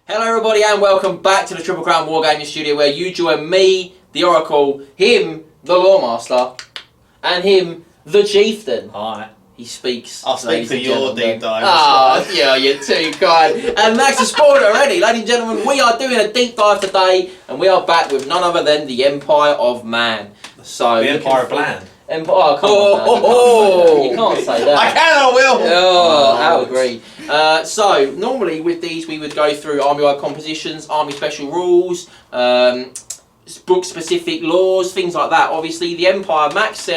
Hello everybody and welcome back to the Triple Crown Wargaming Studio where you join me, the Oracle, him, the Loremaster, and him, the Chieftain. Hi. He speaks. I'll speak for your deep dive. Oh, yeah, you're too kind. And Max has spoiled it already. Ladies and gentlemen, we are doing a deep dive today and we are back with none other than the Empire of Man. So the Empire of Bland. Empire, come on, you can't say that. I can, I will! Oh, I agree. So, normally with these we would go through army-wide compositions, army special rules, book-specific laws, things like that. Obviously, the Empire, Max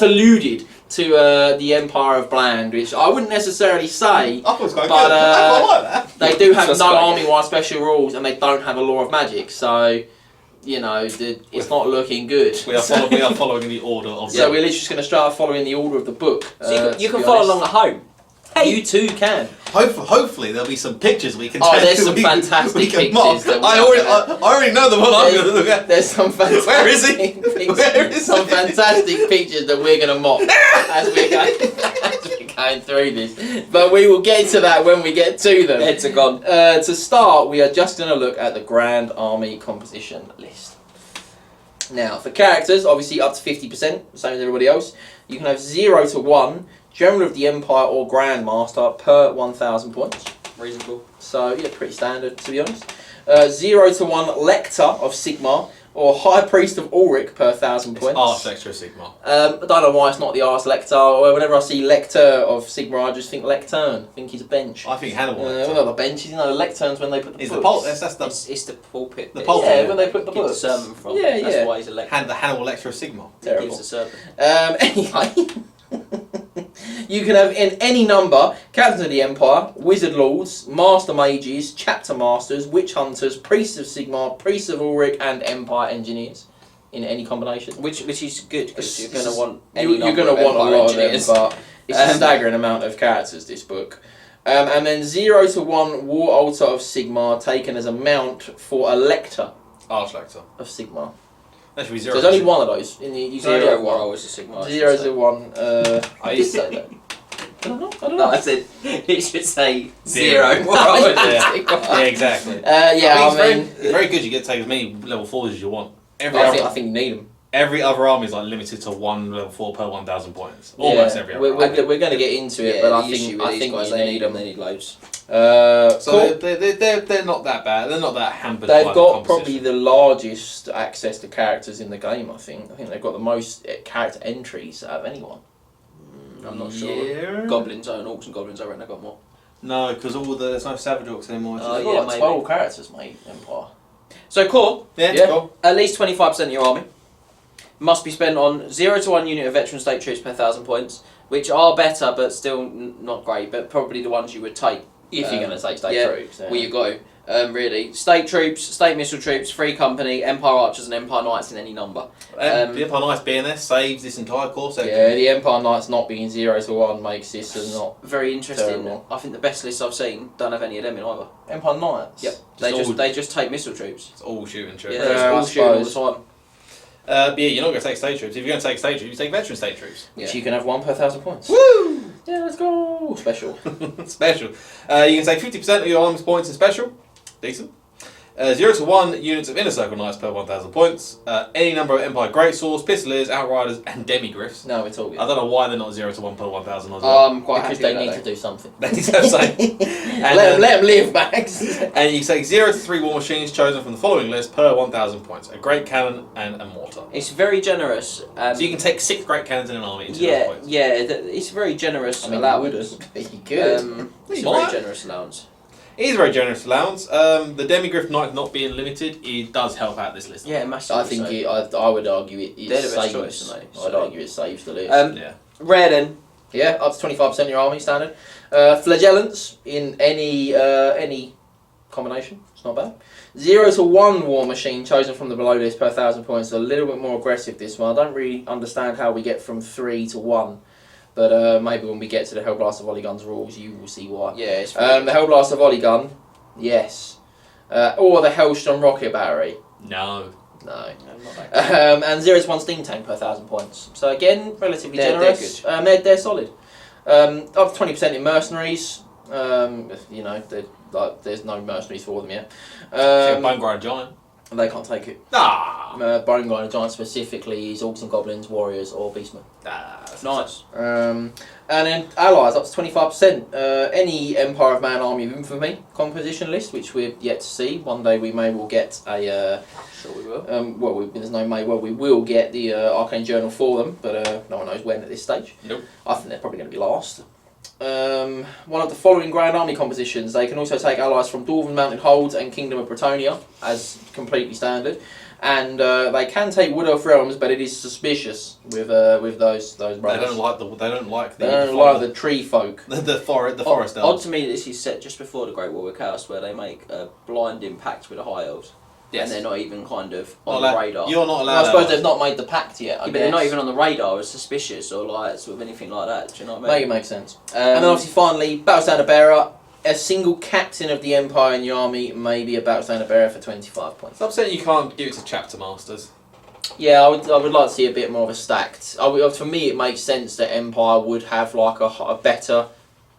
alluded to the Empire of Bland, which I wouldn't necessarily say, I was quite but good. I like that. they do have no army-wide special rules and they don't have a law of magic, so... You know, it's not looking good. We are following the order of. So we're literally just going to start following the order of the book. So you can follow along at home. Hey, you too can. Hopefully there'll be some pictures we can. Oh, there's some fantastic pictures. I already know the one I'm going to look at. There's some fantastic. Where is he? Where is some fantastic pictures that we're going to mock as we're going through this. But we will get to that when we get to them. Heads are gone. To start, we are just going to look at the Grand Army composition list. Now, for characters, obviously up to 50%, same as everybody else. You can have 0 to 1 General of the Empire or Grandmaster per 1,000 points. Reasonable. So, yeah, pretty standard, to be honest. 0 to 1 Lector of Sigmar or High Priest of Ulrich per 1,000 points. Arch-Lector of Sigmar. I don't know why it's not the Arch-Lector. Whenever I see Lector of Sigmar, I just think Lectern. I think he's a bench. I think Hannibal. Well, the benches, you know, the lecterns when they put the It's books. It's the pulpit. The pulpit. Yeah, when they put the Give the books. sermon from. Yeah, That's yeah. why he's a lector. The Hannibal Lector of Sigmar. Terrible. Gives the sermon. Anyway, you can have in any number Captains of the Empire, Wizard Lords, Master Mages, Chapter Masters, Witch Hunters, Priests of Sigmar, Priests of Ulrich, and Empire Engineers in any combination. Which is good because you're going to want You're going to want a lot of them, but it's a staggering amount of characters, this book. And then 0 to 1 War Altar of Sigmar taken as a mount for a Lector Arch-Lector. of Sigmar. That should be So 0. there's only one of those. You can only 0 have war one. always a Sigma. 0 to 1. I did say that. I don't know. No, I said it should say 0. 0. Yeah, exactly. Yeah, I mean, it's very good. You get to take as many level 4s as you want. I think you need them. Every other army is like limited to 1 level 4 per 1,000 points. Almost every other. We're going to get into it, but I think guys, you need them. They need loads. So cool. they're not that bad. They're not that hampered. They've by got the probably the largest access to characters in the game. I think they've got the most character entries out of anyone. I'm not sure. Goblins and Orcs and Goblins, I reckon I got more. No, because there's no Savage Orcs anymore. They've yeah, got like maybe. 12 characters, mate. Empire. So core, Yeah. Cool. at least 25% of your army must be spent on 0 to 1 unit of veteran state troops per 1,000 points, which are better but still not great, but probably the ones you would take. If you're going to take state troops. Well, you go. Really. State troops, state missile troops, free company, Empire Archers and Empire Knights in any number. The Empire Knights being there saves this entire course. Yeah, the Empire Knights not being 0 to 1 makes this not very interesting. terrible. I think the best lists I've seen don't have any of them in either. Empire Knights. Yep. They just take missile troops. It's all shooting troops. Yeah, Yeah, all I shooting all the suppose. time. But yeah, you're not going to take state troops. If you're going to take state troops, you take veteran state troops. Which you can have 1 per 1,000 points. Woo! Yeah, let's go. Special. Special. You can take 50% of your army's points in special. Decent. 0 to 1 units of Inner Circle Knights per 1,000 points. Any number of Empire Greatswords, Pistoliers, Outriders, and Demigriffs. No, we're talking. I don't know why they're not 0 to 1 per 1,000 as well. I'm quite Because happy they with need that, to do something. They need to have something. Let them live, Max. And you take 0 to 3 war machines chosen from the following list per 1,000 points. A great cannon and a mortar. It's very generous. So you can take 6 great cannons in an army into those Yeah, points. yeah. It's very generous I mean, allowance. you could. It's a Why? very generous allowance. It is a very generous allowance. The Demigriff Knight not being limited, it does help out this list. Yeah, massively. I think so. I would argue it They're the best saves. choice, aren't they? I'd So- argue it saves the list. Yeah. Rare then. Yeah, up to 25% of your army standard. Flagellants in any combination. It's not bad. 0 to 1 war machine chosen from the below list per 1,000 points. A little bit more aggressive this one. I don't really understand how we get from 3 to 1. But maybe when we get to the Hellblaster Volley Guns rules, you will see why. Yeah, it's The Hellblaster Volley Gun, yes. Or the Hellstrom Rocket Battery. No. No. not that And 0 to 1 Steam Tank per 1,000 points. So again, relatively They're generous. good. They're solid. Up to 20% in Mercenaries. You know, like there's no mercenaries for them yet. Bone Grinder Giant. They can't take it. Bone Grinder Giant specifically is Orcs and Goblins, Warriors, or Beastmen. Nice. And then allies up to 25%. Any Empire of Man Army of Infantry composition list, which we're yet to see. One day we may well get a. Sure we will. There's no may. Well, we will get the Arcane Journal for them, but no one knows when at this stage. Nope. I think they're probably going to be last. One of the following Grand Army compositions. They can also take allies from Dwarven Mounted Holds and Kingdom of Bretonnia as completely standard, and they can take Wood Elf Realms, but it is suspicious with those brothers. They don't like the tree folk. the forest elves. Odd to me, this is set just before the Great War of Chaos, where they make a blinding pact with the High Elves. Yes. And they're not even kind of on the radar. You're not allowed. I suppose they've not made the pact yet. But they're not even on the radar as suspicious or like sort of anything like that. Do you know what I mean? Make it make sense. And then obviously finally, Battle Standard Bearer. A single captain of the Empire in your army may be a Battle Standard Bearer for 25 points. It's upsetting you can't give it to Chapter Masters. Yeah, I would like to see a bit more of a stacked. For me, it makes sense that Empire would have like a better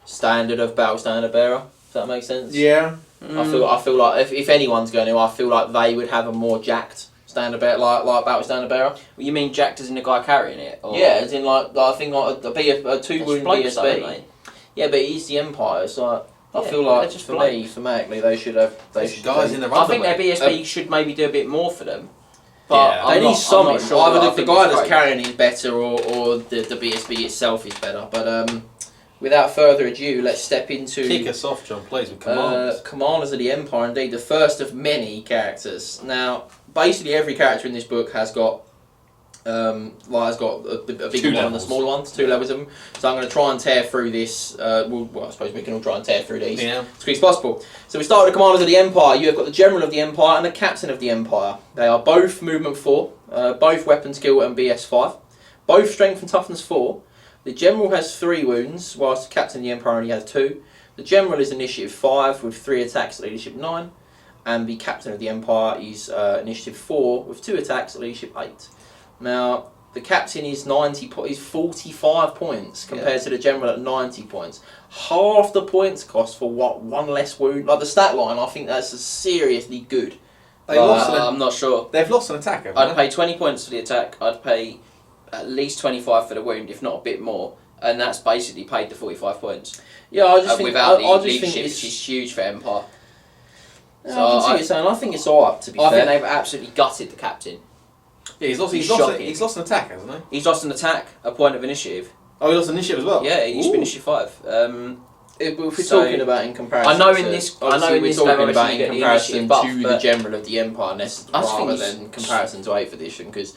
standard of Battle Standard Bearer. Does that make sense? Yeah. I feel like if anyone's going to, I feel like they would have a more jacked standard bearer, like Battle Standard Bearer. You mean jacked as in the guy carrying it? Or? Yeah, as in like I think like a 2-wound BSB. Yeah, but he's the Empire, so I feel like just thematically they should have. Guys in the run. I think their BSB should maybe do a bit more for them. But yeah, they need some. Sure either the guy that's carrying is better, or the BSB itself is better. But without further ado, let's step into... Kick us off, John, please, with Commanders. Commanders of the Empire, indeed, the first of many characters. Now, basically every character in this book has got a big one and a small one, 2 levels of them. So I'm going to try and tear through this. I suppose we can all try and tear through these as quick as possible. So we start with the Commanders of the Empire. You have got the General of the Empire and the Captain of the Empire. They are both Movement 4, both Weapon Skill and BS 5, both Strength and Toughness 4. The General has 3 wounds, whilst the Captain of the Empire only has 2. The General is Initiative 5 with 3 attacks, Leadership 9. And the Captain of the Empire is Initiative 4 with 2 attacks, Leadership 8. Now, the Captain is 45 points compared to the General at 90 points. Half the points cost for what? 1 less wound? Like the stat line, I think that's seriously good. I'm not sure. They've lost an attack, haven't I'd pay 20 points for the attack. I'd pay at least 25 for the wound, if not a bit more, and that's basically paid the 45 points. Yeah, I just think without the leadership, which is huge for Empire. Yeah, so I can see what you're saying. I think it's alright, to be fair. I think they've absolutely gutted the Captain. Yeah, he's lost an attack, hasn't he? He's lost an attack, a point of initiative. Oh, he lost initiative as well? Yeah, he used to be initiative 5. If we're talking about in comparison, I know in this we're talking about in comparison buff, to the General of the Empire, rather than comparison to 8th edition, because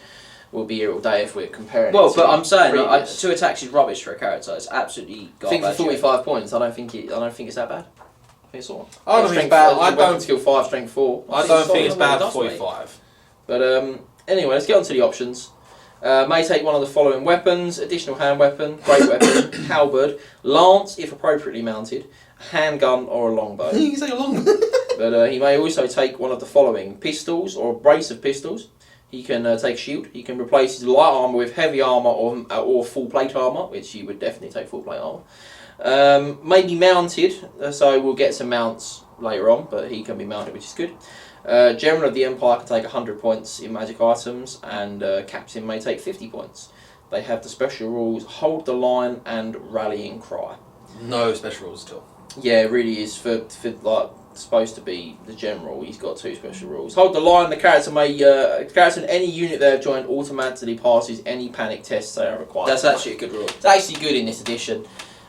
we'll be here all day if we're comparing. Well, but I'm saying 2 attacks is rubbish for a character. It's absolutely garbage. I think for 45 points, I don't think it's that bad. I think it's all right. I don't think it's bad. I don't skill 5, strength 4. I don't think it's bad for 45. But anyway, let's get on to the options. May take one of the following weapons: additional hand weapon, great weapon, halberd, lance if appropriately mounted, handgun or a longbow. You can say a longbow. But he may also take one of the following: pistols or a brace of pistols. He can take shield. He can replace his light armour with heavy armour or full plate armour, which you would definitely take full plate armour. Maybe mounted, so we'll get some mounts later on, but he can be mounted, which is good. General of the Empire can take 100 points in magic items, and Captain may take 50 points. They have the special rules Hold the Line and Rallying Cry. No special rules at all. Yeah, it really is for like supposed to be the General. He's got 2 special rules. Hold the Line. The character may character in any unit they have joined automatically passes any panic tests they are required. That's actually a good rule. It's actually good in this edition.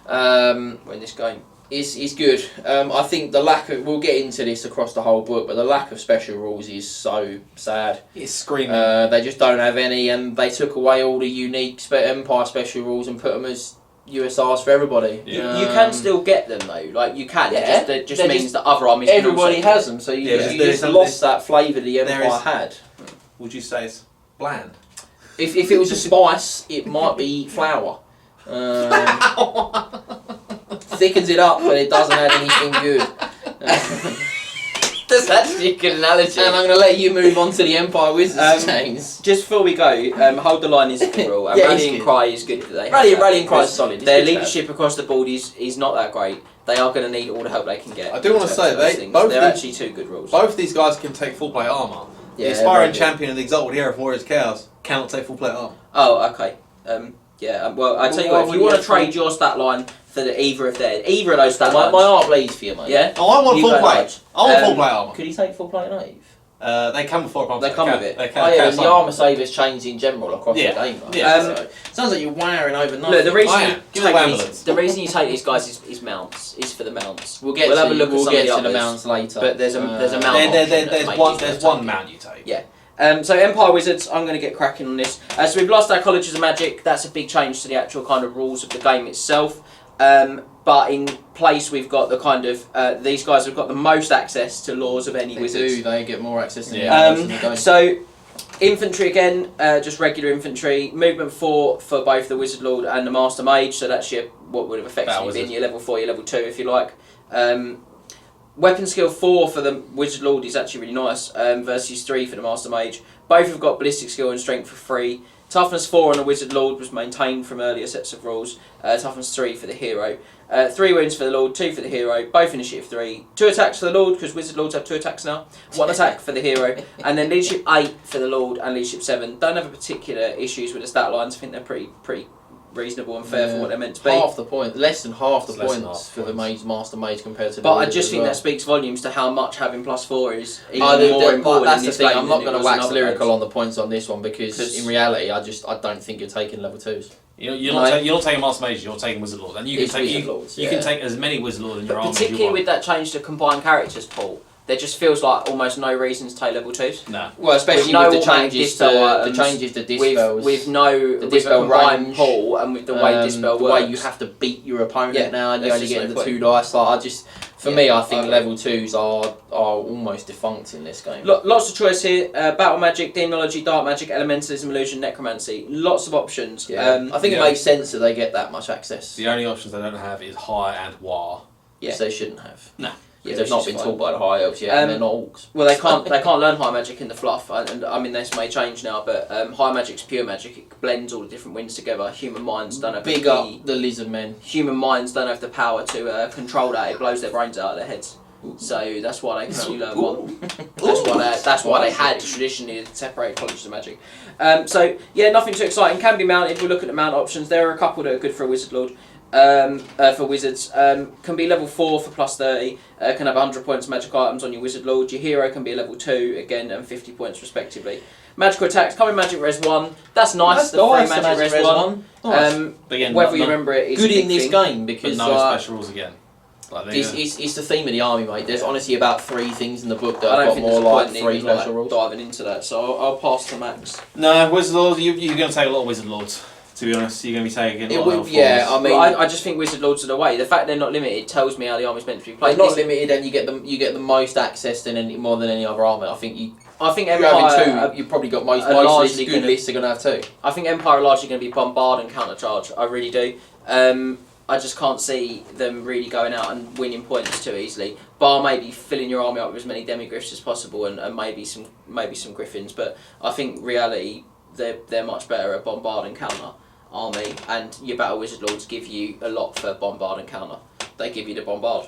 In this game. Is good. I think the lack of... We'll get into this across the whole book, but the lack of special rules is so sad. It's screaming. They just don't have any, and they took away all the unique Empire special rules and put them as USRs for everybody. Yeah. You can still get them though, like you can. Yeah, it just means that other armies. Everybody has them, so you just lost that flavour the Empire had. Would you say it's bland? If it was a spice, it might be flour. Thickens it up, but it doesn't add anything good. That's actually a good analogy. And I'm going to let you move on to the Empire Wizards, James. Just before we go, Hold the Line is a good rule, and Rallying Cry is good. Rallying Cry is solid. Their leadership across the board is not that great, They are going to need all the help they can get. I do want to say they're actually two good rules. Both these guys can take full plate armor. Yeah, the aspiring champion and the exalted hero from Warriors Chaos cannot take full plate armor. Oh, okay. Well, I tell you what, if you want to trade your stat line for either of those stat lines, my heart bleeds for you, mate. Yeah. Oh, I want full plate. I want full plate armor. Could he take full plate knave? They come with 4 points. They come with it. They Oh yeah, the armour savers changed in general across the game. Right? Yeah. So, sounds like you're wiring over nothing. Look, the reason you take these guys is mounts. Is for the mounts. We'll have a look at some of the mounts later. But there's a mount. There's one mount you take. Yeah. So Empire Wizards, I'm going to get cracking on this. So we've lost our Colleges of Magic. That's a big change to the actual kind of rules of the game itself. But in place, we've got the kind of these guys have got the most access to laws of any wizards. They get more access than in the game. So infantry again, just regular infantry. Movement 4 for both the Wizard Lord and the Master Mage. So that's what would have effectively been your level 4, your level 2, if you like. Weapon skill 4 for the Wizard Lord is actually really nice. Versus 3 for the Master Mage. Both have got ballistic skill and strength for 3. Toughness 4 on the Wizard Lord was maintained from earlier sets of rules. Toughness 3 for the hero. 3 wounds for the Lord, 2 for the hero, both initiative 3. 2 attacks for the Lord, because Wizard Lords have 2 attacks now. 1 attack for the hero. And then leadership 8 for the Lord and leadership 7. Don't have particular issues with the stat lines. I think they're pretty reasonable and fair for what they're meant to be. Half the point, less than half the points for the Master Mage compared to the But I Wizard just as think well. that speaks volumes to how much having +4 is even But more important that's in the this thing, game I'm not than going it to was in wax other lyrical games. on the points on this one because in reality I don't think you're taking level 2s. You're not taking Master Mage, you're taking Wizard Lord. And you can take as many Wizard Lord in your army as you Particularly want. with that change to combined characters, Paul, there just feels like almost no reason to take level 2s. No. Well, especially no with the automatic changes dispel to dispels. with the dispel a combined range, pool and with the way dispel the works. way you have to beat your opponent Yeah, now, and you're that's only just getting no the point. 2 dice. I think I level 2s are almost defunct in this game. Lots of choice here. Battle magic, demonology, dark magic, elementalism, illusion, necromancy. Lots of options. Yeah. I think it makes sense that they get that much access. The only options they don't have is High and War. Which they shouldn't have. No. Yeah, they've not been taught by the high elves yet, and they're not orcs. Well, they can't learn high magic in the fluff, and I mean this may change now, but high magic's pure magic. It blends all the different winds together. Human minds don't have the lizard men. Human minds don't have the power to control that. It blows their brains out of their heads. So that's why they can only learn one. That's why they had traditionally separated colleges of magic. So yeah, nothing too exciting. Can be mounted. We'll look at the mount options. There are a couple that are good for a Wizard Lord. For wizards, can be level 4 for +30, can have 100 points magic items on your Wizard Lord. Your hero can be a level 2 again and 50 points respectively. Magical attacks come in Magic Res 1. That's nice. The free Magic Res 1. Nice. Again, whether you remember it is good a big in this thing. game because no special rules again. It's the theme of the army, mate. There's honestly about 3 things in the book that I have don't got think more there's a like point 3 in special rules. diving into that, so I'll pass to Max. No, Wizard Lords, you're going to take a lot of Wizard Lords. To be honest, you're going to be taking a lot of I mean, I just think Wizard Lords are the way. The fact they're not limited tells me how the army's meant to be played. They're not limited, and you get the most access more than any other army. I think Empire having 2, you've probably got most of these good lists are going to have 2. I think Empire are largely going to be bombard and countercharge. I really do. I just can't see them really going out and winning points too easily. Bar maybe filling your army up with as many demigriffs as possible and maybe some griffins. But I think reality they're much better at bombard and counter army, and your battle wizard lords give you a lot for bombard and counter. They give you the bombard.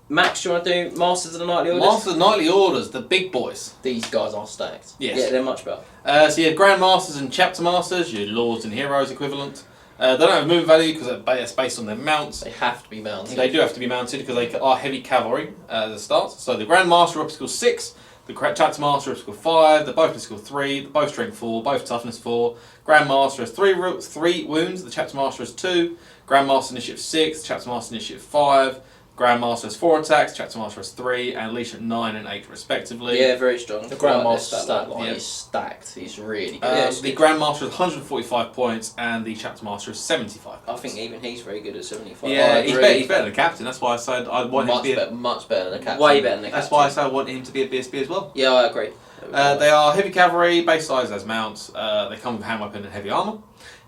Max, do you want to do Masters of the Nightly Orders? Masters of the Nightly Orders, the big boys. These guys are stacked. Yes. Yeah, they're much better. So you have Grand Masters and Chapter Masters, your Lords and Heroes equivalent. They don't have movement value because it's based on their mounts. They have to be mounted. They do have to be mounted because they are heavy cavalry at the start. So the Grand Master up to skill 6, the Chapter Master up to skill 5, the both skill 3, the both strength 4, both toughness 4. Grand Master has 3 wounds, the Chapter Master has 2. Grand Master initiative 6, Chapter Master initiative 5. Grand Master has 4 attacks, Chapter Master has 3, and Leadership 9 and 8 respectively. Yeah, very strong. The Grand Master stat line is stacked. It's really good. The Grand Master has 145 points, and the Chapter Master has 75 points. I think even he's very good at 75. Yeah, he's better than the Captain. That's why I said I want him to be much better than the Captain. Way better than the Captain. That's why I said I want him to be a BSB as well. Yeah, I agree. They are heavy cavalry, base size as mounts. They come with hand weapon and heavy armour.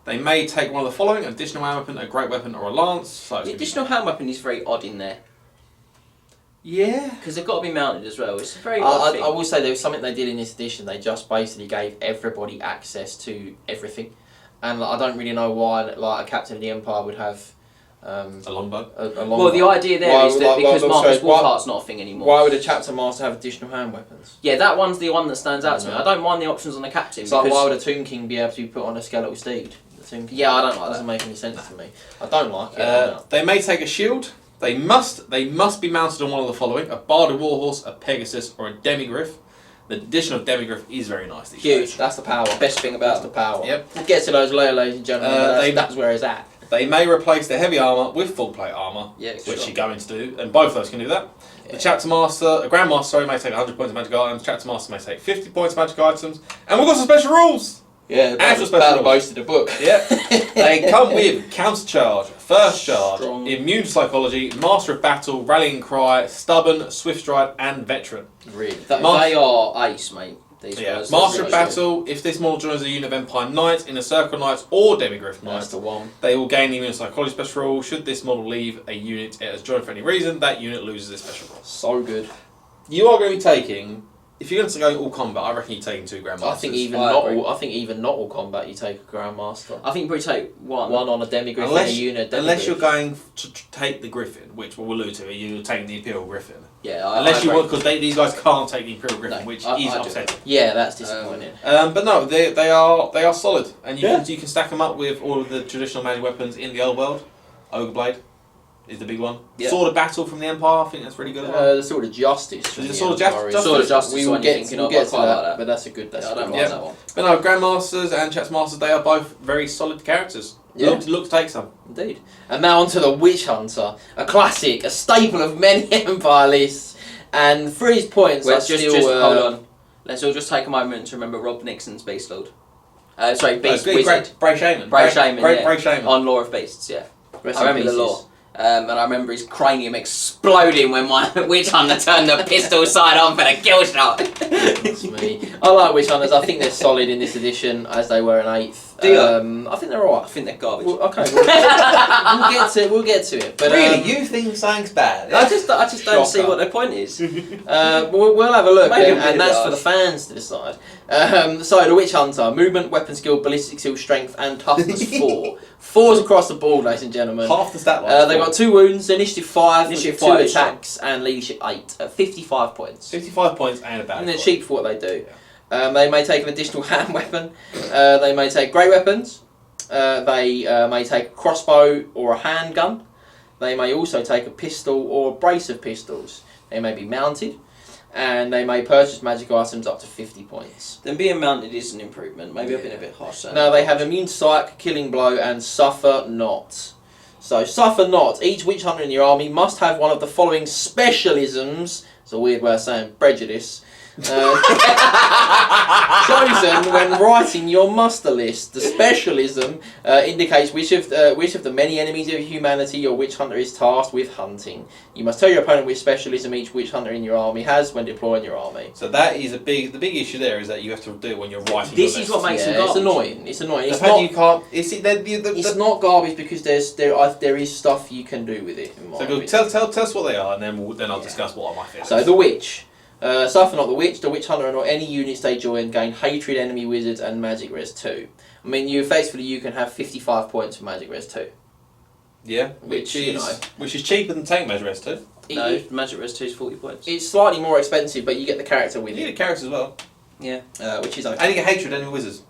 They may take one of the following: an additional hand weapon, a great weapon, or a lance. So The additional hand weapon is very odd in there. Yeah. Because they've got to be mounted as well. It's a very odd thing. I will say there was something they did in this edition. They just basically gave everybody access to everything. And I don't really know why a Captain of the Empire would have A longbow. Well, the idea there is that because Marcus Warheart's not a thing anymore. Why would a chapter master have additional hand weapons? Yeah, that one's the one that stands out to me. I don't mind the options on the captain. It's like, why would a Tomb King be able to be put on a skeletal steed? Yeah, I don't like that. Doesn't make any sense to me. I don't like it. They may take a shield. They must be mounted on one of the following: a barded warhorse, a pegasus, or a demigriff. The addition of demigriff is very nice. Huge. That's the power. Best thing about the power. Yep. We'll get to those later, ladies and gentlemen. That's where it's at. They may replace their heavy armour with full plate armour, which you're going to do, and both of those can do that. Yeah. The Chapter Master, a Grand Master, may take 100 points of magic items. Chapter Master may take 50 points of magic items, and we've got some special rules. Yeah, actual special rules. Most of the book. Yeah, they come with counter charge, first charge, immune to psychology, master of battle, rallying cry, stubborn, swift stride, and veteran. Really, they are ace, mate. Master of Battle, if this model joins a unit of Empire Knights, Inner Circle Knights, or Demigriff Knights, they will gain the Immune Psychology special rule. Should this model leave a unit it has joined for any reason, that unit loses this special rule. So good. You are going to be taking, if you're going to go all combat, I reckon you're taking 2 Grandmasters. I think even not all combat, you take a Grandmaster. I think you probably take one. One on a Demigriff and a unit. Unless you're going to take the Griffin, which we'll allude to, you're taking the Imperial Griffin. Yeah, unless you want, because these guys can't take the Imperial Griffin, which is upsetting. Yeah, that's disappointing. But no, they are solid, and you can stack them up with all of the traditional magic weapons in the old world. Ogre Blade is the big one. Yep. Sword of Battle from the Empire, I think that's really good as well. The Sword of Justice. The Sword of Justice. Sword of Justice. We will get to that, but that's a good. I don't like that one. But no, Grandmasters and Chapter Masters, they are both very solid characters. Yeah. Look to take some. Indeed. And now on to the Witch Hunter, a classic, a staple of many Empire lists. And for his points, hold on. Let's all just take a moment to remember Rob Nixon's Beast Lord. Beast Wizard. Bray Shaman. Bray Shaman. On Lore of Beasts, yeah. I remember the lore. And I remember his cranium exploding when my Witch Hunter turned the pistol side on for the kill shot. That's me. I like Witch Hunters. I think they're solid in this edition, as they were in 8th. Do you? I think they're alright. I think they're garbage. We'll get to it. But, really, you think something's bad? I just don't see what their point is. We'll have a look, and that's for the fans to decide. So the Witch Hunter: movement, weapon skill, ballistic skill, strength, and toughness 4. 4s across the board, ladies and gentlemen. Half the stat line. They've got 2 wounds, initiative 5, 2 attacks, and leadership 8 at 55 points. 55 points and about. And they're cheap for what they do. They may take an additional hand weapon. They may take great weapons. They may take a crossbow or a handgun. They may also take a pistol or a brace of pistols. They may be mounted. And they may purchase magic items up to 50 points. Then being mounted is an improvement. Maybe I've been a bit harsh. Now they have immune psych, killing blow, and suffer not. So suffer not. Each witch hunter in your army must have one of the following specialisms. It's a weird way of saying prejudice. Chosen when writing your muster list. The specialism indicates which of the many enemies of humanity your witch hunter is tasked with hunting. You must tell your opponent which specialism each witch hunter in your army has when deploying your army. So that is the big issue there is that you have to do it when you're writing. This is what makes it garbage. It's annoying. It's annoying. It's not. You can't. It's not garbage because there is stuff you can do with it. So tell us what they are, and then I'll discuss what are my favourites. So the witch. Suffer not the witch hunter, or any units they join gain hatred, enemy wizards, and magic res 2. I mean, you can have 55 points for magic res 2. Yeah, which is cheaper than tank magic res 2. No, magic res 2 is 40 points. It's slightly more expensive, but you get the character with it. You get the characters as well. Yeah, which is okay. And you get hatred, enemy wizards.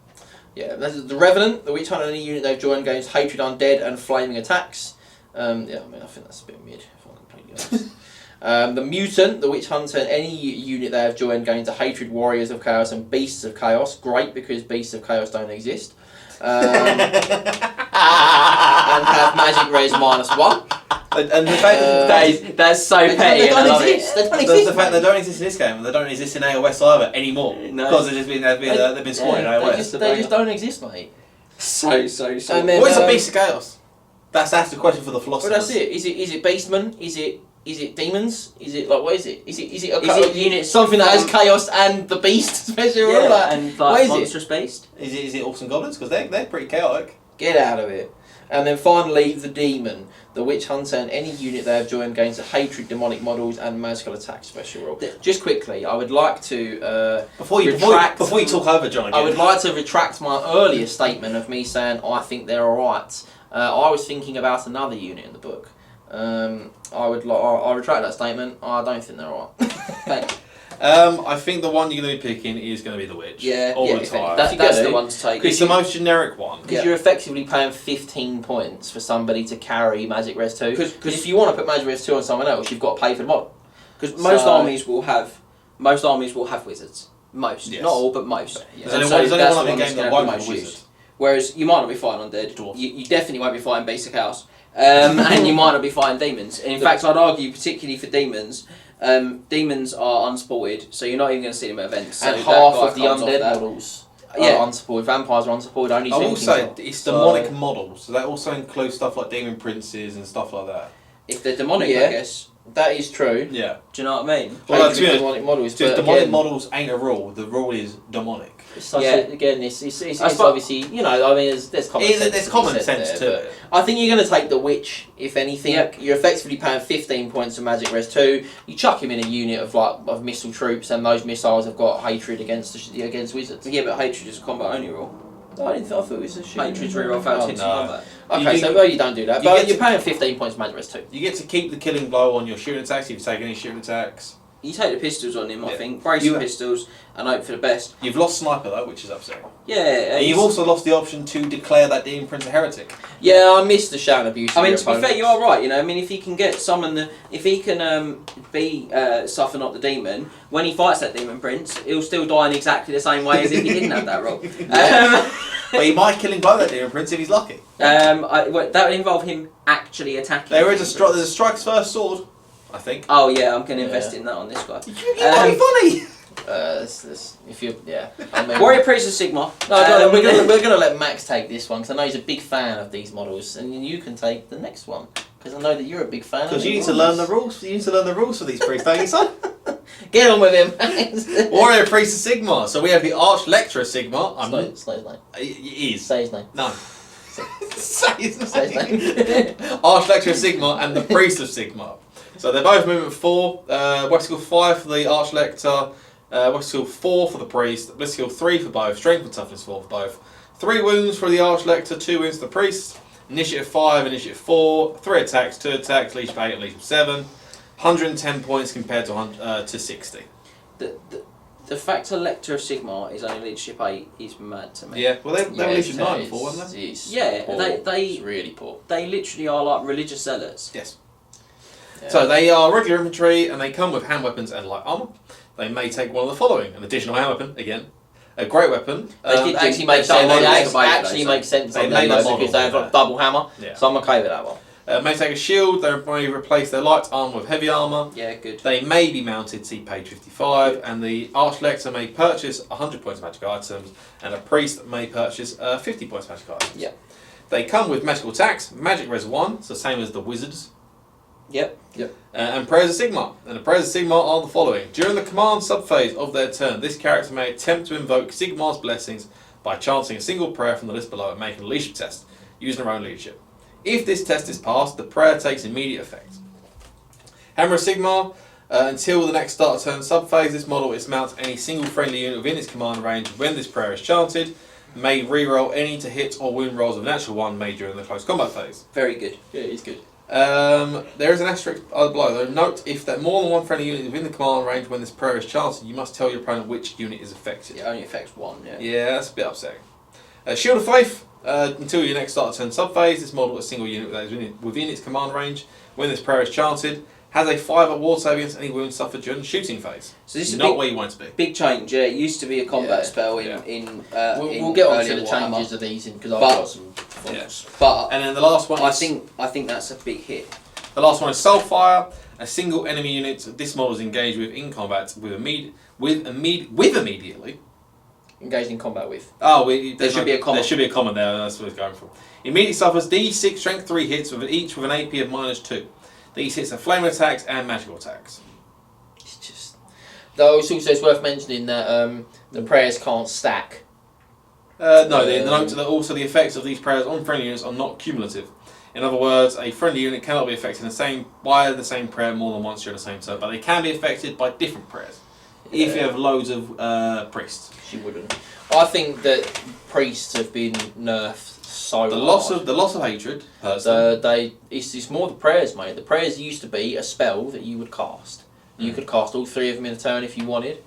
Yeah, the Revenant, the witch hunter, any unit they've joined gains hatred, undead, and flaming attacks. I think that's a bit mid, if I'm completely honest. The Mutant, the Witch Hunter, any unit they have joined gains a hatred, warriors of chaos, and beasts of chaos. Great, because beasts of chaos don't exist. And have magic res -1. And the fact that's so petty. They don't exist. The fact they don't exist in this game, and they don't exist in AOS either anymore. No. Because they've been squatted in AOS. They just don't exist, mate. So. And then, what is a beast of chaos? That's the question for the philosophers. Well, that's it. Is it beastmen? Is it demons? Is it what is it? Is it units something that has chaos and the beast special? Yeah, and monstrous beast? Is it orcs and goblins? Because they're pretty chaotic. Get out of it. And then finally, the demon, the witch hunter, and any unit they have joined gains a hatred, demonic models, and magical attack special rule. Just quickly, I would like to before you talk over John again. I would like to retract my earlier statement of me saying I think they're alright. I was thinking about another unit in the book. I retract that statement. I don't think they're alright. Thank you. I think the one you're going to be picking is going to be the Witch. All the time. That's the one to take. It's the most generic one. Because you're effectively paying 15 points for somebody to carry Magic Res 2. Because if you want to put Magic Res 2 on someone else, you've got to pay for the model. Because most armies will have wizards. Most, yes. Not all, but most. Yeah. There's only one other game that won't have wizard. Whereas you might not be fighting undead. You definitely won't be fighting basic house, and you might not be fighting demons. And in fact, I'd argue particularly for demons. Demons are unsupported, so you're not even going to see them at events. So and half of the undead models are unsupported. Vampires are unsupported. Only I will say it's demonic models, so that also includes stuff like demon princes and stuff like that. If they're demonic, I guess. That is true. Yeah. Do you know what I mean? Well, demonic models. Just demonic models ain't a rule. The rule is demonic. It's obviously, you know, I mean, there's common sense. There's common sense to it. I think you're going to take the Witch, if anything. Yep. You're effectively paying 15 points for Magic Res 2. You chuck him in a unit of missile troops, and those missiles have got hatred against wizards. Yeah, but hatred is a combat only rule. I thought it was a shit. Hatred's reroll failed hits in combat. Okay, so you don't do that. But you're paying 15 points for Magic Res 2. You get to keep the killing blow on your shooting attacks if you take any shooting attacks. You take the pistols on him, I think. Brace the pistols and hope for the best. You've lost Sniper though, which is upsetting. Yeah. And you've also lost the option to declare that Demon Prince a heretic. Yeah, I missed the shout abuse. I mean, to be fair, you are right. You know, I mean, if he can get if he can suffer not the demon, when he fights that Demon Prince, he'll still die in exactly the same way as if he didn't have that role. But he might killing blow that Demon Prince if he's lucky. That would involve him actually attacking. There's a strike's first sword, I think. Oh yeah, I'm going to invest in that on this guy. You might be funny. If you I mean, Warrior Priest of Sigma. No, we're gonna let Max take this one because I know he's a big fan of these models, and you can take the next one because I know that you're a big fan. Because you need to learn the rules. You need to learn the rules for these priests, don't you, son? Get on with him. Warrior Priest of Sigma. So we have the Arch Lector of Sigma. Say his name. He is. Say his name. No. Say his name. Say his name. Arch Lector of Sigma and the Priest of Sigma. So they're both movement 4. Weapon skill 5 for the Arch Lector. Weapon skill 4 for the Priest. Blitz skill 3 for both. Strength and toughness 4 for both. 3 wounds for the Arch Lector. 2 wounds for the Priest. Initiative 5, Initiative 4. 3 attacks, 2 attacks. Leadership 8 and Leadership 7. 110 points compared to 60. The fact a Lector of Sigma is only Leadership 8 is mad to me. Yeah, well they were Leadership 9 before, weren't they? It's it's really poor. They literally are like religious zealots. Yes. Yeah. So they are regular infantry and they come with hand weapons and light armour. They may take one of the following: an additional hand weapon, again, a great weapon. They actually make sense They on made them a though, model because they've got double hammer. Yeah. So I'm okay with that one. May take a shield. They may replace their light armour with heavy armour. Yeah, good. They may be mounted, see page 55, and the Arch Lector may purchase 100 points of magic items, and a Priest may purchase 50 points of magic items. Yeah. They come with magical attacks, Magic Res 1, so same as the Wizards. Yep. And Prayers of Sigma. And the Prayers of Sigma are the following. During the command subphase of their turn, this character may attempt to invoke Sigmar's blessings by chanting a single prayer from the list below and making a leadership test, using their own leadership. If this test is passed, the prayer takes immediate effect. Hammer of Sigma. Until the next start of turn subphase, this model is mounted any single friendly unit within its command range when this prayer is chanted. May reroll any to hit or wound rolls of natural 1 made during the close combat phase. Very good. Yeah, he's good. There is an asterisk below though. Note, if that more than one friendly unit is within the command range when this prayer is chanted, you must tell your opponent which unit is affected. It only affects 1, yeah. Yeah, that's a bit upsetting. Shield of Faith. Until your next start of turn subphase, this model is a single unit that is within its command range when this prayer is chanted. Has a 5 at ward save against any wounds suffered during the shooting phase. So this is not where you want it to be. Big change, yeah. It used to be a combat spell we'll get on to the changes of these because I've got some thoughts. Yeah. But and then the last one I think that's a big hit. The last one is Soulfire. A single enemy unit this model is engaged with in combat with immediately. Engaged in combat with. Oh, there should be a comment. There should be a comment there. That's what it's going for. Immediately suffers D6 strength 3 hits with each with an AP of -2. These hits are flaming attacks and magical attacks. It's just. Though it's also worth mentioning that the prayers can't stack. No, the note that also the effects of these prayers on friendly units are not cumulative. In other words, a friendly unit cannot be affected by the same prayer more than once during the same turn, but they can be affected by different prayers. If you have loads of priests. She wouldn't. I think that priests have been nerfed so the hard. loss of hatred hurts them. It's more the prayers, mate. The prayers used to be a spell that you would cast. You could cast all 3 of them in a turn if you wanted,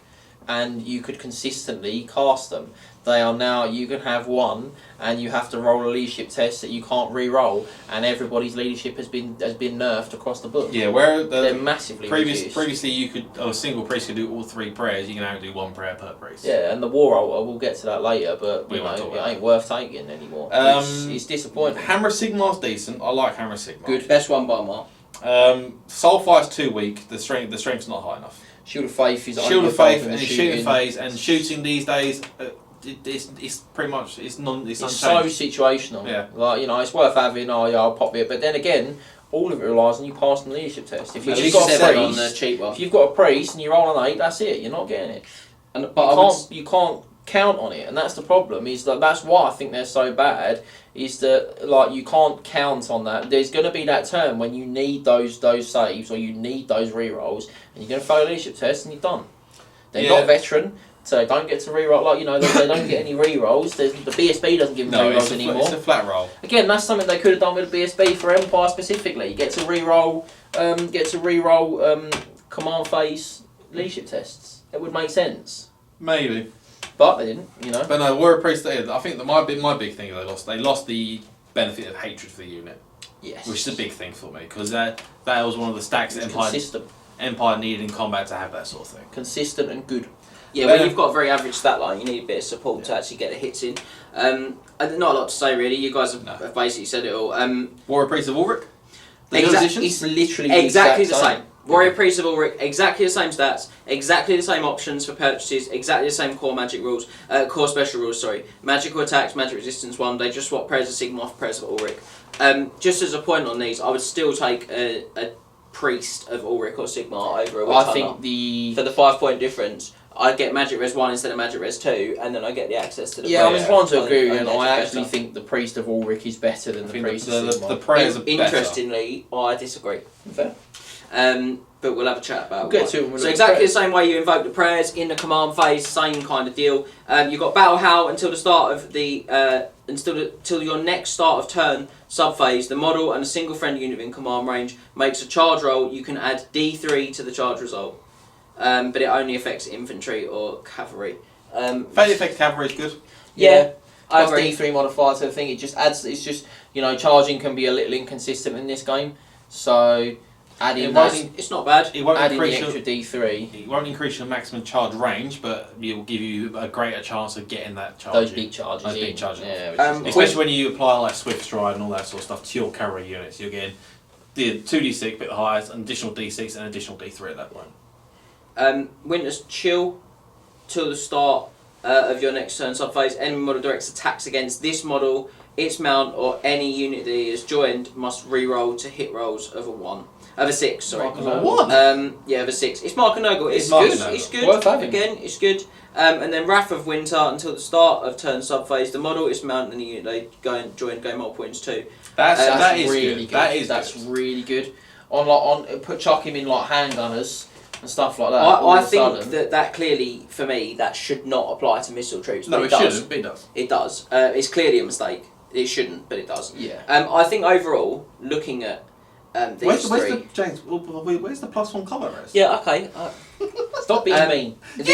and you could consistently cast them. They are now, you can have one, and you have to roll a leadership test that you can't re-roll, and everybody's leadership has been nerfed across the book. Yeah, where they're massively reduced. Previously you could, a single priest could do all 3 prayers. You can now do 1 prayer per priest. Yeah, and the war altar, we'll get to that later, but it ain't worth taking anymore. It's disappointing. Hammer Sigmar's decent. I like Hammer Sigmar. Good, best one by a mile. Soulfire's too weak. The strength's not high enough. Shield of Faith is Shield of Faith and shooting phase, and shooting these days. It's pretty much it's unchanged. So situational. Yeah. Like, it's worth having. Oh yeah, I'll pop it. But then again, all of it relies on you passing the leadership test. If you've got a on the priest, cheap one. if you've got a priest and you roll an 8, that's it. You're not getting it. You can't count on it, and that's the problem. That's why I think they're so bad. Is that you can't count on that. There's going to be that turn when you need those saves or you need those re-rolls, and you're going to fail a leadership test and you're done. They're not veteran. So they don't get to re-roll, they don't get any re-rolls. The BSB doesn't give them re-rolls anymore. It's a flat roll. Again, that's something they could have done with the BSB for Empire specifically. You get to re-roll, command phase leadership tests. It would make sense. Maybe. But they didn't, But no, Warrior Priest, I think that my big thing they lost the benefit of hatred for the unit. Yes. Which is a big thing for me, because that was one of the stacks that Empire needed in combat to have that sort of thing. Consistent and good. Yeah, when you've got a very average stat line, you need a bit of support to actually get the hits in. Not a lot to say really. You guys have basically said it all. Warrior Priest of Ulrich. It's literally exactly the same. Warrior Priest of Ulrich, exactly the same stats, exactly the same options for purchases, exactly the same core magic rules, core special rules. Sorry, magical attacks, magic resistance 1. They just swap prayers of Sigmar for prayers of Ulrich. Just as a point on these, I would still take a priest of Ulrich or Sigmar over a Witch I think for the 5-point difference. I get Magic Res 1 instead of Magic Res 2, and then I get the access to the I was trying to agree with you, and I actually think the Priest of Ulrich is better than the Priest of Sigmar. The prayers are better. Interestingly, I disagree. Fair. But we'll have a chat about it. So exactly the same way you invoke the prayers in the command phase, same kind of deal. You've got Battle Howl until the start of the until your next start of turn sub-phase. The model and a single friend unit in command range makes a charge roll. You can add D3 to the charge result. But it only affects infantry or cavalry. Fairly affects cavalry is good. Yeah, I plus agree. D3 modifier to the thing. It just adds. It's just charging can be a little inconsistent in this game. So adding it's not bad. It won't adding increase the extra D3. It won't increase your maximum charge range, but it will give you a greater chance of getting that charge. Those big charges. Those big charges. Yeah, especially when you apply like Swift Stride and all that sort of stuff to your cavalry units. You're getting the 2d6 bit the highest, an additional d6 and additional d3 at that point. Winter's Chill till the start of your next turn subphase. Enemy model directs attacks against this model, its mount, or any unit that he has joined must re-roll to hit rolls of a 6. Sorry, of a 1. Of a 6. It's Mark and Nurgle. It's Mark good. and Nurgle. It's good. Worth having. Again, it's good. And then Wrath of Winter until the start of turn subphase. The model, its mount, and the unit they join go multiple points too. That is really good. That's really good. Chuck him in like handgunners and stuff like that. I think that clearly, for me, that should not apply to missile troops. No, but it shouldn't. But it does. It does. It's clearly a mistake. It shouldn't, but it does. Yeah. I think overall, looking at these three. Where's the +1 combat rest? Yeah. Okay. Stop being mean. He's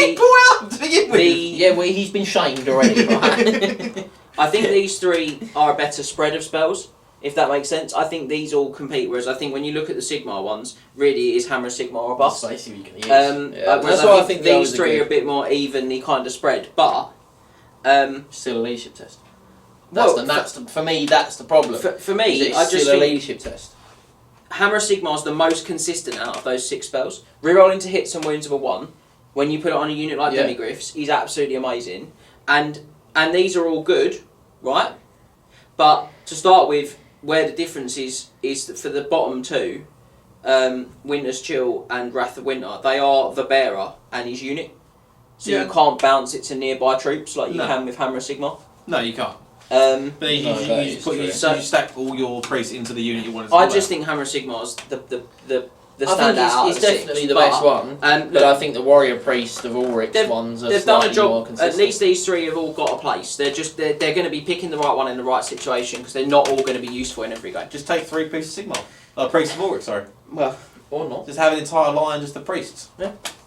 been shamed already. Right? I think these three are a better spread of spells. If that makes sense, I think these all compete. Whereas I think when you look at the Sigmar ones, really it is Hammer, Sigmar, or Bust. That's basically what you can use. Whereas I think these three are a bit more evenly kind of spread, but still a leadership test. For me, that's the problem. For me, I just still think a leadership test. Hammer Sigmar is the most consistent out of those 6 spells. Rerolling to hits and wounds of a 1. When you put it on a unit like Demigriffs, he's absolutely amazing. And these are all good, right? But to start with, where the difference is that for the bottom 2, Winter's Chill and Wrath of Winter, they are the bearer and his unit. So you can't bounce it to nearby troops like you can with Hammer Sigmar. No, you can't. But you stack all your priests into the unit you want. I just think Hammer Sigmar's that I stand think out. it's definitely the best one. But I think the Warrior Priest of Ulrich's ones are they've done a slightly more job. consistent. At least these three have all got a place. They're going to be picking the right one in the right situation because they're not all going to be useful in every game. Just take 3 priests of Sigmar. Priests of Ulrich, sorry. Well, or not. Just have an entire line just the priests.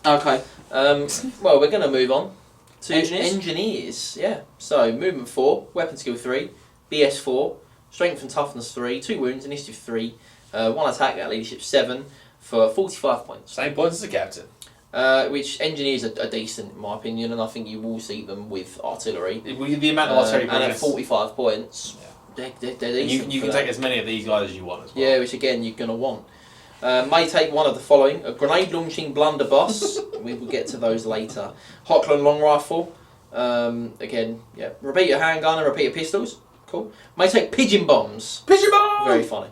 Okay. Well, we're going to move on to Engineers? Engineers. Yeah. So movement 4, weapon skill 3, BS 4, strength and toughness 3, 2 wounds, initiative 3, 1 attack at leadership 7 for 45 points. Same points as the captain. Which engineers are decent in my opinion, and I think you will see them with artillery. The amount of artillery and at 45 points, they're decent. You can take as many of these guys as you want as well. Yeah, which again you're going to want. May take one of the following: a grenade launching blunderbuss. We will get to those later. Hochland long rifle. Again, yeah. Repeat your handgun and repeat your pistols. Cool. May take pigeon bombs. Pigeon bomb! Very funny.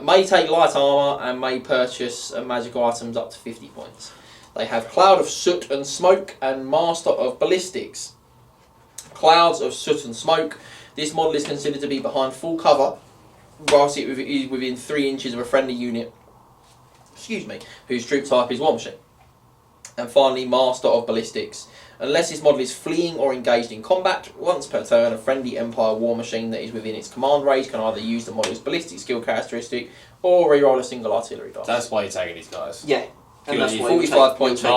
May take light armour and may purchase magical items up to 50 points. They have Cloud of Soot and Smoke and Master of Ballistics. Clouds of Soot and Smoke. This model is considered to be behind full cover, whilst it is within 3 inches of a friendly unit, whose troop type is War Machine. And finally, Master of Ballistics. Unless this model is fleeing or engaged in combat, once per turn, a friendly Empire War Machine that is within its command range can either use the model's ballistic skill characteristic or reroll a single artillery dice. That's why you're taking these guys. Yeah. And that's why 45 points for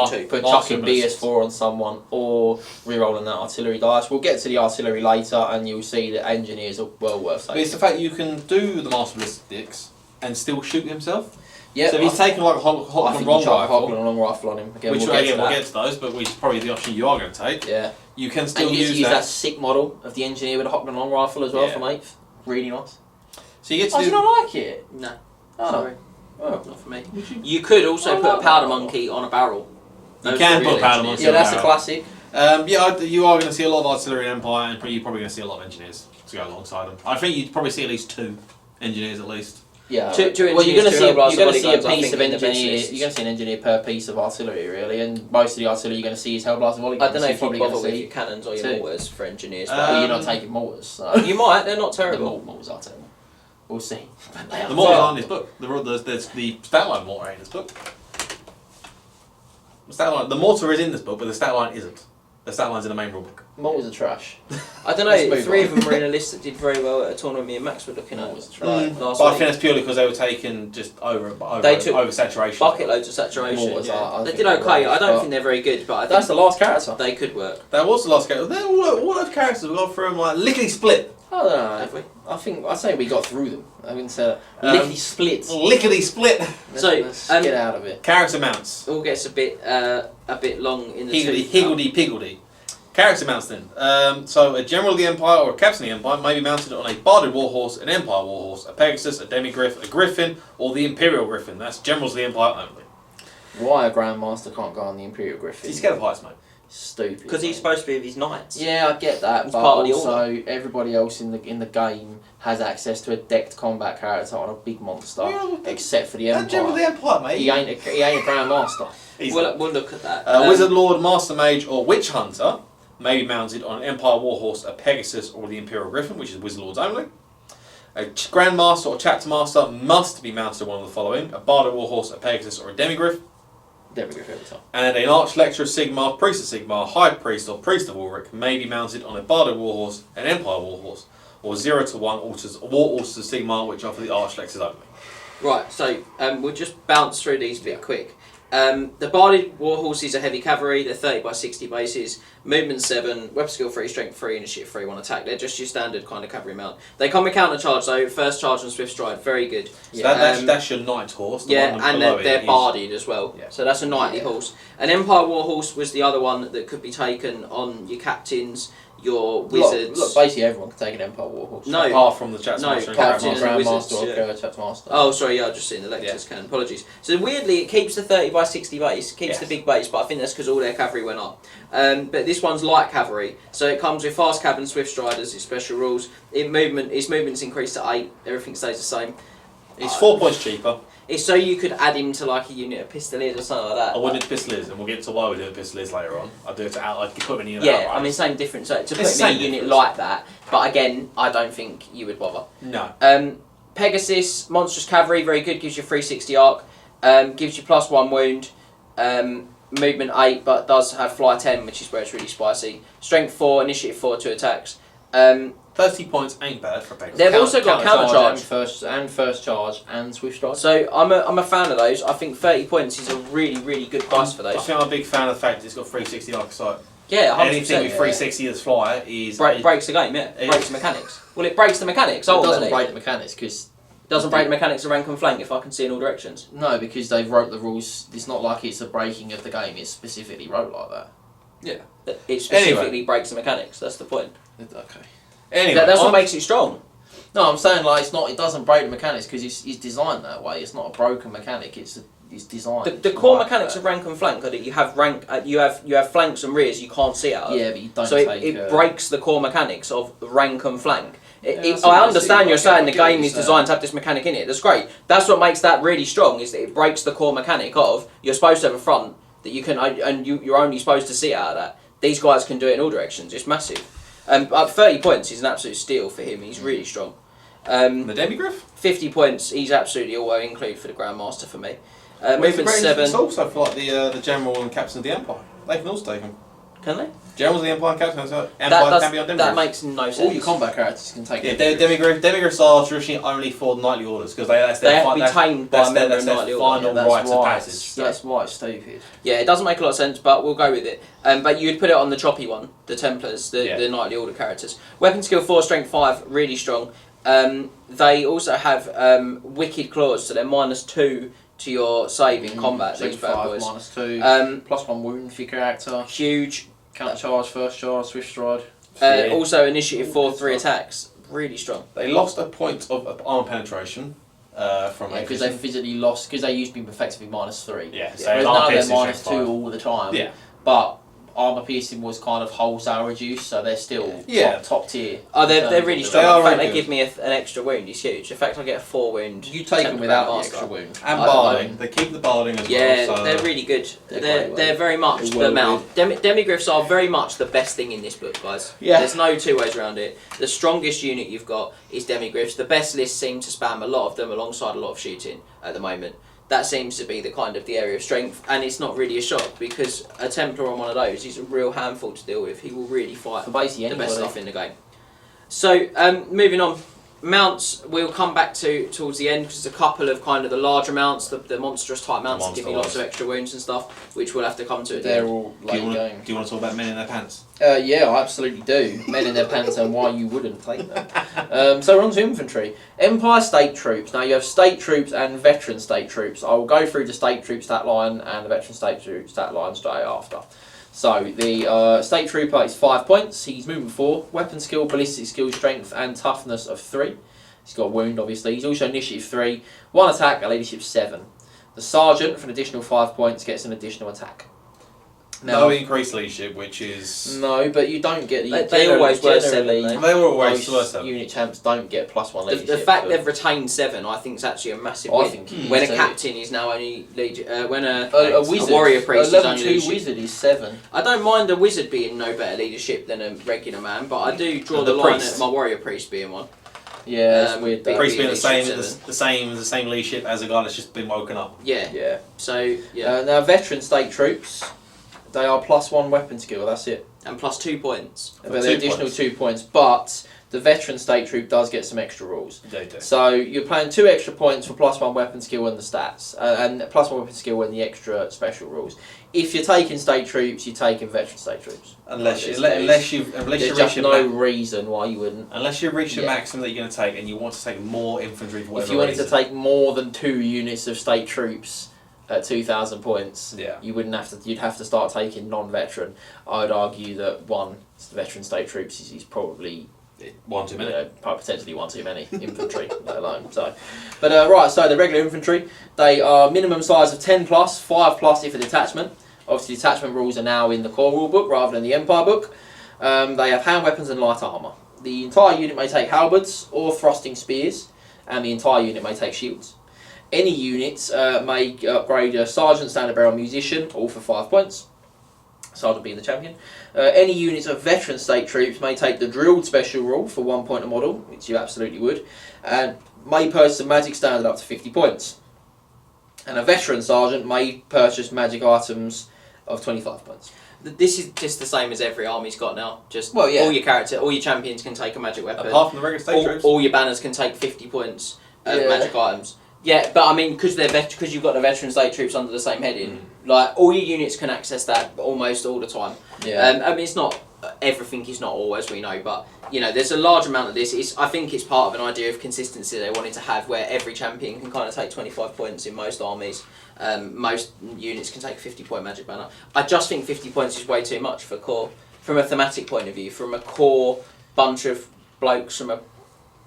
chucking ballistics. BS4 on someone or re-rolling that artillery dice. We'll get to the artillery later and you'll see that engineers are well worth But saving. it's the fact you can do the Master Ballistics and still shoot himself. Yeah, So if he's taking like a I hot think long you chuck a rifle, Hochland long rifle on him. Again, which we'll we'll get to those, but which is probably the option you are going to take. Yeah. You can And still you get to use use that. that sick model of the engineer with a Hochland long rifle as well Yeah. from 8th. Really nice. So you get to Oh, do do. you not like it? No. Oh. Sorry. Oh. Not for me. You could also put a powder monkey on a barrel. You can put a powder monkey. Yeah, that's a classic. You are going to see a lot of artillery in Empire, and you're probably going to see a lot of engineers to go alongside them. I think you'd probably see at least 2 engineers at least. Yeah. Two Well, you're going to engineers, see two Hellblasters, a piece bodyguards, I of think, in the best engineer. lists. You're going to see an engineer per piece of artillery, really, and most of the artillery you're going to see is Hellblaster volley. I don't know if probably you going bother to with see. your cannons or your 2. mortars for engineers. Well, you're not but taking mortars. So. you might. They're not The terrible. mortars are terrible. We'll see. But they are The mortars terrible. aren't in this book. There's the stat line mortar ain't in this book. The mortar is in this book, but the stat line isn't. The stat line's in the main rulebook. Mortars are trash. I don't Let's know. move 3 on. of them were in a list that did very well at a tournament me and Max were looking at. Mortars are trash. Last But I week. think that's purely because they were taken just over saturation. Bucket loads of saturation. Mortars are- I They think did they're okay. rubbish, I don't but think they're very good, but I That's think the last character. they could work. That was the last character. They're all those characters we've gone through them like lickety split. I don't know. Have we? I say we got through them. I mean, so Um, lickety splits. Lickety split. Let's get out of it. Character mounts. All gets a bit long in the Higgledy, tooth. higgledy, piggledy. Character mounts then. So a general of the Empire or a captain of the Empire may be mounted on a barded warhorse, an Empire warhorse, a Pegasus, a demigriff, a Griffin, or the Imperial Griffin. That's generals of the Empire only. Why a Grandmaster can't go on the Imperial Griffin? He's scared of heights, mate. Stupid. Because he's supposed to be with his knights. Yeah, I get that, It's but part of the also everybody else in the game has access to a decked combat character on a big monster, Yeah, except for the That general of the Empire. Empire, mate. He ain't a Grandmaster. He's We'll not. look at that. Wizard Lord, Master Mage, or Witch Hunter may be mounted on an Empire Warhorse, a Pegasus, or the Imperial Griffin, which is Wizard Lords only. A Grandmaster or Chapter Master must be mounted on one of the following: a Barded Warhorse, a Pegasus, or a Demigriff. Demigriff every time. And an Archlector of Sigmar, Priest of Sigmar, High Priest, or Priest of Ulrich may be mounted on a Barded Warhorse, an Empire Warhorse, or 0 to 1 War Altars of Sigmar, which are for the Archlectors only. Right, so we'll just bounce through these a bit quick. The Barded Warhorses are heavy cavalry, they're 30 by 60 bases, movement 7, weapon skill 3, strength 3, initiative 3, 1 attack. They're just your standard kind of cavalry mount. They come with counter charge though, first charge and swift stride, very good. So Yeah, that's your Knight horse. The Yeah, one and below they're it is- barded as well. Yeah. So that's a knightly Yeah. horse. An Empire Warhorse was the other one that could be taken on your captains, your wizards. Look, basically everyone can take an Empire Warhorse. No. Apart from the Chapter No, Master and Captain Grandmaster. and Grandmaster Wizards, or yeah. Chapter Master. Oh, sorry, yeah, I've just seen the lectures can. Apologies. So weirdly, it keeps the 30 by 60 base, keeps Yes. the big base, but I think that's because all their cavalry went up. But this one's light cavalry, so it comes with fast cab and swift striders. Its special rules. Its movement's increased to 8. Everything stays the same. It's 4 points cheaper. It's so you could add him to like a unit of pistoliers or something like that. I wanted Pistoliers, and we'll get to why we do Pistoliers later on. I'll do it to I'd put them in unit Yeah, outright. I mean same difference. So to put It's him in a same unit difference. like that, but again, I don't think you would bother. No. Pegasus, monstrous cavalry, very good, gives you 360 arc. Gives you +1 wound. Movement 8, but does have fly 10, which is where it's really spicy. Strength 4, initiative 4, 2 attacks. 30 points ain't bad for a Pegasus. They've also got counter charge and first charge and swift strike. So I'm a fan of those. I think 30 points is a really good price for those. I think I'm a big fan of the fact that it's got 360 like a sight. Yeah, 100%. Anything with 360 as flyer is breaks the game. Yeah, breaks the mechanics. Well, it breaks the mechanics. It doesn't break the mechanics because. Doesn't break the mechanics of rank and flank if I can see in all directions. No, because they've wrote the rules. It's not like it's a breaking of the game. It's specifically wrote like that. Yeah. It specifically breaks the mechanics. That's the point. Okay. Anyway, that's what makes it strong. No, I'm saying like it's not. It doesn't break the mechanics because it's designed that way. It's not a broken mechanic. It's designed. The core mechanics of rank and flank are that you have you have flanks and rears you can't see out of. Yeah, but you don't. So it breaks the core mechanics of rank and flank. I understand you're saying the game is designed to have this mechanic in it. That's great. That's what makes that really strong. Is that it breaks the core mechanic of you're supposed to have a front that you can and you're only supposed to see out of that. These guys can do it in all directions. It's massive. 30 points is an absolute steal for him. He's really strong. The Demigriff? 50 points. He's absolutely all include for the Grandmaster for me. Movement 7. It's also for like the General and Captain of the Empire. They can also take them. Can they? Generals of the Empire, Captains of the Empire can be on Demigriff. That makes no sense. All your combat characters can take. Yeah, Demigriffs are traditionally only for knightly orders because they have to be tamed by a member of knightly order. Final rites of passage. That's why it's stupid. Yeah, it doesn't make a lot of sense, but we'll go with it. But you'd put it on the choppy one, the Templars, the knightly order characters. Weapon skill 4, strength 5, really strong. They also have wicked claws, so they're -2 to your save in combat. These bad boys. -2. +1 wound for your character. Huge. Counter charge, first charge, swift stride. Also initiative 4, 3 attacks. Really strong. They lost a point of armor penetration from because they physically lost because they used to be effectively -3. Yeah, so whereas now they're -2 5. all the time. Yeah, but armor piercing was kind of wholesale reduced, so they're still top tier. Oh, they're really strong. They in fact, really they give me an extra wound. It's huge. In fact, I get a 4 wound. You take them without the extra wound. And barding. They keep the barding as well. Yeah, So they're really good. They're very much the mount. Demigriffs are very much the best thing in this book, guys. Yeah. There's no two ways around it. The strongest unit you've got is Demigriffs. The best lists seem to spam a lot of them alongside a lot of shooting at the moment. That seems to be the area of strength, and it's not really a shock because a Templar on one of those is a real handful to deal with. He will really fight For basically the best anybody. stuff in the game. So, moving on. Mounts we'll come back to towards the end because there's a couple of kind of the larger mounts, the monstrous type mounts that give you lots of extra wounds and stuff, which we'll have to come to at the They're end. all late game. Do you want to talk about men in their pants? Yeah, I absolutely do. Men in their pants and why you wouldn't take them. So we're on to infantry. Empire state troops. Now you have state troops and veteran state troops. I will go through the state troop stat line and the veteran state troop stat line straight after. So the state trooper is 5 points. He's movement 4, weapon skill, ballistic skill, strength and toughness of 3. He's got a wound obviously. He's also initiative 3, 1 attack, and leadership 7. The sergeant for an additional 5 points gets an additional attack. Now, no increased leadership, which is... No, but you don't get... They always were 7. They were always 7. Unit champs don't get +1 leadership. The fact they've retained 7, I think, is actually a massive win. I think when a captain is now only... when a wizard, warrior priest a is level only 2 leadership. wizard is 7. I don't mind a wizard being no better leadership than a regular man, but I do draw the line at my warrior priest being one. Yeah, that's weird. The priest being the same leadership as a guy that's just been woken up. Yeah. So yeah. Now veteran state troops, they are +1 weapon skill. That's it. And +2 points. But the additional 2 points. But the veteran state troop does get some extra rules. They do. So you're playing 2 extra points for +1 weapon skill and the stats, and +1 weapon skill and the extra special rules. If you're taking state troops, you're taking veteran state troops. Unless you there's just no reason why you wouldn't. Unless you reach the maximum that you're going to take, and you want to take more infantry for whatever If you wanted reason. to take more than 2 units of state troops at 2,000 points, you wouldn't have to. You'd have to start taking non-veteran. I'd argue that one veteran state troops is probably one too many. Potentially one too many infantry, let alone. So, but right. So the regular infantry, they are minimum size of 10+, 5+ if a detachment. Obviously, detachment rules are now in the core rule book rather than the Empire book. They have hand weapons and light armour. The entire unit may take halberds or thrusting spears, and the entire unit may take shields. Any units may upgrade a sergeant, standard bearer, musician, all for 5 points. Sergeant being the champion. Any units of veteran state troops may take the drilled special rule for 1 point a model, which you absolutely would, and may purchase a magic standard up to 50 points. And a veteran sergeant may purchase magic items of 25 points. This is just the same as every army's got now. Just Well, yeah. all your champions can take a magic weapon. Apart from the regular state troops. All your banners can take 50 points of magic items. Yeah, but I mean, because you've got the veteran state troops under the same heading, like all your units can access that almost all the time. Yeah. I mean, it's not everything is not all, as we know, but you know, there's a large amount of this. I think it's part of an idea of consistency they wanted to have, where every champion can kind of take 25 points in most armies. Most units can take a 50-point magic banner. I just think 50 points is way too much for core, from a thematic point of view, from a core bunch of blokes from a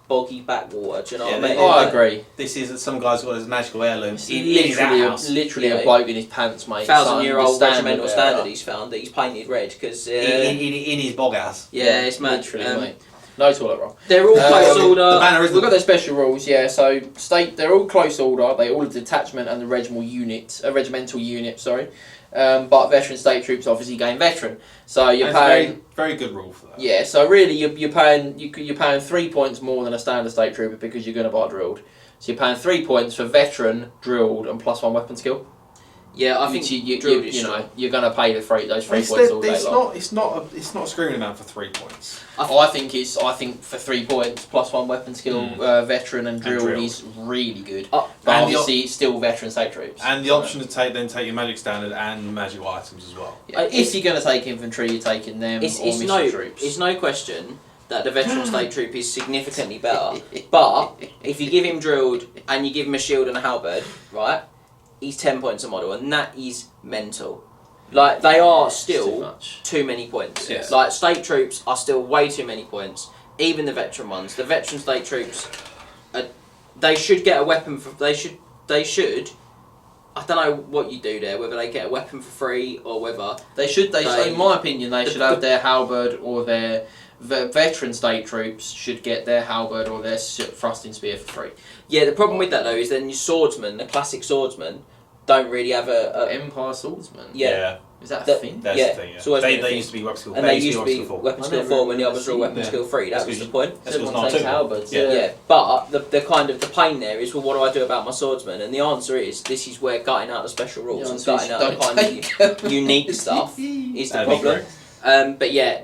boggy backwater. Do you know what I mean? I agree. This is some guy's got his magical heirlooms in his house. Literally a bloke in his pants, mate. 1,000-year-old regimental standard he's found that he's painted red because in his bog house. Yeah, it's mad. Literally, mate. No toilet roll. They're all close order. The banner We've got their special rules, yeah. So they're all close order. They all have detachment and the regimental unit. Sorry, but veteran state troops obviously gain veteran. So you're paying very good rule for that. Yeah. So really, you're paying 3 points more than a standard state trooper because you're going to buy drilled. So you're paying 3 points for veteran, drilled, and +1 weapon skill. Yeah, I think you know you're going to pay those 3 points all day long. It's not a screaming amount for 3 points. I think for 3 points +1 weapon skill, veteran and drilled is really good. But obviously it's still veteran state troops. And the option to take your magic standard and magic items as well. Yeah, if you're going to take infantry, you're taking them or mission troops. It's no question that the veteran state troop is significantly better. But if you give him drilled and you give him a shield and a halberd, right? He's 10 points a model, and that is mental. Like, they are still too many points. Yes. Like, state troops are still way too many points. Even the veteran ones. The veteran state troops, they should get a weapon for... They should... I don't know what you do there, whether they get a weapon for free or whether... In my opinion, they should have their halberd or their... veteran state troops should get their halberd or their thrusting spear for free. Yeah, the problem with that though is then your swordsmen, the classic swordsmen, don't really have a Empire swordsman. Yeah. Is that a thing? That's the thing. Yeah. They used to be weapon skill 4. And they used to be weapon skill 4 when the others were all weapon skill 3. That was the point. Everyone takes halberds. Yeah. But the pain there is, well, what do I do about my swordsman? And the answer is, this is where gutting out the special rules and gutting out the kind of unique stuff is the problem. But yeah,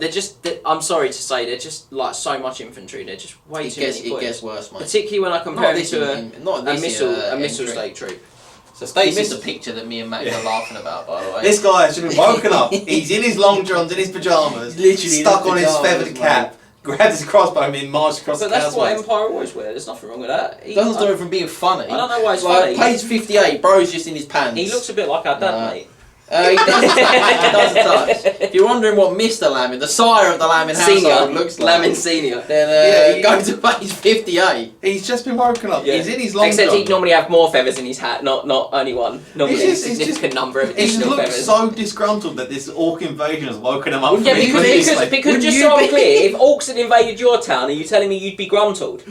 I'm sorry to say, they're just like so much infantry. They're just way too many points. It gets worse, mate. Particularly when I compare it to a missile state troop. So Stacey missed a picture that me and Matt were laughing about, by the way. This guy has been woken up. He's in his long johns, in his pyjamas, literally stuck on his feathered cap, grabbed his crossbow and marched across the But that's what Castles. Empire always wear. There's nothing wrong with that. Doesn't stop him from being funny. I don't know why it's funny. Page 58, bro's just in his pants. He looks a bit like our dad, mate. He does. If you're wondering what Mr. Lamin, the sire of the Lamin household, looks like, Lamin Senior, then go to page 58. He's just been woken up. Yeah. He's in his long Except john. he'd normally have more feathers in his hat, not only one. Normally a significant number of additional feathers. He looks so disgruntled that this orc invasion has woken him up. Yeah, because just so I'm clear, if orcs had invaded your town, are you telling me you'd be gruntled?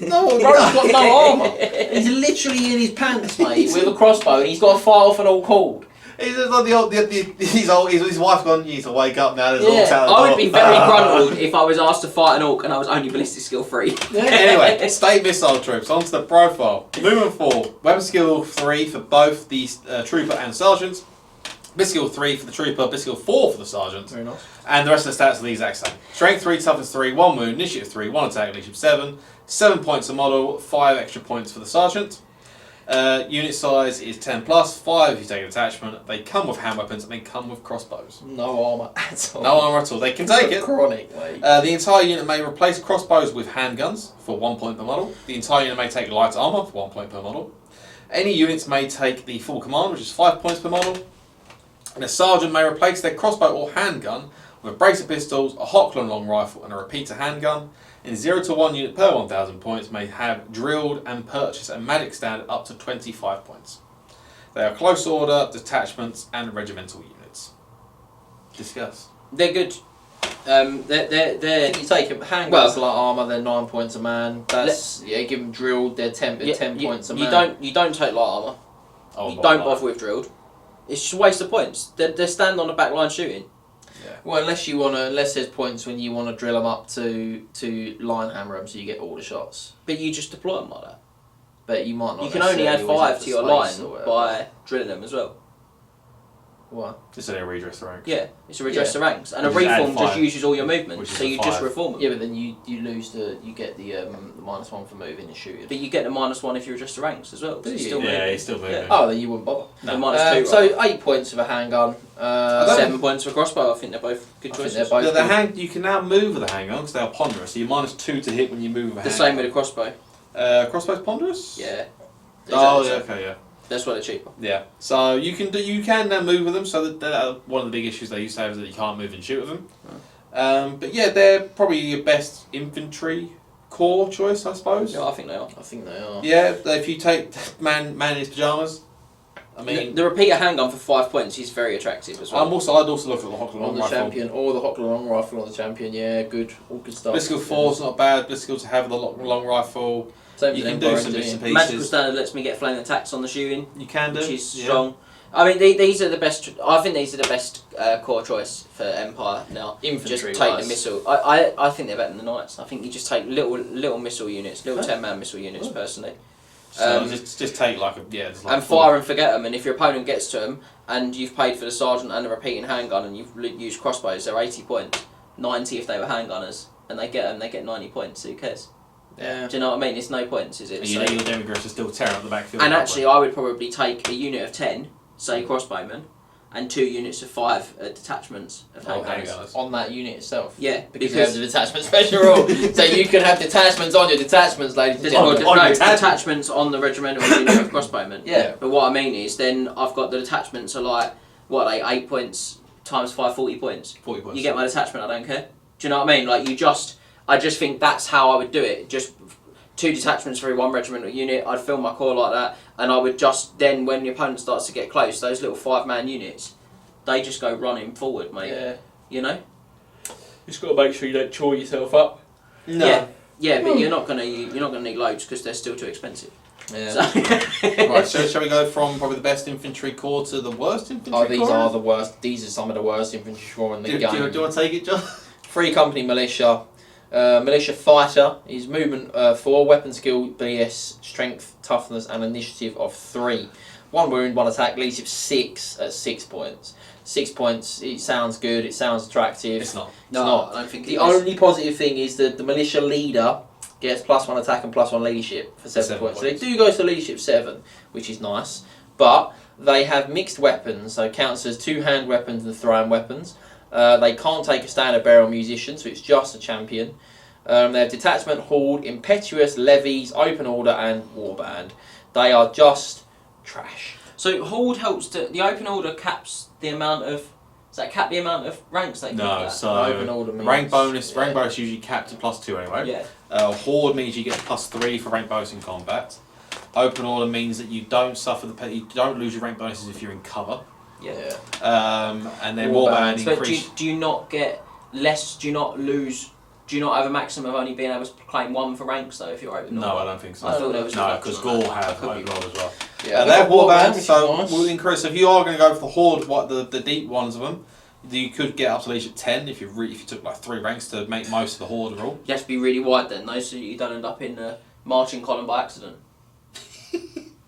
No, bro's got no armour. He's literally in his pants, mate, with a crossbow, and he's got to fight off an orc horde. He's just like his wife gone, you need to wake up now, there's orcs out the door. I would be very gruntled if I was asked to fight an orc and I was only ballistic skill 3. Anyway, state missile troops, onto the profile. Movement 4, weapon skill 3 for both the trooper and sergeants. Bliss skill 3 for the trooper, bliss skill 4 for the sergeant. Very nice. And the rest of the stats are the exact same. Strength 3, toughness 3, 1 wound, initiative 3, 1 attack, leadership 7. 7 points a model, 5 extra points for the sergeant. Unit size is 10 plus, 5 if you take an attachment. They come with hand weapons and they come with crossbows. No armour at all. No armour at all. They can take it. Chronic, mate. The entire unit may replace crossbows with handguns for 1 point per model. The entire unit may take light armour for 1 point per model. Any units may take the full command, which is 5 points per model. And a sergeant may replace their crossbow or handgun with a brace of pistols, a Hochland long rifle and a repeater handgun. In 0 to 1 unit per 1,000 points may have drilled and purchase a magic standard up to 25 points. They are close order, detachments and regimental units. Discuss. They're good. They're You take them handguns like armour, they're 9 points a man. That's give them drilled, they're 10 points a man. You don't take light armour. You don't bother with drilled. It's just a waste of points. They're standing on the back line shooting. Yeah. Well, unless there's points when you want to drill them up to line hammer them so you get all the shots. But you just deploy them like that. but you might not. You can only add necessarily always 5 have to your the line space or whatever. by drilling them as well. What? Just a redress the ranks. Yeah, it's a redress the ranks, and a You just add reform just 5, uses all your movement, which is so a you just 5. reform them. Yeah, but then you lose you get the -1 for moving and shooting. But you get the -1 if you adjust the ranks as well. Do so you? Still Yeah, moving. he's still moving. Yeah. Oh, then you wouldn't bother. The -2. So 8 points of a handgun. 7 points for crossbow. I think they're both good I think choices. they're both good. You can now move with the handgun because they are ponderous. So you're -2 to hit when you move with a The handgun. same with a crossbow. Crossbow's ponderous? Yeah. Oh, Exactly. yeah, okay, yeah. That's why they're cheaper. Yeah. So you can now move with them. So that one of the big issues they used to have is that you can't move and shoot with them. But yeah, they're probably your best infantry core choice, I suppose. Yeah, I think they are. I think they are. Yeah, if you take man in his pajamas, I mean, The repeater handgun for 5 points is very attractive as well. I'd also look at the Hockler On long the rifle. champion, or the Hockler long rifle on the champion. Yeah, good, all good stuff. Blitzkrieg 4's not bad. Blitzkrieg to have the long rifle. Same You as can Empire do some bits and Engineer. Magical pieces. standard lets me get flame attacks on the shooting, You can do. which is yeah. strong. I mean, these are the best. I think these are the best core choice for Empire now. Infantry Just take wise. the missile. I think they're better than the Knights. I think you just take little missile units, little 10-man missile units personally. So just take like a just like And fire and forget them. And if your opponent gets to them, and you've paid for the sergeant and the repeating handgun, and you've used crossbows, they're 80 points, 90 if they were handgunners, and they get them, they get 90 points. Who cares? Yeah. Do you know what I mean? It's no points, is it? And you know your demigriffs are still tearing up the backfield. And actually, I would probably take a unit of 10, say crossbowmen, and 2 units of 5 detachments of handgunners. On that unit itself. Yeah, Because you have the detachment special rule. So you can have detachments on your detachments, ladies and gentlemen. detachments on the regimental unit of crossbowmen. Yeah. But what I mean is, then I've got the detachments are like, what, like 8 points times 5, 40 points. 40 points. You get my detachment, I don't care. Do you know what I mean? Like, I just think that's how I would do it. Just 2 detachments for 1 regimental unit, I'd fill my core like that, and I would just, then when the opponent starts to get close, those little 5-man units, they just go running forward, mate. Yeah. You know? You just got to make sure you don't chore yourself up. No. Yeah, but you're not gonna need loads because they're still too expensive. Yeah. So Right, so shall we go from probably the best infantry corps to the worst infantry corps? These are the worst. These are some of the worst infantry corps in the Do game. you want to take it, John? 3 company militia. Militia fighter is movement 4, weapon skill BS, strength, toughness, and initiative of 3. 1 wound, 1 attack, leadership 6 at 6 points. 6 points. It sounds good. It sounds attractive. It's not. It's not. I don't think The it is. only positive thing is that the militia leader gets +1 attack and +1 leadership for 7 points. So they do go to leadership 7, which is nice. But they have mixed weapons, so it counts as 2-hand weapons and thrown weapons. They can't take a standard barrel musician, so it's just a champion. They have detachment, horde, impetuous, levies, open order, and warband. They are just trash. So horde helps the open order caps the amount of. Does that cap the amount of ranks they can No, get? so Open order means, rank bonus yeah. usually capped at +2 anyway. Yeah. Horde means you get +3 for rank bonus in combat. Open order means that you don't suffer you don't lose your rank bonuses if you're in cover. Yeah. And then Warband. warband But increase. do you not get less? Do you not lose? Do you not have a maximum of only being able to claim 1 for ranks though if you're open order? No, I don't think so. I thought there was a no, reduction because on Gaul that. have Could be open order as well. Yeah, They have warband, which is so nice. we'll increase. If you are going to go for the horde, the deep ones of them, you could get up to leadership 10 if you took like 3 ranks to make most of the horde rule. You have to be really wide then though, so you don't end up in the marching column by accident.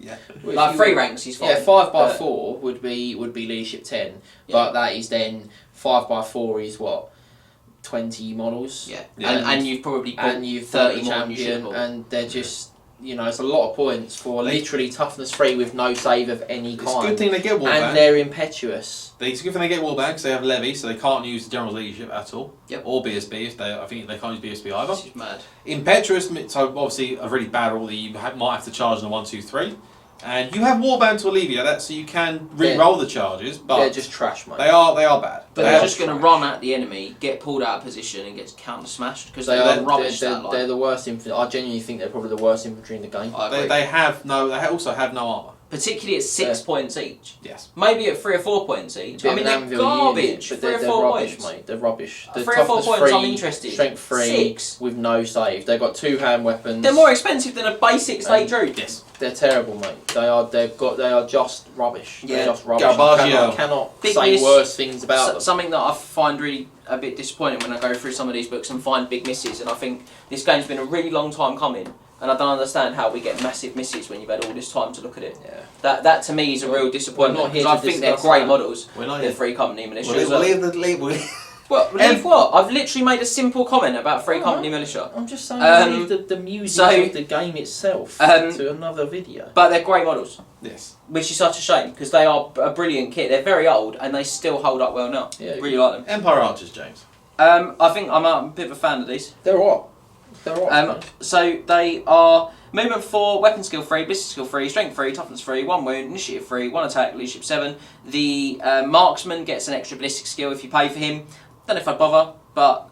Yeah. Well, Like if 3 you- ranks is fine. Yeah, 5 by but- 4 would be leadership 10, Yeah. but that is then 5 by 4 is what, 20 models. Yeah. Yeah. And you've probably bought And you've 30 got the more than you should have champion, bought. and they're just, it's a lot of points for literally toughness 3 with no save of any It's a kind. good thing they get warband. And they're impetuous. It's a good thing they get warband because they have levy, so they can't use the general's leadership at all. Yep. Or BSB I think they can't use BSB either. This is mad. Impetuous, so obviously a really bad rule that you might have to charge in a 1, 2, 3. And you have warband to alleviate that, so you can re-roll the charges, but They're just trash, mate. they are bad. But They they're are just going to trash. run at the enemy, get pulled out of position, and get counter smashed because They they are are rubbish. they're the worst infantry. I genuinely think they're probably the worst infantry in the game. I agree. They also have no armour. Particularly at 6 points each. Yes. Maybe at 3 or 4 points each. Bit I of mean, an they're anvil garbage. unit, but 3 or they're 4 rubbish, points. mate. They're rubbish. 3 or 4 toughness points, 3, I'm interested. Strength 3 6. with no save. They've got 2-hand weapons. They're more expensive than a basic slate druid. Yes. They're terrible, mate. They are just rubbish. Yeah. They're just rubbish. Garbaggio. Cannot Big say miss. worse things about them. Something that I find really a bit disappointing when I go through some of these books and find big misses, and I think this game's been a really long time coming, and I don't understand how we get massive misses when you've had all this time to look at it. Yeah. That to me is a real disappointment, because I think they're great models. They're Free Company Militia. We'll leave What? Leave what? I've literally made a simple comment about Free Company Militia. I'm just saying leave the music of the game itself to another video. But they're great models. Yes. Which is such a shame, because they are a brilliant kit. They're very old and they still hold up well now. Yeah, really like them. Empire Archers, James. I think I'm a bit of a fan of these. They're what? They're what? So they are movement 4, weapon skill 3, ballistic skill 3, strength 3, toughness 3, 1 wound, initiative 3, 1 attack, leadership 7. The marksman gets an extra ballistic skill if you pay for him. Don't know if I'd bother, but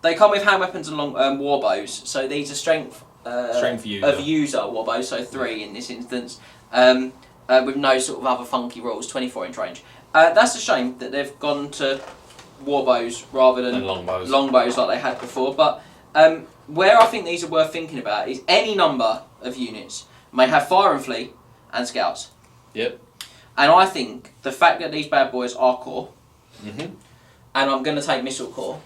they come with hand weapons and long war bows. So these are strength user war bows, so 3 in this instance, with no sort of other funky rules. 24-inch range. That's a shame that they've gone to war bows rather than long bows like they had before. But where I think these are worth thinking about is any number of units may have fire and fleet and scouts. Yep. And I think the fact that these bad boys are core, and I'm going to take missile core,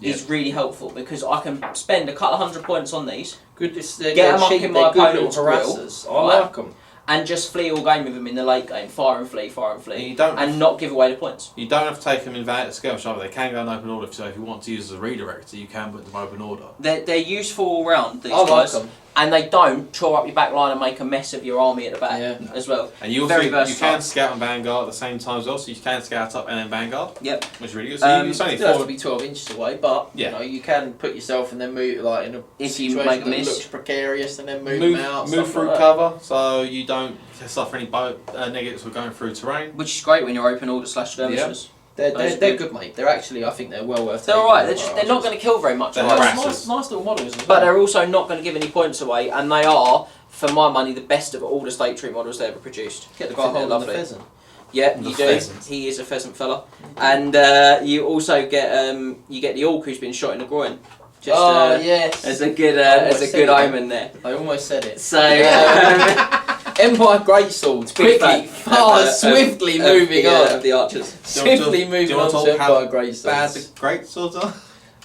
is really helpful, because I can spend a couple of 100 points on these, get them up in my opponent's harassers. grill, I like them. and just flee all game with them in the late game, fire and flee, You don't and not give away the points. You don't have to take them in skirmish either. They can go in open order, so if you want to use as a redirector, you can put them open order. They're useful all round, these I guys. like them. And they don't chore up your back line and make a mess of your army at the back as well. And you also you can scout and vanguard at the same time as well, so you can scout up and then vanguard. Yep. Which is really good. So it's only still have to be 12 inches away, but you know, you can put yourself and then move, like in a situation that looks precarious, and then move them out. Move through cover, so you don't suffer any negatives for going through terrain. Which is great when you're open order / skirmishers. They're good, mate. They're actually, I think they're well worth. They're alright. They're not going to kill very much. Nice little models as well. But they're also not going to give any points away, and they are, for my money, the best of all the state troop models they ever produced. Get the guy holding the pheasant. Yeah, you do. Pheasant. He is a pheasant fella, and you also get the orc who's been shot in the groin. Just, yes. As a good omen there. I almost said it. So. Empire greatswords, quickly, fast, swiftly moving on. Of the archers. Swiftly moving on to Empire greatswords. Bad the greatswords are?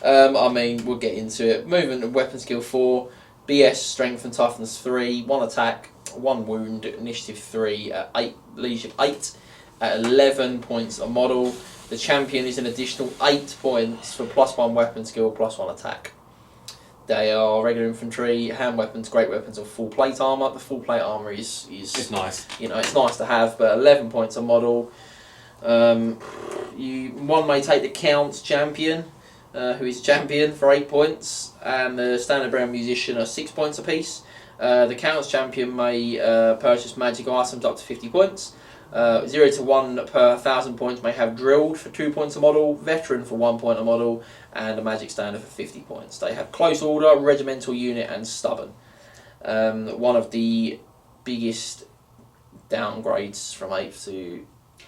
I mean, we'll get into it. Movement and weapon skill 4, BS strength and toughness 3, 1 attack, 1 wound, initiative 3, 8 leadership 8, at 11 points a model. The champion is an additional 8 points for +1 weapon skill, +1 attack. They are regular infantry, hand weapons, great weapons, and full plate armour. The full plate armour is it's nice. You know, it's nice to have, but 11 points a model. One may take the Count's champion, who is champion for 8 points, and the standard brown musician are 6 points apiece. The Count's champion may purchase magic items up to 50 points. 0 to 1 per 1,000 points may have drilled for 2 points a model, veteran for 1 point a model, and a magic standard for 50 points. They have close order, regimental unit, and stubborn. One of the biggest downgrades from 8th to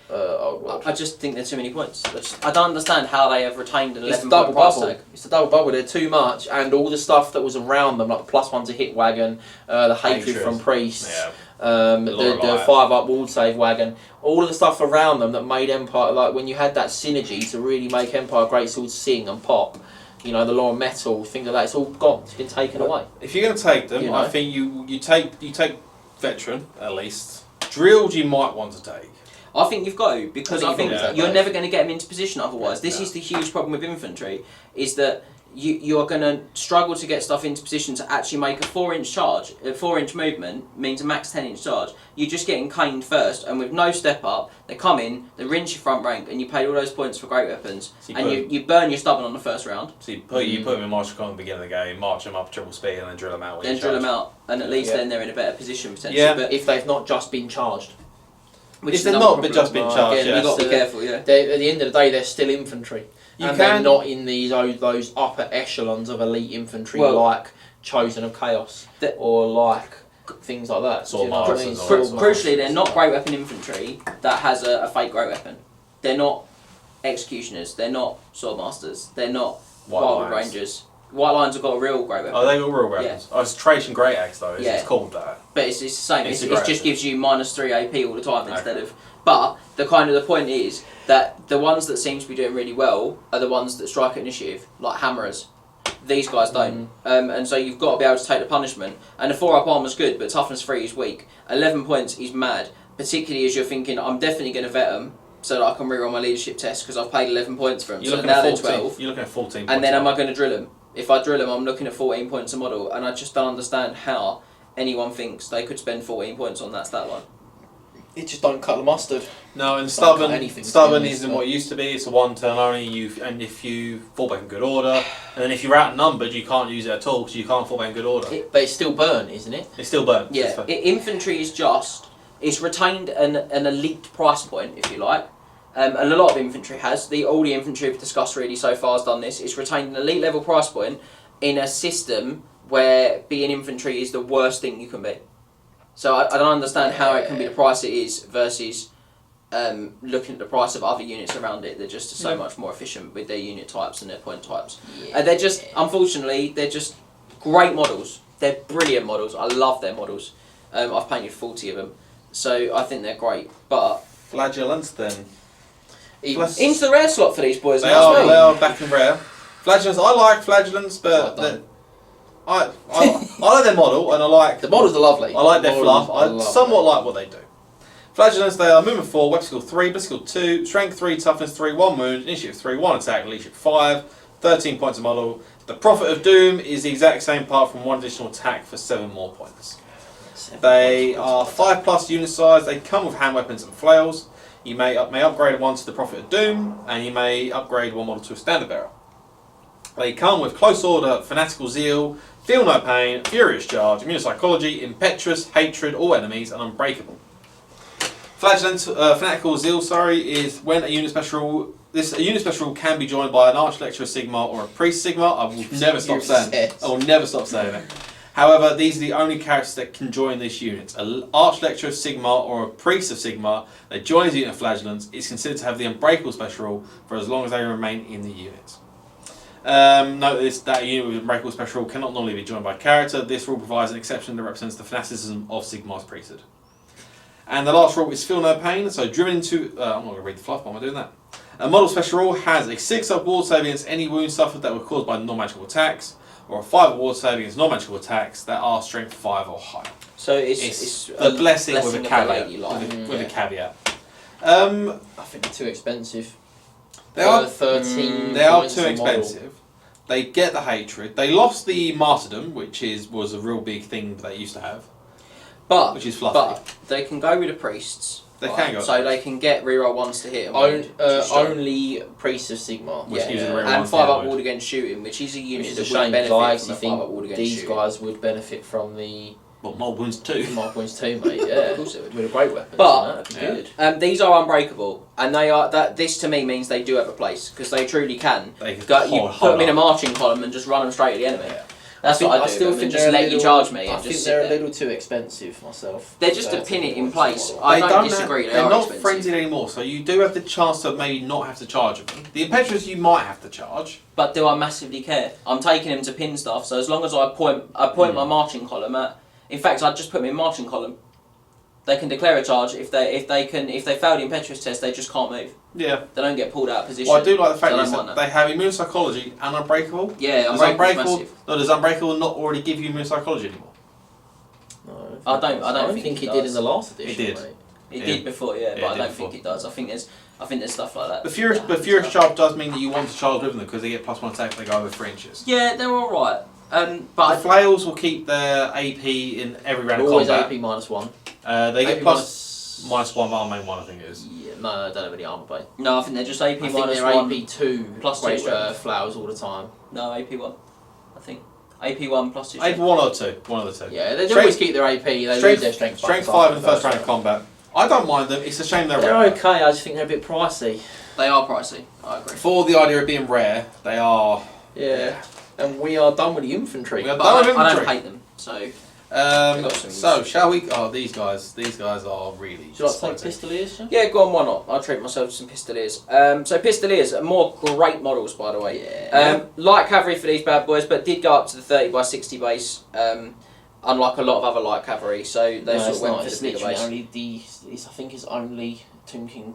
Old World. I just think they're too many points. I don't understand how they have retained an 11 double point price bubble. tag. It's the double bubble. They're too much, and all the stuff that was around them, like the +1 to hit wagon, the hatred from priests. Yeah. The 5-up wall save wagon, all of the stuff around them that made Empire, like when you had that synergy to really make Empire Greatswords sing and pop, you know, the lore of metal, things like that, it's all gone, it's been taken away. If you're going to take them, I think you take veteran at least. Drilled you might want to take. I think you've got to, because I think you're never going to get them into position otherwise. This is the huge problem with infantry, is that you're going to struggle to get stuff into position to actually make a 4-inch charge. A 4-inch movement means a max 10-inch charge. You're just getting caned first, and with no step up, they come in, they rinse your front rank, and you paid all those points for great weapons, and you burn your stubborn on the first round. So you put them in march at the beginning of the game, march them up triple speed, and then drill them out. Then drill them out, and at least then they're in a better position potentially. Yeah, but if they've not just been charged. If they've not just been charged, again, you've got to be careful, yeah. At the end of the day, they're still infantry. They're not in those upper echelons of elite infantry like Chosen of Chaos or like things like that. Crucially, they're not great weapon infantry that has a fake great weapon. They're not executioners. They're not swordmasters. They're not wildwood rangers. White Lions have got a real great weapon. Oh, they've got real weapons. Yeah. Oh, it's Trajan Great Axe though. It's called that. But it's the same. It just gives you -3 AP all the time instead of. But the point is that the ones that seem to be doing really well are the ones that strike at initiative, like hammerers. These guys don't. And so you've got to be able to take the punishment. And the 4-up armor's good, but toughness 3 is weak. 11 points is mad, particularly as you're thinking, I'm definitely going to vet them so that I can reroll my leadership test because I've paid 11 points for them. You're So now they're 14, 12. You're looking at 14 points. And then am I going to drill them? If I drill them, I'm looking at 14 points a model, and I just don't understand how anyone thinks they could spend 14 points on that stat line. It just don't cut the mustard. No, and Don't cut anything, stubborn to be isn't honest, what it used to be. It's a 1 turn only. And if you fall back in good order, and then if you're outnumbered, you can't use it at all because you can't fall back in good order. But it's still burn, isn't it? It's still burnt. Yeah, infantry is just, it's retained an elite price point, if you like. And a lot of infantry has. All the infantry we've discussed really so far has done this. It's retained an elite level price point in a system where being infantry is the worst thing you can be. So I don't understand how it can be the price it is versus looking at the price of other units around it. They're just so much more efficient with their unit types and their point types. Yeah. They're just, unfortunately, they're just great models. They're brilliant models. I love their models. I've painted 40 of them. So I think they're great. But Flagellants then. into the rare slot for these boys. They now as are, well. they are back in rare. Flagellants, I like Flagellants, but I like their model, and I like The models are lovely. I like their Models, fluff. I love somewhat them. like what they do. Flagellants, they are movement 4, weapon skill 3, blitz skill 2, strength 3, toughness 3, 1 wound, initiative 3, 1 attack, leadership 5, 13 points a model. The Prophet of Doom is the exact same apart from 1 additional attack for 7 more points. They are 5+ unit size. They come with hand weapons and flails. You may upgrade one to the Prophet of Doom, and you may upgrade one model to a standard bearer. They come with close order, fanatical zeal, feel no pain, furious charge, immune psychology, impetuous, hatred, all enemies, and unbreakable. Flagellant, fanatical zeal, is when a unit special. A unit special can be joined by an Archlecturer Sigma or a Priest Sigma. I will never stop saying it. I will never stop saying it. However, these are the only characters that can join this unit. An Archlecturer Sigma or a Priest of Sigma that joins the unit of Flagellants is considered to have the Unbreakable special for as long as they remain in the unit. Note that unit with Unbreakable special cannot normally be joined by a character. This rule provides an exception that represents the fanaticism of Sigmar's priesthood. And the last rule is Feel No Pain, so driven into... I'm not going to read the fluff, but I'm doing that. A model special rule has a 6-up ward save against any wounds suffered that were caused by non-magical attacks, or a 5-up ward save against non-magical attacks that are strength 5 or higher. So it's a blessing with a caveat. With a caveat. I think they're too expensive. They are 13. They are points too a model. expensive. They get the hatred. They lost the martyrdom, which was a real big thing they used to have. Which is fluffy. But they can go with the priests. They can go. So they can get reroll 1s to hit. Only Priest of Sigma. Which gives it a reroll and 1 5-up wound. ward against shooting, which is a unit Which is that a would shame, benefit because I from actually the 5-up ward think against these shooting. guys would benefit from the Mob wounds 2. Mark Points 2, mate. Yeah, Of course they would. with a great weapon. But that'd be good. these are unbreakable, and they are that. This to me means they do have a place because they truly can. They You hold put them in a up. marching column and just run them straight at the enemy. Yeah. That's what I do. I still and think just they're a let you little- charge me I and think just they're sit a there. little too expensive myself. They're just to pin it in place. Model. I don't disagree. They're are not expensive. frenzied anymore, so you do have the chance to maybe not have to charge them. The impetuous you might have to charge. But do I massively care? I'm taking him to pin stuff, so as long as I point my marching column at. In fact, I'd just put them in marching column. They can declare a charge if they fail the impetuous test. They just can't move. Yeah. They don't get pulled out of position. Well, I do like the fact So I is don't want that they have immune psychology and unbreakable. Yeah, Does Unbreakable's massive. does unbreakable not already give you immune psychology anymore? No, I don't think it it did does. in the last edition. It did. Mate. It Yeah. did before, Yeah, but it I did don't before. think it does. I think there's stuff like that. The furious charge does mean that you want to charge with them because they get +1 attack if they go over 3 inches. Yeah, they're all right. The But flails will keep their AP in every round of Always combat. AP -1. They get AP +1 arm main 1, I think it is. Yeah, no, I don't have any armor plate. no, I think they're just AP I think minus they're 1 AP2 plus great, 2 strength. flowers all the time. No, AP 1. I think AP 1 plus 2. AP strength. 1 or 2, one of the two. Yeah, they Strength- always keep their AP. They lose their strength. Strength 5 in the first round of combat. I don't mind them. It's a shame they're They're rare. okay. I just think they're a bit pricey. They are pricey. I agree. For the idea of being rare, they are. Yeah. And we are done with the infantry. We are But done with I don't infantry. hate them. So So shall we? Oh, these guys are really. Would you like to take spicy. Pistoliers? Yeah? yeah, go on. Why not? I'll treat myself to some Pistoliers. So Pistoliers are more great models, by the way. Yeah. Light cavalry for these bad boys, but did go up to the 30 by 60 base. Unlike a lot of other light cavalry, so they sort of went for It's the bigger literally base. only I think it's only Tomb King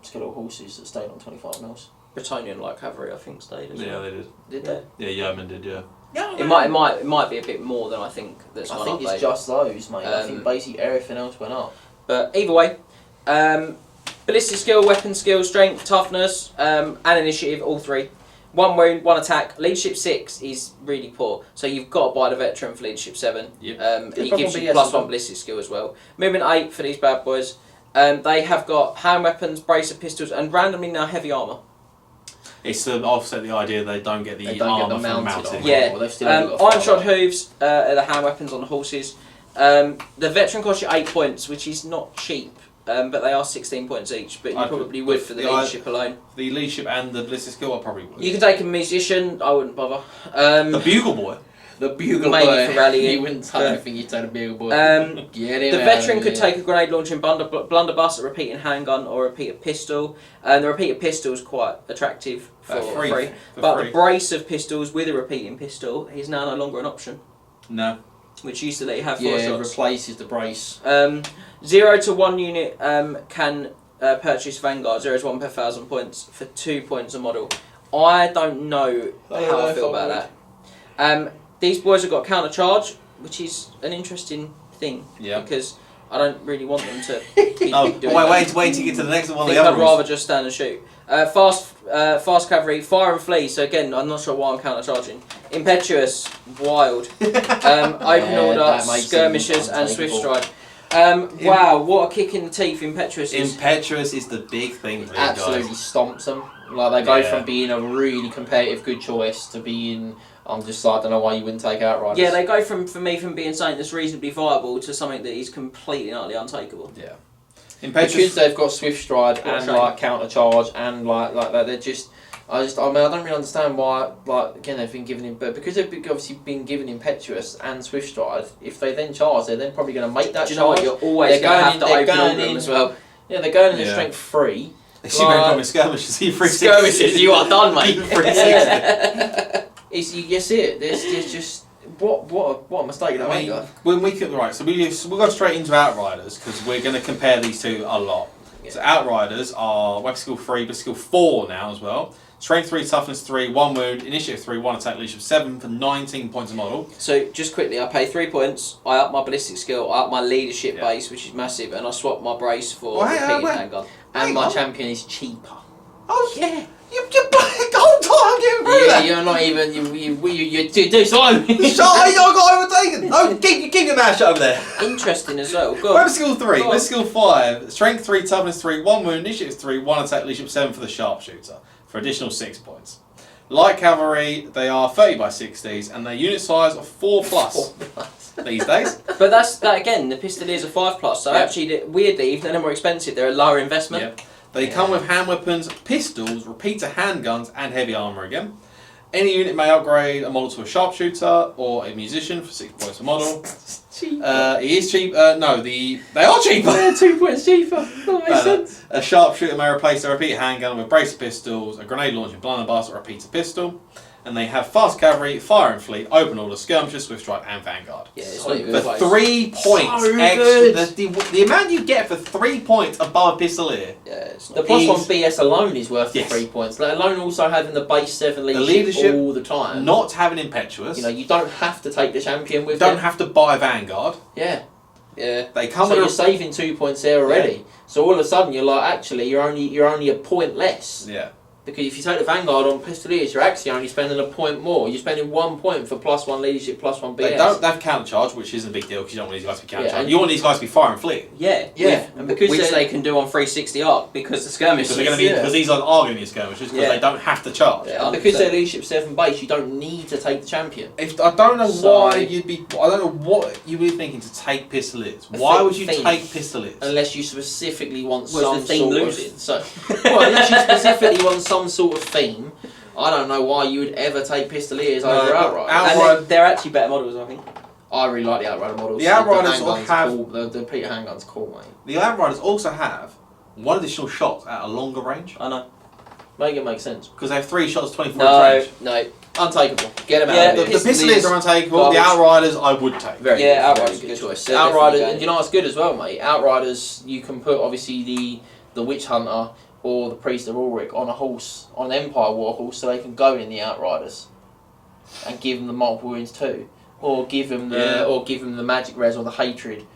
skeletal horses that stayed on 25 mils. Bretonian light cavalry, I think, stayed as Yeah, well. they did. Did they? Yeah, Yeoman did. Yeah. It might be a bit more than I think that's I gone think up it's later. just those, mate. I think basically everything else went up. But either way, ballistic skill, weapon skill, strength, toughness, and initiative, all 3. 1 wound, 1 attack. Leadership 6 is really poor, so you've got to buy the veteran for leadership 7. Yep. He gives you +1 ballistic skill as well. Movement 8 for these bad boys. They have got hand weapons, brace of pistols, and randomly now heavy armour. It's to offset the idea they don't get the armour from mounted. Yeah. Iron shod hooves are the hand weapons on the horses. The veteran costs you 8 points, which is not cheap. But they are 16 points each, but you probably would for the leadership alone. The leadership and the ballistic skill, I probably would. You can take a musician, I wouldn't bother. The bugle boy. The bugle maybe boy. for rallying. You wouldn't take, I think you'd take the bugle boy. The veteran could take a grenade launching blunderbuss, a repeating handgun, or a repeated pistol. The repeated pistol is quite attractive for free. But the brace of pistols with a repeating pistol is now no longer an option. No. Which used to let you have 4 shots. Replaces the brace. 0 to 1 unit can purchase Vanguard, 0 to 1 per 1,000 points for 2 points a model. I don't know how I feel about that. These boys have got counter charge, which is an interesting thing. Yeah. Because I don't really want them to keep doing that. Wait to get to the next one. I'd rather just stand and shoot. Fast cavalry, fire and flee. So again, I'm not sure why I'm counter charging. Impetuous, wild. Open order, skirmishers, and swift stride. Wow, what a kick in the teeth Impetuous is. Impetuous is the big thing for these Absolutely guys. stomps them. Like they go from being a really competitive good choice to being, I'm just like, I don't know why you wouldn't take Outriders. Yeah, they go from being something that's reasonably viable to something that is completely and utterly untakeable. Yeah. Impetuous, because they've got swift stride and like counter charge and like that, they're just. I don't really understand why. Like again, they've been given him, but because they've obviously been given Impetuous and swift stride, if they then charge, they're then probably going to make that Do you charge. know what? You're always going to have to open them as well. Yeah, they're going in strength 3. They should make them skirmishers. You skirmishers, you are done, mate. You see it. There's just what a mistake that made. When we could, right, so we'll go straight into Outriders because we're going to compare these two a lot. Yeah. So Outriders are weapon skill 3, but skill 4 now as well. Strength 3, toughness 3, 1 wound, initiative 3, 1 attack, leadership 7 for 19 points a model. So just quickly, I pay 3 points. I up my ballistic skill, I up my leadership base, which is massive, and I swap my brace for repeating handgun. And my champion is cheaper. Oh yeah. You the whole time I'm getting through that. You're not even you do so. Shut up! I got overtaken. Oh, keep your mouth shut over there. Interesting as well. Go Weapon skill 3, weapon skill 5, strength 3, toughness 3, 1 wound, initiative 3, 1 attack, leadership 7 for the sharpshooter for additional 6 points. Light cavalry, they are 30 by 60s and their unit size of 4+ these days. But that again, the Pistoliers are 5+, so actually weirdly, even though they're more expensive, they're a lower investment. Yep. They come with hand weapons, pistols, repeater handguns, and heavy armour again. Any unit may upgrade a model to a sharpshooter or a musician for 6 points a model. He is cheap. No, they are cheaper. They're 2 points cheaper. That makes sense. A sharpshooter may replace a repeater handgun with brace of pistols, a grenade launching blunderbuss, or a repeater pistol. And they have fast cavalry, fire and fleet, open order, skirmishers, swift strike, and vanguard. Yeah, it's for good 3 points extra. The amount you get for 3 points above Pistolier. Yeah, it's not. The +1 BS alone is worth 3 points. Let alone also having the base 7 leadership all the time. Not having Impetuous. You know, you don't have to take the champion with. Don't have to buy Vanguard. Yeah. They come. So you're saving 2 points there already. Yeah. So all of a sudden you're like, actually, you're only a point less. Yeah. Because if you take the Vanguard on Pistoliers, you're actually only spending a point more. You're spending 1 point for +1 leadership, +1 BS. They have counter charge, which isn't a big deal because you don't want these guys to be counter charge. You want these guys to be fire and fleet. Yeah. And because which they can do on 360 arc because the skirmishers. Because these are going to be skirmishers because they don't have to charge. Yeah, and because they're leadership 7 base, you don't need to take the champion. I don't know why you'd be. I don't know what you were thinking to take Pistoliers. Why would you take Pistoliers? Unless you specifically want some sort losing. Unless you specifically want some sort of theme. I don't know why you would ever take Pistoliers over Outriders. And they're actually better models, I think. I really like the Outrider models. The Outriders have cool. The Peter handgun's cool, mate. The Outriders also have 1 additional shot at a longer range. I know. Make it make sense. Because they have 3 shots, 24 range. No, untakeable. Get them out of here. The Pistoliers are untakeable. The Outriders I would take. Outriders good choice. Outriders, and you know what's good as well, mate. Outriders, you can put obviously the Witch Hunter or the Priest of Ulrich on a horse, on an Empire war horse, so they can go in the Outriders, and give them the multiple wounds too, or give them the magic res or the hatred.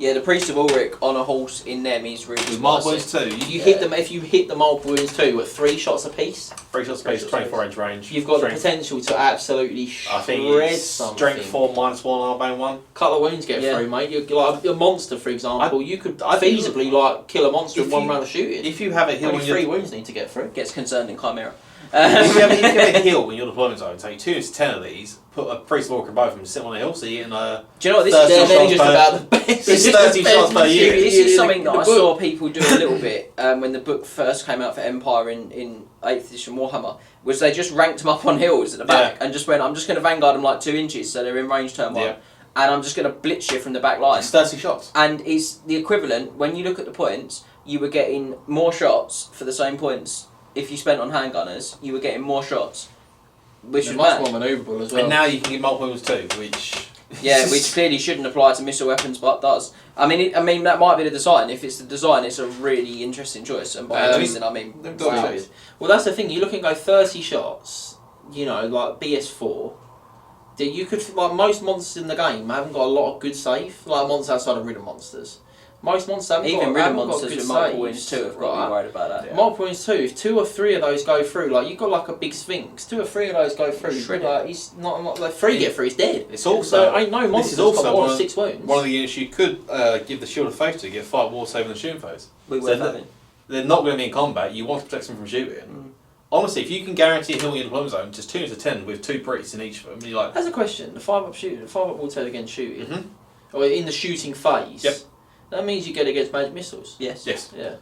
Yeah, the Priest of Ulrich on a horse in them is really spicy. Multiple wounds too. You hit them if you hit the multiple wounds too at 3 shots apiece. 3 shots apiece, 24-inch range. You've got the potential to absolutely shred something. Strength 4 -1, Arbane 1. Couple of wounds get through, mate. You're like a monster, for example. You could feasibly like kill a monster with 1 round of shooting. If you have a heal, only 3 wounds need to get through. Gets concerned in Chimera. If you have a heal in your deployment zone, take 2 to 10 of these, put a Priest of Ulrich above them, and sit on a hill, so you're getting do you know what this is? They're just about the best. It's 30 shots per year. This is something that I saw people do a little bit when the book first came out for Empire in 8th edition Warhammer, was they just ranked them up on hills at the back and just went, I'm just going to vanguard them like 2 inches so they're in range turn 1. And I'm just going to blitz you from the back line. It's 30 shots. And it's the equivalent, when you look at the points, you were getting more shots for the same points. If you spent on handgunners, you were getting more shots, which was much more manoeuvrable as well. And now you can get multiple wounds too, which which clearly shouldn't apply to missile weapons, but does. I mean, that might be the design. If it's the design, it's a really interesting choice. And by the reason, I mean, wow. Well, that's the thing. You look and go 30 shots. You know, like BS4. You could most monsters in the game haven't got a lot of good save. Like monsters outside of ridden monsters. Most monsters haven't even got, ridden monsters with multiple wounds too have got to be worried about that. Yeah. Multiple wounds too. If 2 or 3 of those go through, like you've got like a big Sphinx. 2 or 3 of those go through. He's not like 3 get through. He's dead. It's also ain't no monster's got more than 6 wounds. One of the units you could give the Shield of Faith to get 5 war saving the shooting foes. They're not going to be in combat. You want to protect them from shooting. Honestly, if you can guarantee a hill in your deployment zone, just 2 to 10 with 2 priests in each of them, you're like. As a question, the 5-up shooting, the 5-up war against shooting, or in the shooting phase. Yep. That means you get against magic missiles. Yes. Yeah.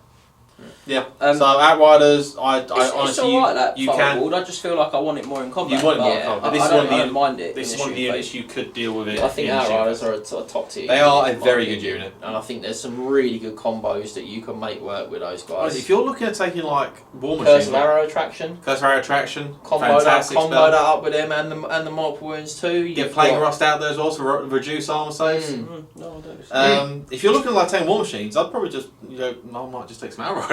Yeah. So Outriders, I it's honestly, all right, that you can. I just feel like I want it more in combat. You want it more in combat. I don't mind it. This is one of the units you could deal with it. I think Outriders are a top tier. They are a very good unit, and I think there's some really good combos that you can make work with those guys. Honestly, if you're looking at taking like War Machine, Curse of Arrow Attraction, combo that up with them and the multiple wounds too. Get Plague Rust out there as well to reduce armor saves. No, I don't. If you're looking at like 10 War Machines, I'd probably just I might just take some Outriders.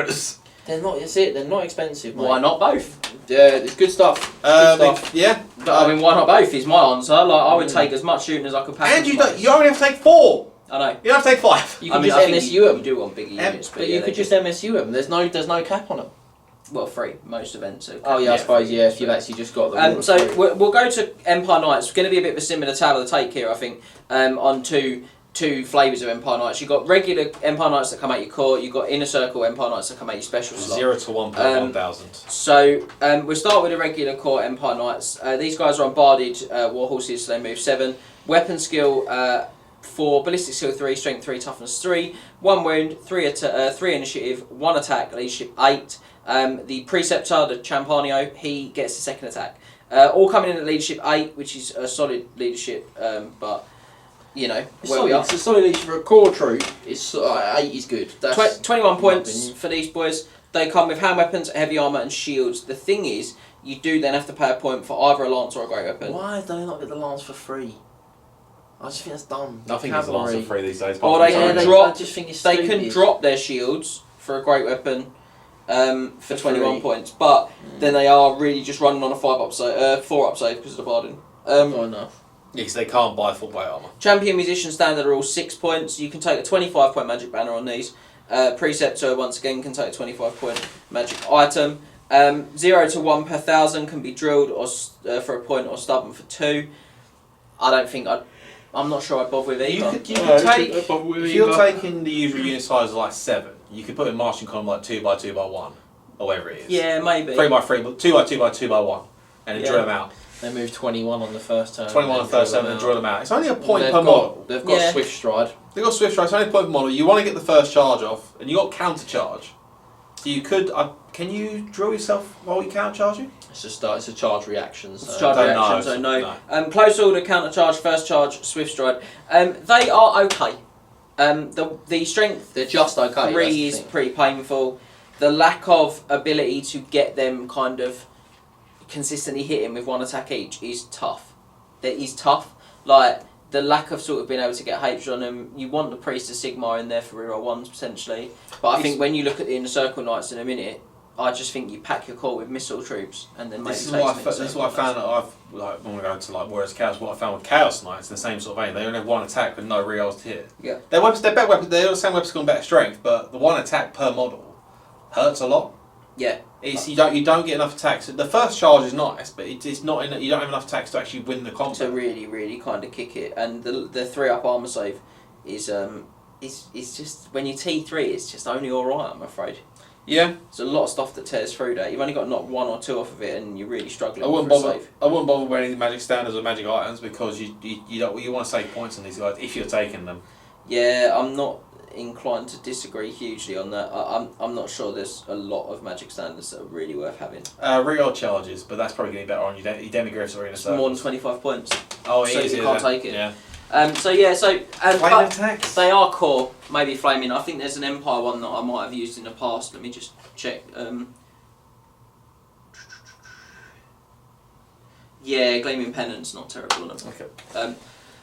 They're not. That's it. They're not expensive. Mate. Why not both? Yeah, it's good stuff. Yeah. I mean, why not both? Is my answer. Like, I would take as much shooting as I could pack. And you only have to take 4. I know. You don't have to take 5. You can just MSU them. You do want bigger units, but you could just MSU them. There's no cap on them. Well, 3. Most events are. I suppose. Yeah, if you've actually just got them. So we'll go to Empire Knights. It's going to be a bit of a similar tale of the take here, I think. On two flavours of Empire Knights. You've got regular Empire Knights that come out your core, you've got Inner Circle Empire Knights that come out your special slot. 0 to 1 per 1,000. So we'll start with the regular core Empire Knights. These guys are on barded war horses, so they move 7. Weapon skill 4, ballistic skill 3, strength 3, toughness 3, 1 wound, 3 initiative, 1 attack, leadership 8. The Preceptor, the Champanio, he gets the 2nd attack. All coming in at leadership 8, which is a solid leadership, but we are. It's a solid leadership for a core troop. It's 8 is good. 21 points for these boys. They come with hand weapons, heavy armour and shields. The thing is, you do then have to pay a point for either a lance or a great weapon. Why do they not get the lance for free? I just think that's dumb. I think it's a lance for free these days. Or they can can drop their shields for a great weapon for 21 points, but then they are really just running on a 4-up save because of the Bardin. Not enough. Yes, they can't buy full plate armour. Champion Musician Standard are all 6 points. You can take a 25-point magic banner on these. Preceptor, once again, can take a 25-point magic item. 0 to 1 per 1,000 can be drilled or for a point or stubborn for 2. I don't think I'm not sure I'd bother with either. If you're taking the usual unit size of like 7, you could put in marching column like 2 by 2 by 1, or whatever it is. Yeah, maybe. 3 by 3, but 2 by 2 by 2 by 1, and then drill them out. They move 21 on the first turn. 21 on the first turn and drill them out. It's only a point per model. They've got Swift Stride. They've got Swift Stride, it's only a point per model. You want to get the first charge off, and you got counter charge. So you could. Can you drill yourself while you counter charging? It's a charge reaction. So. It's charge reaction, so no. Close order, counter charge, first charge, Swift Stride. They are okay. The strength. They're just okay. 3 is pretty painful. The lack of ability to get them kind of consistently hitting with 1 attack each is tough. That is tough. Like the lack of sort of being able to get hatred on them. You want the Priest of Sigmar in there for reroll 1s potentially. But I think when you look at the Inner Circle Knights in a minute, I just think you pack your core with missile troops and then maybe This is what I found that I've like when we go to like Warriors Chaos. What I found with Chaos Knights, the same sort of vein. They only have one attack with no rerolls to hit. Yeah. Their weapons, they're better weapons. They're the same weapons got better strength, but the one attack per model hurts a lot. Yeah. It's, you don't get enough attacks. The first charge is nice, but it's not. You don't have enough attacks to actually win the combat. To really kind of kick it, and the 3-up armor save is just when you T3, it's just only all right. I'm afraid. Yeah. There's a lot of stuff that tears through that. You've only got not 1 or 2 off of it, and you're really struggling. I wouldn't for a bother. save. I wouldn't bother with any magic standards or magic items because you want to save points on these guys if you're taking them. Yeah, I'm not inclined to disagree hugely on that. I'm not sure there's a lot of magic standards that are really worth having. Reroll charges, but that's probably going to be better on your demigriffs or in a It's more than 25 points. Oh, so you can't take it. Yeah. But attacks. they are core. Maybe flaming. I think there's an Empire one that I might have used in the past. Let me just check. Yeah, Gleaming Pennant's not terrible on them. Okay.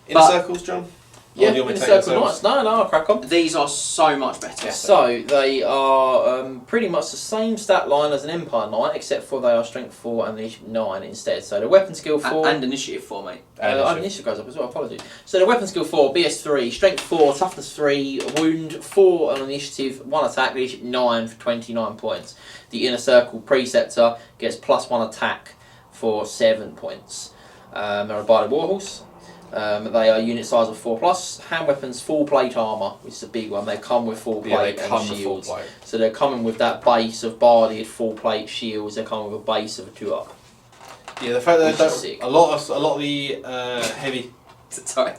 Inner circles, John. Yeah, Inner Circle Knights. No, I'll crack on. These are so much better. Yeah. So they are pretty much the same stat line as an Empire Knight, except for they are Strength 4 and Initiative 9 instead. So the Weapon Skill 4 and Initiative 4, mate. Initiative goes up as well. Apologies. So the Weapon Skill 4, BS 3, Strength 4, Toughness 3, Wound 4 on Initiative, 1 attack, Leadership 9 for 29 points. The Inner Circle Preceptor gets +1 attack for 7 points. They're a Barded Warhorse. They are unit size of 4+. Hand weapons, full plate armour, which is a big one. They come with full plate and shields. Full plate. So they're coming with that base of barded full plate shields. They're coming with a base of a 2-up. Yeah, the fact that sick. a lot of the heavy. Sorry.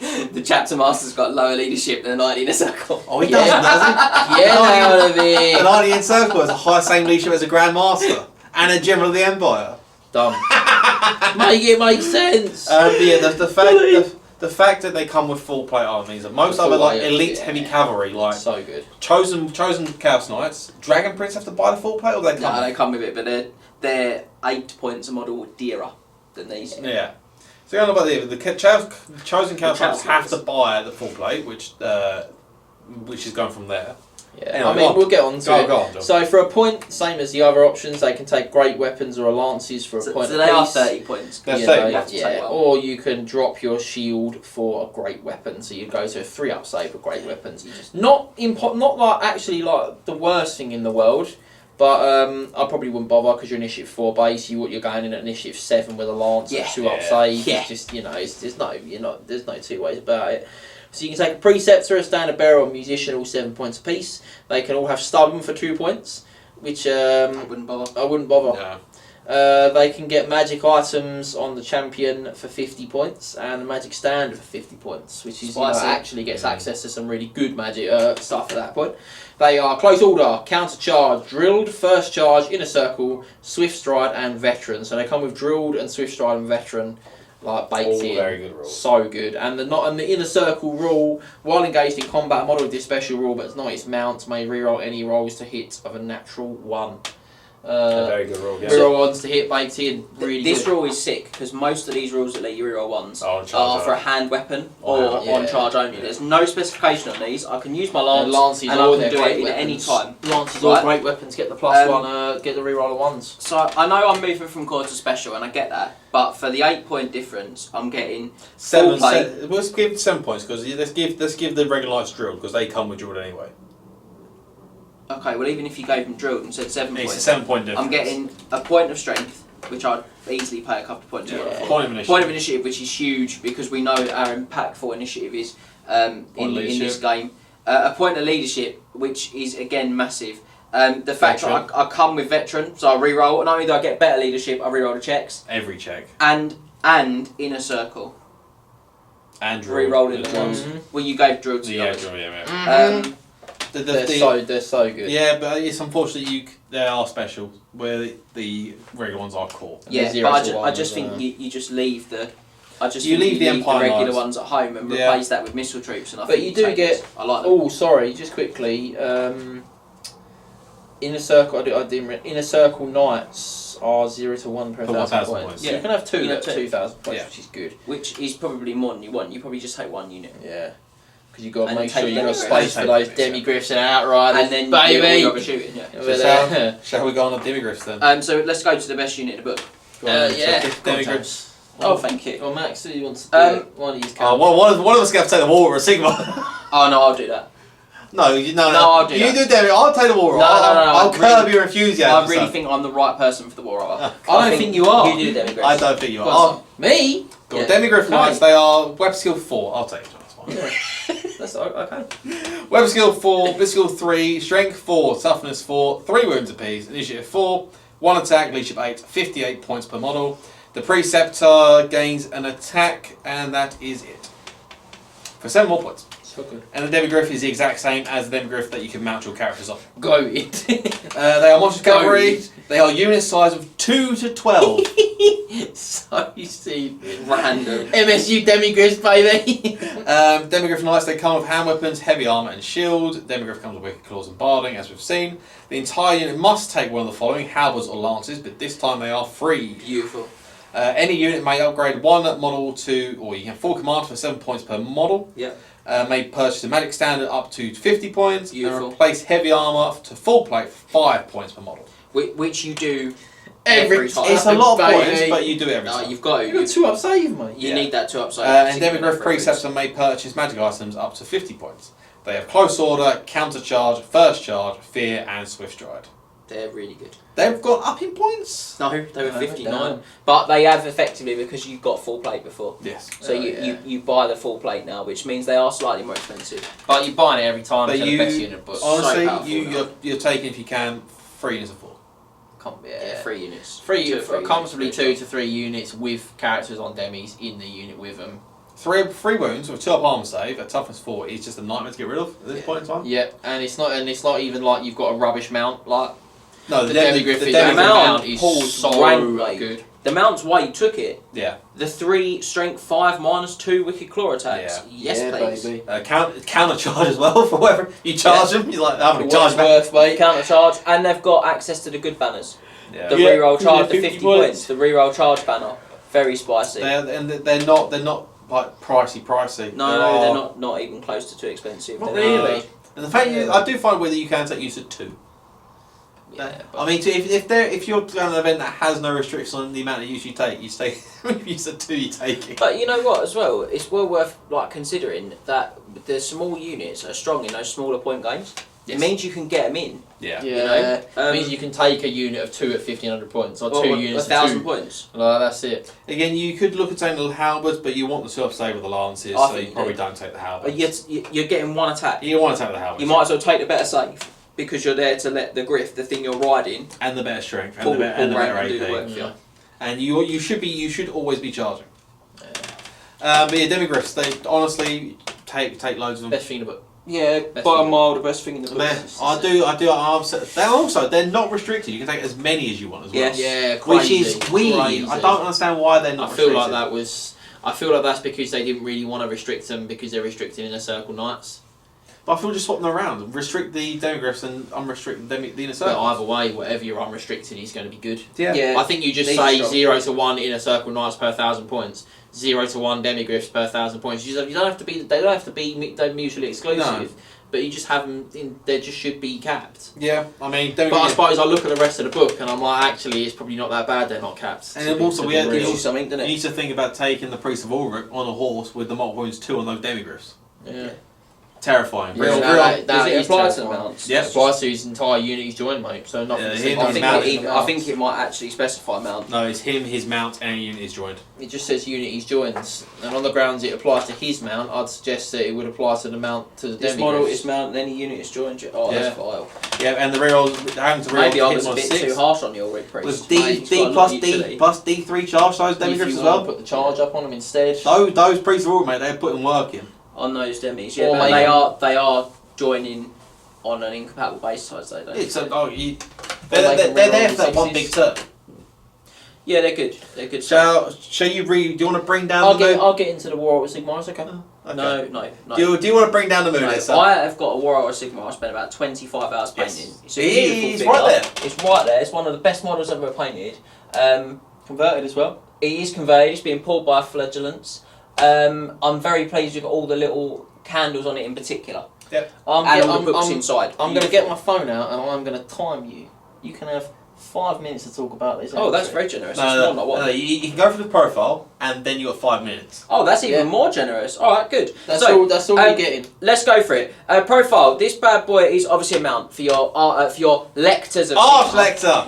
The chapter master's got lower leadership than a knight in a circle. Oh, he doesn't, does he? Yeah, out of it. The knight in circle has a high same leadership as a Grand Master and a General of the Empire. Dumb. Make it make sense. Yeah, the fact that they come with full plate armor means that most other like elite heavy cavalry, like so good, chosen Chaos Knights, Dragon Prince have to buy the full plate, or they come? No, they come with it, but they're 8 points a model dearer than these. Yeah. So going about the chosen Chaos Knights have to buy the full plate, which is going from there. Yeah, anyway, I mean, we'll get on to it. Go on, John. So for a point, same as the other options, they can take great weapons or lances for a point. So they are 30 points. They're 30 yeah, or you can drop your shield for a great weapon. So you go to a 3-up save for great weapons. Not like actually like the worst thing in the world, but I probably wouldn't bother because you're Initiative 4 base. You're going in at Initiative 7 with a lance, a 2-up save. Yeah. It's just there's no two ways about it. So you can take a Preceptor, a Standard Bearer, or Musician, all 7 points apiece. They can all have Stubborn for 2 points, which I wouldn't bother. I wouldn't bother. No. They can get magic items on the champion for 50 points and a magic standard for 50 points, which is actually gets access to some really good magic stuff at that point. They are Close Order, Counter Charge, Drilled, First Charge, Inner Circle, Swift Stride, and Veteran. So they come with Drilled and Swift Stride and Veteran. Like baked all in, very good rules. So good, and the Inner Circle rule, while engaged in combat, a model with this special rule, but it's not its mount, may reroll any rolls to hit of a natural 1. A very good rule. Yeah. Reroll ones to hit baked in. Really this good. rule is sick because most of these rules that let you reroll ones on charge are for a hand weapon or on charge only. There's no specification on these. I can use my lance and I can do it in any time. Lances or great weapons get the +1, get the reroll of 1s. So I know I'm moving from core to special and I get that, but for the 8 point difference, I'm getting 7. full plate. Let's give 7 points because let's give the regular knights drilled because they come with drilled anyway. Okay, well even if you gave them drilled and said 7 points, it's a 7 point difference. I'm getting a point of strength, which I'd easily pay a couple of points for. Point of initiative. Point of initiative, which is huge because we know our impactful initiative is in this game. A point of leadership, which is again massive. The fact that I come with veteran, so I reroll. Not only do I get better leadership, I reroll the checks. Every check. And Inner Circle. And rerolling the ones. Well, you gave drill to the others. They're so good. Yeah, but it's unfortunate they are special, where the regular ones are core. Yeah, but I just think you just leave the. You leave the Empire regular Knights. ones at home and replace that with missile troops. And but you do get. I like them. Oh, sorry, just quickly. Inner Circle. Inner Circle Knights are 0 to 1 per 1,000 points. Yeah. So you can have 2 at 2,000 points, which is good. Which is probably more than you want. You probably just take 1 unit. Yeah. because you've got to And make take sure you've got Demigriffs. space for those Demigriffs and Outriders. And then baby! you're shooting, yeah. Shall we go on the Demigriffs then? So let's go to the best unit in the book. Yeah. Demigriffs. Oh, thank you. Well, Max, who wants to do one of these Oh, one of us going to take the War or a Sigma. Oh no, I'll do that. No, I'll do you that. do Demigriffs. I'll take the War. No, I'll curb really- your enthusiasm. I really think I'm the right person for the War Roller. I don't think you are. You do Demigriffs. I don't think you Go are. on, Me? Go on, Yeah. Demigriff Okay. Knights, they are Web Skill 4. I'll take it. That's fine. That's okay. Web Skill 4, Blitz Skill 3, Strength 4, Toughness 4, 3 wounds apiece, Initiative 4, 1 attack, Leadership 8, 58 points per model. The Preceptor gains an attack, and that is it. For 7 more points. So good. And the Demigriff is the exact same as the Demigriff that you can mount your characters on. Go it. They are Monstrous Cavalry. They are unit size of 2 to 12. So stupid. Random. MSU Demigriffs, baby. Demigriff Knights, they come with hand weapons, heavy armour and shield. Demigriff comes with wicked claws and barding, as we've seen. The entire unit must take one of the following, halberds or lances, but this time they are free. Beautiful. Any unit may upgrade one model to, or you can have 4 command for 7 points per model. Yep. May purchase a magic standard up to 50 points. Beautiful. And replace heavy armour to full plate for 5 points per model. Which you do Every time. It's a lot of Baby. points, but you do it every No, time. you've got to. You got 2 up save, mate. You Yeah. need that to upside. And Demigriff Preceptor may purchase magic items up to 50 points. They have Close Order, Counter Charge, First Charge, Fear, and Swift Stride. They're really good. They've gone up in points. No, they were No, 59. down. But they have effectively because you've got full plate before. Yes. So you buy the full plate now, which means they are slightly more expensive. But you're buying it every time But for the best unit book. honestly, powerful you're taking, if you can, 3 units of 4. Yeah, 3 units. Three, Two or three comfortably units. 2 to 3 units with characters on demis in the unit with them. 3 wounds with 2 up armor save at toughness 4 is just a nightmare to get rid of at this point in time. Yep, and it's not even like you've got a rubbish mount. Like No, the Demigriff the is Demigriff mount is pulls so rank, mate. good. The mount's why you took it. Yeah. The 3 strength 5 -2 wicked claw attacks. Yeah. Yes, please. baby. Counter charge as well for whatever you charge them. You're like, I'm For going what to charge it's back. worth, mate. Counter charge, and they've got access to the good banners. Yeah. The Yeah, reroll charge, the 50 50 points. points. The reroll charge banner, very spicy. They're not like pricey. No, they're not even close to too expensive. Not They're really. And the fact I do find whether you can take use of 2. Yeah, I mean, if you're going to an event that has no restrictions on the amount of use you take, if you use of 2, you take it. but you know what? As well, it's well worth considering that the small units are strong in those smaller point games. Yes. It means you can get them in. Yeah. Yeah, You know, it means you can take a unit of 2 at 1,500 points, or 2 units of 1,000 2. points. Like, that's it. Again, you could look at taking the halberds, but you want the 2 up save with the lances, I so think you you probably do. don't take the halberds. But you're getting one attack. You want to take the halberds. You might as well take the better save because you're there to let the griff, the thing you're riding, and the better strength, and pull, the better rank and do the work AP. for you. And you should always be charging. But yeah, Demigriffs, they honestly take loads of them. Best thing in the book. Yeah, Best by a thing. mile, the best thing in the book. I do. They're not restricted. You can take as many as you want as well. Yes. Yeah, Which crazy, is weird. crazy. I don't understand why they're I not feel restricted. I feel like that's because they didn't really want to restrict them because they're restricted in a circle knights. But I feel just swap them around. Restrict the Demigriffs and unrestrict the inner But circle. either way, whatever you're unrestricted is going to be good. Yeah. I think you just These say strong. 0 to 1 inner circle knights per 1,000 points, 0 to 1 demigriffs per 1,000 points. You don't have to be. They don't have to be mutually exclusive. No. But you just have them. They just should be capped. Yeah. I mean, But I suppose I look at the rest of the book and I'm like, actually, it's probably not that bad. They're not capped. And to then be- also to we be had- real. Gives you something, doesn't you it? need to think about taking the Priest of Ulrich on a horse with the multiple wounds 2 on those Demigriffs. Yeah. Terrifying. Yeah, Real, that- real. that Does it is apply to the terrifying. mounts? Yeah. It applies to his entire unit he's joined, mate. So nothing. Yeah, to him, say. his I think, mount. I think it might actually specify mount. No, it's him, his mount, and unit is joined. It just says unit he's joined, and on the grounds it applies to his mount. I'd suggest that it would apply to the mount to the This demigriffs. model is mount, and any unit is joined. Oh, Yeah. that's vile. Yeah, and the reroll, having to reroll Maybe I hit was a on bit 6. too harsh on the Ulrich priest. With Mate, it's got a lot plus of D utility. plus D3 charge size If Demigriffs you as want well. to put the charge up on them instead. Those priests of Ulrich, mate, they're putting work in. On those demis, yeah, Or but maybe- they are joining on an incompatible base size. They don't. It's they? they're They can there reroll for that one big sixes. turn. Yeah, they're good. They're good. Shall you read? Do you want to bring down I'll the moon? get into the war with Sigmar. It's okay. Okay. No. Do you want to bring down the moon? No, itself? I have got a Warhammer Sigma. I spent about 25 hours Yes. painting. It's a It beautiful is figure. right there. It's right there. It's one of the best models I've ever painted. Converted as well. It is conveyed. It's being pulled by flagellants. I'm very pleased with all the little candles on it in particular. Yep. And all the books inside. I'm going to get my phone out and I'm going to time you. You can have 5 minutes to talk about this. Oh, that's very generous. No, you can go for the profile and then you got 5 minutes. Oh, that's even more generous. All right, good. That's all you're getting. Let's go for it. Profile. This bad boy is obviously a mount for your lectors of Lector!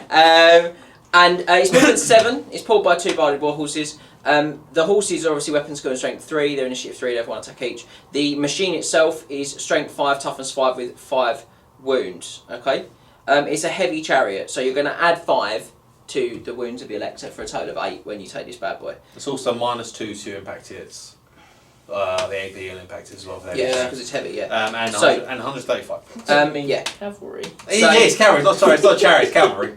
And it's movement 7. It's pulled by 2 barded war horses. The horses are obviously weapon skill and strength 3. They're initiative 3. They have 1 attack each. The machine itself is strength 5, toughness 5 with 5 wounds. Okay. It's a heavy chariot, so you're going to add 5 to the wounds of your lector for a total of 8 when you take this bad boy. It's also -2 to impact hits. The AP will impact it as well. Yeah, because it's heavy. Yeah. And 135. Yeah. Cavalry. It's cavalry. It's not chariots. Cavalry.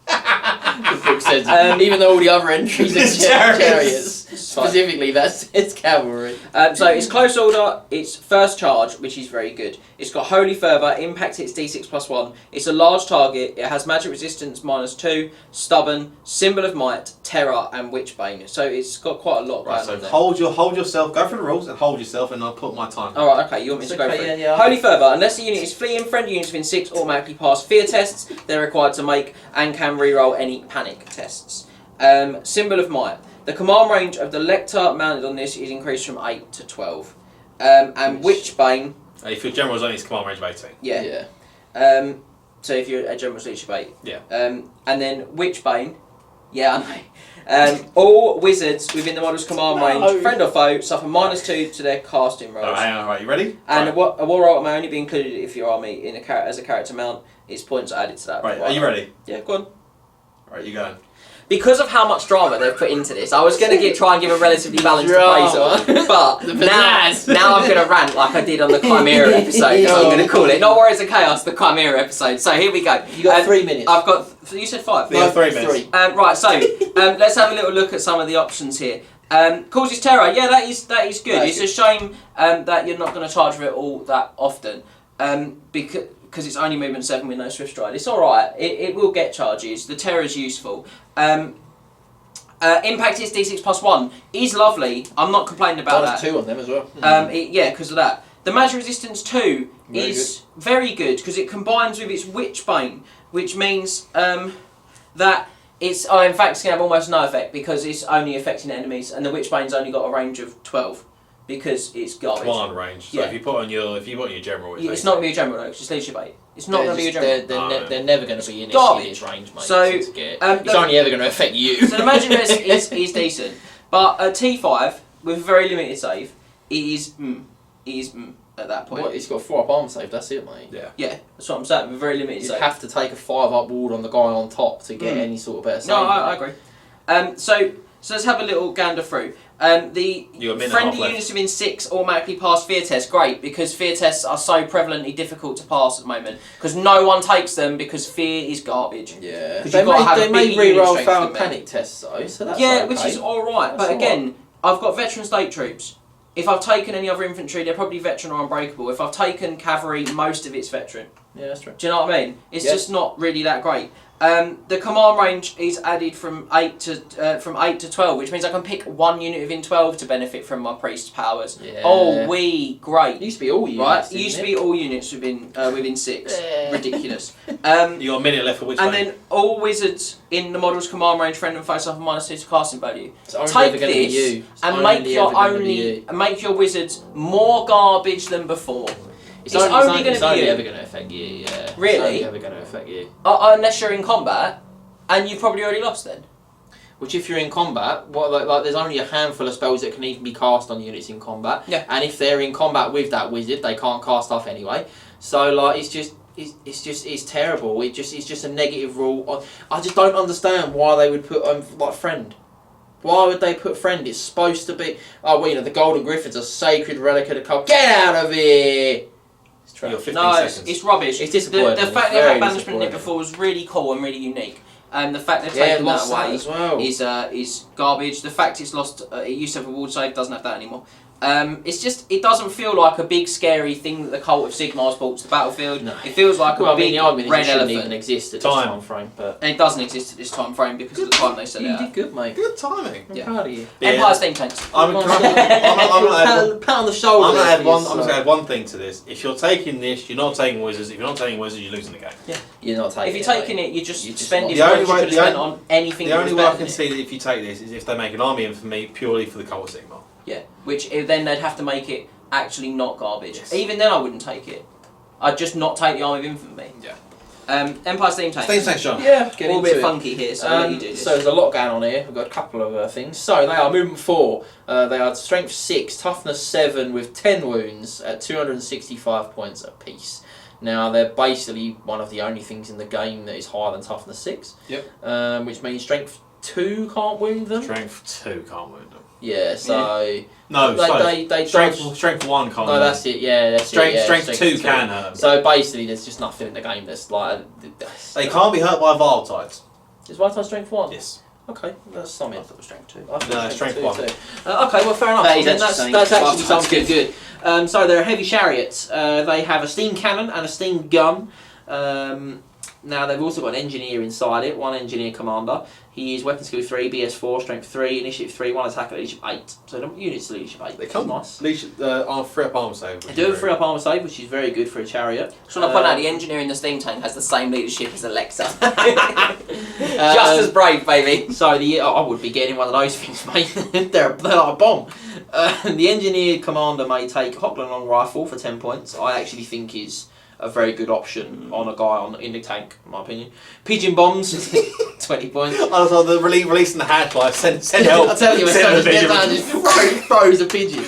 The book says, even though all the other entries are chariots, specifically it's cavalry. So it's close order, it's first charge, which is very good. It's got holy fervour, impact hits d6 +1. It's a large target, it has magic resistance -2, stubborn, symbol of might, terror, and witchbane. So it's got quite a lot going on there. Hold yourself, go for the rules and hold yourself, and I'll put my time. Alright, okay, you want me to go for it? Yeah. Holy fervour, unless the unit is fleeing, friendly units within 6 automatically pass fear tests they're required to make and can reroll any panic tests. Symbol of might. The command range of the lector mounted on this is increased from 8 to 12. And witchbane. If your general is only his command range of 18. Yeah. So if you're a general's leadership 8. Yeah. And then witchbane. Yeah, I know. All wizards within the model's command range, friend or foe, suffer -2 to their casting rolls. Alright, you ready? And a war roll may only be included if your army as a character mount. Its points are added to that. Right, are you ready? Yeah, go on. Right, you go. Because of how much drama they've put into this, I was going to try and give a relatively balanced appraisal, but now I'm going to rant like I did on the Chimera episode, so I'm going to call it, not Warriors of Chaos, the Chimera episode. So here we go. You got 3 minutes. I've got, you said 5? Yeah, 3 minutes. Right, so let's have a little look at some of the options here. Causes terror, yeah, that is good. It's a shame that you're not going to charge for it all that often, because it's only movement 7 with no swift stride. It's alright, it will get charges, the terror is useful. Impact is d6 +1 is lovely, I'm not complaining about that. 2 on them as well. Yeah, because of that. The magic resistance 2 is very good because it combines with its witchbane, which means that it's, in fact it's going to have almost no effect because it's only affecting enemies, and the witchbane's only got a range of 12. Because it's garbage. Command range. So if you put on your general, it's not going to be a general though. It's just leadership 8. It's not going to be a general. They're never going to be in its range, mate. So it's only ever going to affect you. So the magic resist is decent, but at T5 with very limited save, it is at that point. What? It's got a 4-up arm save. That's it, mate. Yeah, that's what I'm saying. With very limited save, you have to take a 5-up ward on the guy on top to get any sort of better save. No, I agree. So let's have a little gander through. The friendly units within 6 automatically pass fear tests. Great, because fear tests are so prevalently difficult to pass at the moment. Because no one takes them because fear is garbage. Yeah. They may re-roll failed panic tests though, so that's okay. Which is alright. But again, I've got veteran state troops. If I've taken any other infantry, they're probably veteran or unbreakable. If I've taken cavalry, most of it's veteran. Yeah, that's true. Do you know what I mean? It's just not really that great. The command range is added from 8 to 12, which means I can pick 1 unit within 12 to benefit from my priest's powers. Yeah. Oh, great! It used to be all units, right? It used to be all units within 6. Ridiculous. You got a minute left for which? And then all wizards in the model's command range, friend and foe suffer -2 to casting value. Take this and make your wizards more garbage than before. It's only ever going to affect you, yeah. Really? It's only ever going to affect you. Unless you're in combat, and you've probably already lost then. Which if you're in combat, there's only a handful of spells that can even be cast on units in combat. Yeah. And if they're in combat with that wizard, they can't cast stuff anyway. So it's terrible. It's just a negative rule. I just don't understand why they would put friend. Why would they put friend? It's supposed to be the Golden Griffin's a sacred relic of the cult. Get out of here! It's rubbish. It's disappointing. The fact they had banishment in it before was really cool and really unique. And the fact they've taken that away as well. is garbage. The fact it's lost, it used to have a ward save, doesn't have that anymore. It doesn't feel like a big scary thing that the Cult of Sigmar brought to the battlefield. No. It feels like a big the argument red is it shouldn't elephant. even exist at this time frame, but And it doesn't exist at this time frame because of the time they set it you out. did good, mate. Good timing. I'm proud of you. Empire Steam Tanks. I'm going to Pat on the shoulder. I'm there going for to you, add one thing to this. If you're taking this, you're not taking wizards. If you're not taking wizards, you're losing the game. Yeah, you're not taking. If you're taking it, you're just spending The what only you could way- have the spent only- on anything. The that only was way I better can than it. see that if you take this is if they make an army infamy purely for the Cult of Sigmar. Yeah, which then they'd have to make it actually not garbage. Yes. Even then, I wouldn't take it. I'd just not take the Army of Infamy. Yeah. Empire Steam Tanks. Steam Tanks, John. Yeah, get All a into bit it. funky here, so I'll let you do this. So there's a lot going on here. We've got a couple of things. So they are movement 4. They are strength 6, toughness 7 with 10 wounds at 265 points apiece. Now they're basically one of the only things in the game that is higher than toughness 6. Yep. Which means strength 2 can't wound them. Strength 2 can't wound them. Yeah. So No, they strength 1 can't. No, that's it. Yeah, that's strength. it. Yeah, Strength 2 can hurt them. So basically, there's just nothing in the game that's like. They can't be hurt by Vile Tides. Is Vital strength 1? Yes. Okay, that's something. I thought it was strength 2. I thought No, it was strength 2 1. too. Okay, well, fair enough. That is Then actually that's something. actually something good. So they're heavy chariots. They have a steam cannon and a steam gun. Now they've also got an engineer inside it, one engineer commander. He is weapon skill 3, BS 4, strength 3, initiative 3, 1 attack at leadership 8. So the units to leadership 8. They come nice. free up armor save. They do have 3 up armor save, which is very good for a chariot. Just want to point out the engineer in the steam tank has the same leadership as Alexa. Just as brave, baby. So I would be getting one of those things, mate. they're like a bomb. The engineer commander may take Hockland long rifle for 10 points. I actually think is a very good option on a guy in the tank, in my opinion. Pigeon bombs, 20 points. I was like, releasing the hatch life, send help. I'll tell you, Send just the get pigeon. down and just throws a pigeon.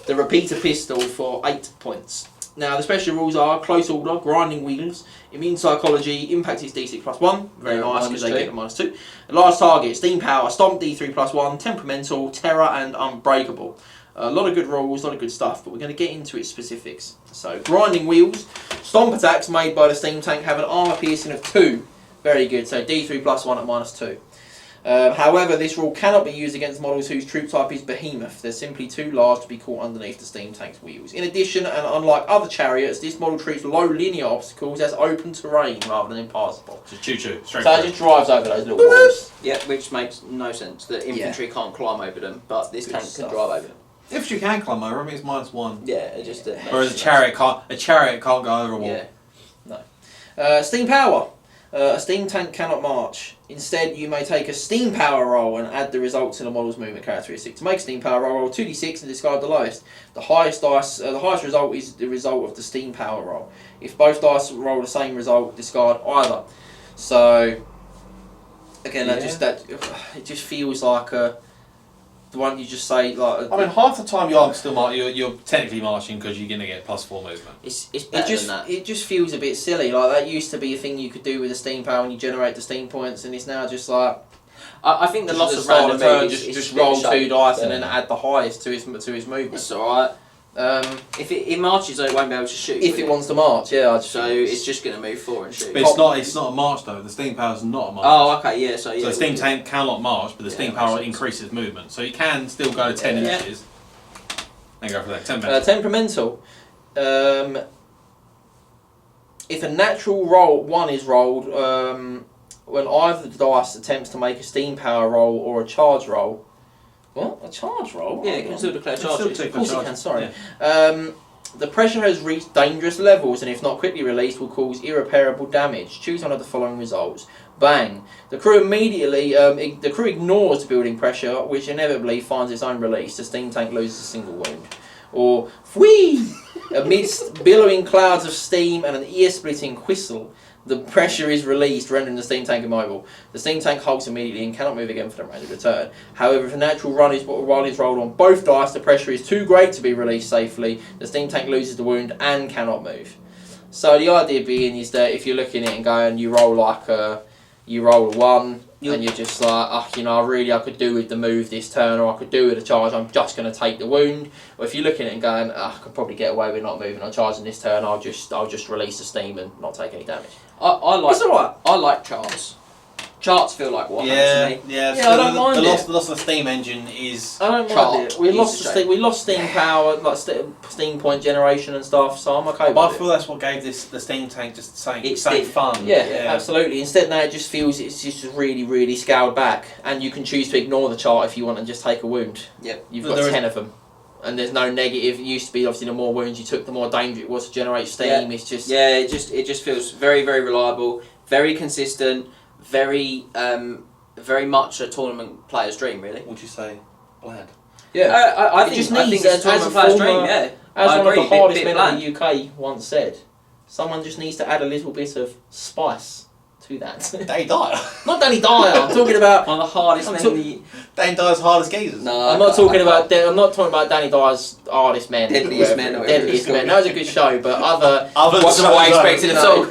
The repeater pistol for 8 points. Now, the special rules are Close Order, Grinding Wheels, Immune Psychology, Impact is D6 plus 1, very nice because they get a -2. Large Target, Steam Power, Stomp D3 plus 1, Temperamental, Terror and Unbreakable. A lot of good rules, a lot of good stuff, but we're going to get into its specifics. So, Grinding Wheels, Stomp attacks made by the Steam Tank have an armour piercing of 2. Very good, so D3 plus 1 at -2. However, this rule cannot be used against models whose troop type is Behemoth. They're simply too large to be caught underneath the Steam Tank's wheels. In addition, and unlike other chariots, this model treats low linear obstacles as open terrain rather than impassable. Just choo-choo. So it just drives over those little walls. Yeah, which makes no sense. The infantry can't climb over them, but this Good tank stuff. can drive over them. If you can climb over, I mean it's -1. Yeah, it just. Whereas a chariot can't go over a wall. Yeah. No. Steam Power. A steam tank cannot march. Instead, you may take a steam power roll and add the results to the model's movement characteristic. To make a steam power roll 2d6 and discard the lowest. The highest result is the result of the steam power roll. If both dice roll the same result, discard either. So, again, it just feels like the one you just say like. I mean, half the time you're technically marching because you're going to get +4 movement. It's better than that. It just feels a bit silly. Like that used to be a thing you could do with the steam power and you generate the steam points, and it's now just like. I think the loss of start random turn, moves is just a bit roll shite. 2 dice and then add the highest to his movement. It's alright. If it marches, though, it won't be able to shoot. If it wants to march, yeah. So it's just going to move forward and shoot. But it's not a march though. The steam power's not a march. Oh, okay, yeah. So the steam tank cannot march, but the steam power increases movement. So you can still go 10 inches. And go for that. Temperamental. If a natural roll 1 is rolled, when either the dice attempts to make a steam power roll or a charge roll. What? A charge roll? Yeah, it can still declare charges. Of course it can, sorry. The pressure has reached dangerous levels and if not quickly released will cause irreparable damage. Choose one of the following results. Bang. The crew ignores the building pressure, which inevitably finds its own release. The steam tank loses a single wound. Or, whee! Amidst billowing clouds of steam and an ear-splitting whistle, the pressure is released, rendering the steam tank immobile. The steam tank halts immediately and cannot move again for the remainder of the turn. However, if a natural run is rolled on both dice, the pressure is too great to be released safely. The steam tank loses the wound and cannot move. So the idea being is that if you're looking at it and going, you roll a 1, and you're just like, I could do with the move this turn, or I could do with a charge, I'm just going to take the wound. Or if you're looking at it and going, I could probably get away with not moving on charging this turn, I'll just release the steam and not take any damage. I like. It's alright. I like charge. Charts feel like Warhammer Yeah, to me. yeah. Yeah, I don't mind the it. loss of the steam engine is. I don't chart. mind it. We lost steam power, like steam point generation and stuff. So I'm okay. But I with feel that's what gave the steam tank just same It's fun. Yeah, absolutely. Instead now it just feels it's just really, really scaled back, and you can choose to ignore the chart if you want and just take a wound. Yep. You've But got 10 of them, and there's no negative. It used to be obviously the more wounds you took, the more danger it was to generate steam. Yeah. It's just it just feels very, very reliable, very consistent, very very much a tournament player's dream, really. Would you say bland? I It think just I needs, think it's a as a tournament player's former- dream. Yeah, as I one agree, of the hardest bit men in the UK once said, someone just needs to add a little bit of spice to that. Danny Dyer. Not Danny Dyer. I'm talking about. one of the hardest I'm men. talk- in the Danny Dyer's hardest geezers. No, I'm not talking about. I'm not talking about Danny Dyer's hardest men. Deadliest Men, or whatever Deadliest it's called. men. That was a good show, but other. Wasn't what I expected at all.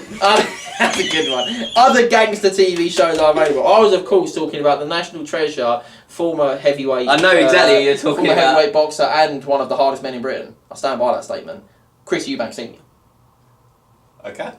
That's a good one. Other gangster TV shows are available. I was, of course, talking about the National Treasure, former heavyweight. I know exactly who you're talking former about. heavyweight boxer and one of the hardest men in Britain. I stand by that statement. Chris Eubank Senior. Okay.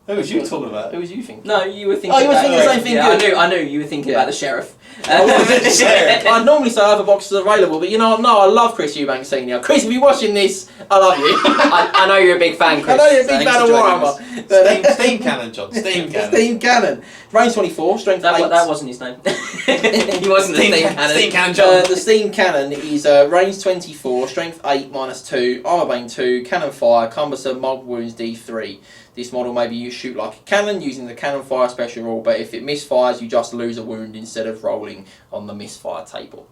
Who was you talking about? Who was you thinking? No, you were thinking. Oh, you were about thinking the same thing, Yeah, good. I knew you were thinking Yeah. about the sheriff. I was sheriff. I'd normally say other boxers are available, but you know, no, I love Chris Eubank Senior. Chris, if you're watching this, I love you. I know you're a big fan, Chris. I know you're a big Thanks fan for of joining us. Warhammer. Steam cannon, John. Steam cannon. Steam Cannon. Range 24, strength 8. That wasn't his name. He wasn't the steam cannon. Steam cannon, John. The Steam Cannon is range 24, strength 8 -2, armor bane 2, cannon fire, cumbersome, multiple wounds D3. This model may be used to shoot like a cannon using the cannon fire special rule, but if it misfires, you just lose a wound instead of rolling on the misfire table.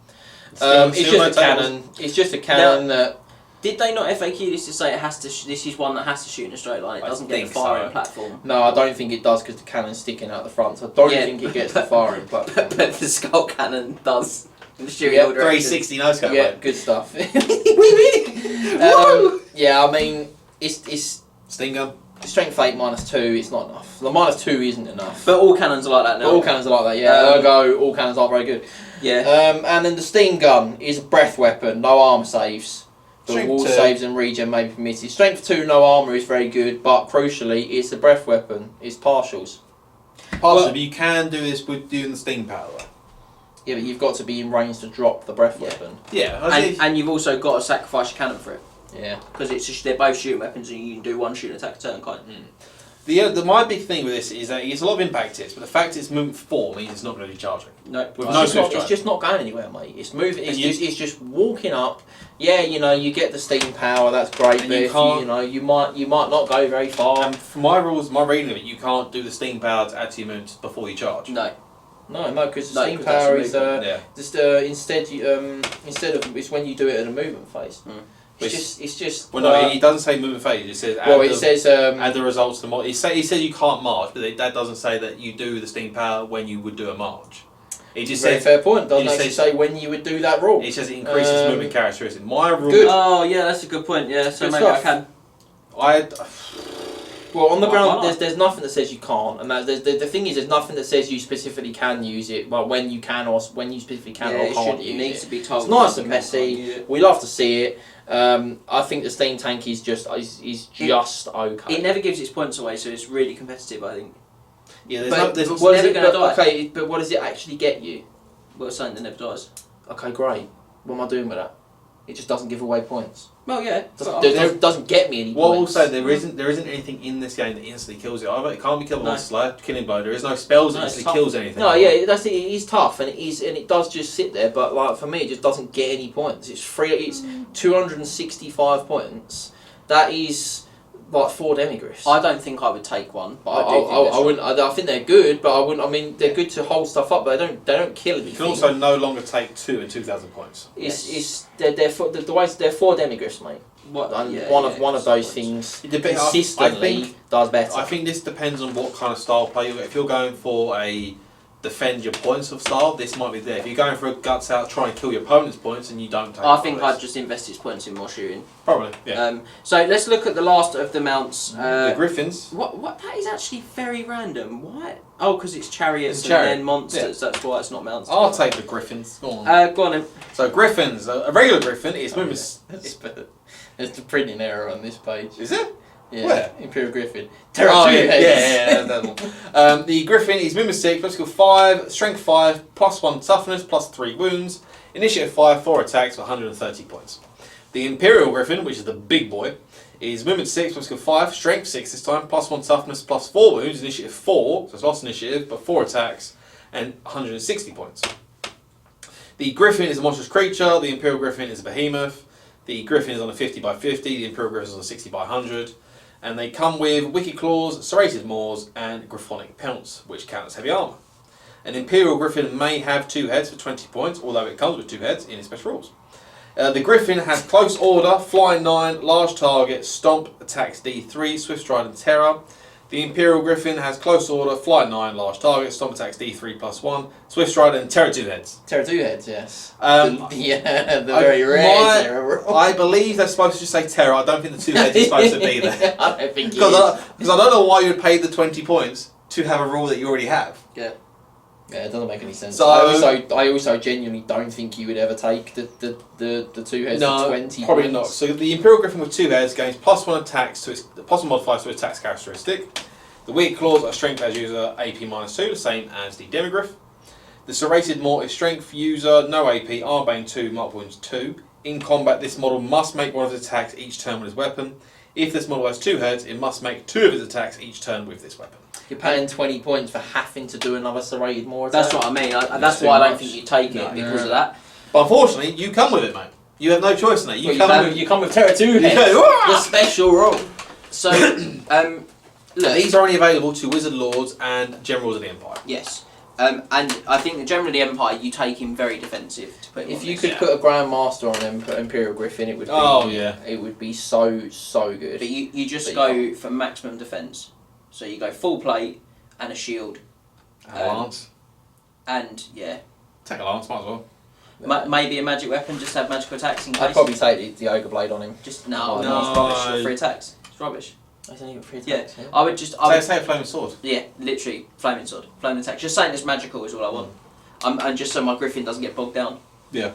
It's just a cannon. It's just a cannon that. Did they not FAQ this to say it has to? This is one that has to shoot in a straight line. It I doesn't get the think so. firing platform. No, I don't think it does because the cannon's sticking out the front. So I don't Yeah. think it gets the firing platform. But the skull cannon does. The shooting Yeah, all directions. 360 no scope. Yeah, good stuff. Yeah, I mean, it's Steam gun. strength 8 -2. It's not enough. The -2 isn't enough. But all cannons are like that now. All cannons are like that, yeah. Ergo, all cannons are very good. Yeah. And then the steam gun is a breath weapon, no armor saves. But Strength wall 2. saves and regen may be permitted. Strength 2, no armor is very good, but crucially, it's a breath weapon. It's partials. But you can do this with doing the steam power. Yeah, but you've got to be in range to drop the breath weapon. Yeah. And you've also got to sacrifice your cannon for it. Yeah. Because they're both shooting weapons and you can do one shoot attack a turn, can't you? My big thing with this is that it gets a lot of impact hits, but the fact it's movement 4 means it's not going to be charging. No. With It's, no just not, swift it's drive. just not going anywhere, mate. It's moving. And you- It's just walking up. Yeah, you know, you get the steam power. That's great, And but you if can't- you know, you might not go very far. And from my rules, my reading of it, you can't do the steam power to add to your movements before you charge. No. No, because the No, steam 'cause that's power a is Yeah. just instead of it's when you do it in a movement phase. It's just. Well, no, it doesn't say movement phase. It says add Well, the, it says add the results to the march. It says you can't march, but that doesn't say that you do the steam power when you would do a march. It just very says fair point. Doesn't it actually says- say when you would do that rule. it says it increases movement characteristic. My rule, Good. Oh, yeah, that's a good point. Yeah, so Good maybe stuff. I can. Well, on the Why ground, not? there's nothing that says you can't, and the thing is, there's nothing that says you specifically can use it. Well, when you can or when you specifically can or can't it use needs it. to be told. It's nice when and you can, can't use messy. it. We love to see it. I think the steam tank is just okay. It never gives its points away, so it's really competitive, I think. yeah, But there's what is never it? gonna But, die. okay, but what does it actually get you? Well, it's something that never dies. Okay, great. What am I doing with that? It just doesn't give away points. Well, yeah. Doesn't get me any What points. also there isn't anything in this game that instantly kills it either. It can't be killed No. by one killing blow. There is no spells that No, it's instantly tough. kills anything. No, yeah, that's it. It is tough, and it does just sit there. But like for me, it just doesn't get any points. It's free. It's 265 points. That is like 4 demigriffs. I don't think I would take one, but I wouldn't. I think they're good, but I wouldn't. I mean, they're good to hold stuff up, but they don't kill anything. You can also no longer take 2 and 2,000 points. They're 4 demigriffs, mate. What? And Yeah, one yeah, of those things It depends. consistently does better. I think this depends on what kind of style play you're. If you're going for a defend your points of style, this might be there. If you're going for a guts out, try and kill your opponent's points, and you don't take. I think those. I'd just invest its points in more shooting. Probably, yeah. So let's look at the last of the mounts. The Griffins. What? That is actually very random. Why? Oh, because it's chariots It's chariot. and then monsters. That's why it's not mounts. I'll take the Griffins. Go on. Go on then. So Griffins, a regular Griffin is movement. There's the printing error on this page. Is it? Yeah, Where? Imperial Griffin. Oh, Two yeah, heads. that one. The Griffin is movement 6, physical 5, strength 5, +1 toughness, +3 wounds, initiative 5, 4 attacks for 130 points. The Imperial Griffin, which is the big boy, is movement 6, physical 5, strength 6 this time, +1 toughness, +4 wounds, initiative 4, so it's lost initiative, but 4 attacks, and 160 points. The Griffin is a monstrous creature, the Imperial Griffin is a behemoth, the Griffin is on a 50 by 50, the Imperial Griffin is on a 60 by 100, and they come with Wicked Claws, Serrated Maws, and Griffonic Pounce, which count as heavy armour. An Imperial Griffin may have 2 heads for 20 points, although it comes with 2 heads in its special rules. The Griffin has Close Order, Flying 9, Large Target, Stomp, Attacks D3, Swift Stride and Terror. The Imperial Griffin has Close Order, Flying 9, Large Target, Stomp, Attacks D3 +1, Swift Stride and Terror 2 heads. Terror 2 heads, yes. Yeah, the very rare terror. I believe they're supposed to just say Terror. I don't think the 2 heads are supposed to be there. I don't think Because I don't know why you would pay the 20 points to have a rule that you already have. Yeah. Yeah, it doesn't make any sense. So, I also genuinely don't think you would ever take the 2 heads for 20 probably points. not. So the Imperial Griffin with 2 heads gains +1 attacks to its +1 modifier to its attacks characteristic. The Wicked Claws are strength as user, AP -2, the same as the Demigriff. The Serrated Maw is strength user, no AP, Armbane 2, Mark Wounds 2. In combat, this model must make one of its attacks each turn with its weapon. If this model has 2 heads, it must make 2 of its attacks each turn with this weapon. You're paying 20 points for having to do another Serrated Maw attack. That's what I mean. That's why I don't think you take it because of that. But unfortunately, you come with it, mate. You have no choice in that. You come with Terror 2 heads. The special rule. So, look, these are only available to Wizard Lords and Generals of the Empire. Yes. And I think the General of the Empire, you take him very defensive to put him If on you this. could put a Grand Master on Imperial Griffin, it would be it would be so good. But you just go for maximum defence. So you go full plate and a shield. A lance. And yeah. Take a lance, might as well. Maybe a magic weapon, just have magical attacks in case. I'd probably take the Ogre Blade on him. Just no, it's rubbish. 3 attacks. It's rubbish. He's only got 3 Yeah, attacks. Yeah. I would just. Say a flaming sword. Yeah, literally flaming sword, flaming attack. Just saying it's magical is all I want. And just so my Griffin doesn't get bogged down. Yeah.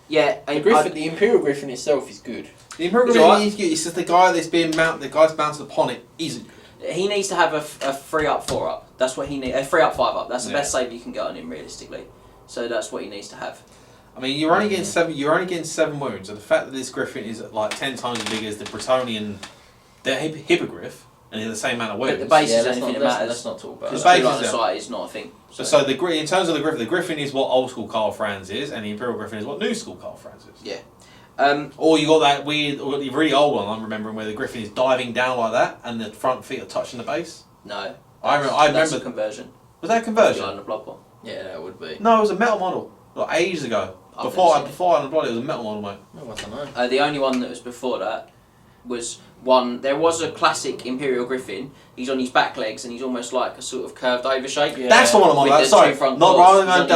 Yeah. The Imperial Griffin itself is good. The Imperial Griffin is good. It's just the guy that's being mounted. The guy's mounted upon it isn't good. He needs to have a 3 up, 4 up. That's what he needs. A 3 up, 5 up. That's the best save you can get on him realistically. So that's what he needs to have. I mean, you're only getting 7. You're only getting 7 wounds, and the fact that this Griffin is like 10 times as big as the Bretonian, the Hippogriff, and has the same amount of wounds. But the base is anything that matters. Let's not talk about Because that. the sight is not a thing. So in terms of the Griffin is what old school Carl Franz is, and the Imperial Griffin is what new school Carl Franz is. Yeah. Or you got that weird, or the really old one. I'm remembering where the Griffin is diving down like that, and the front feet are touching the base. No. I remember. That's a conversion. Was that a conversion? On the Blood Bowl. Yeah, that would be. No, it was a metal model. Like ages ago. Before on the Blood, it was a metal model, mate. Oh, I don't know. The only one that was before that was one. There was a classic Imperial Griffin. He's on his back legs and he's almost like a sort of curved over shape. Yeah. That's the one I'm on about. Sorry, not rather than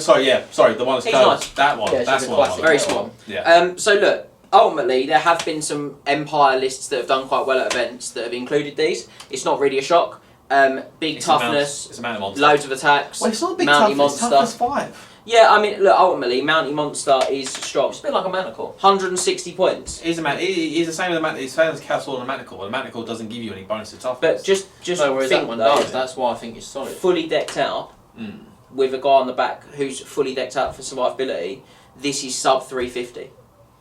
sorry, the one that's curved. Nice. That one. Yeah, that's a one. classic. Very small. Yeah. So look, ultimately there have been some Empire lists that have done quite well at events that have included these. It's not really a shock. Big toughness. It's a mounted monster. Loads of attacks. Well, it's not a big Mounty toughness. monster. It's toughness 5. Yeah, I mean, look, ultimately, Mounty Monster is strong. It's a bit like a Manacle. 160 points. He's the same as the same as Castle and a Manacle. A Manacle doesn't give you any bonus to toughness. But just whereas think that one though, does. That's why I think it's solid. fully decked out with a guy on the back who's fully decked out for survivability. This is sub 350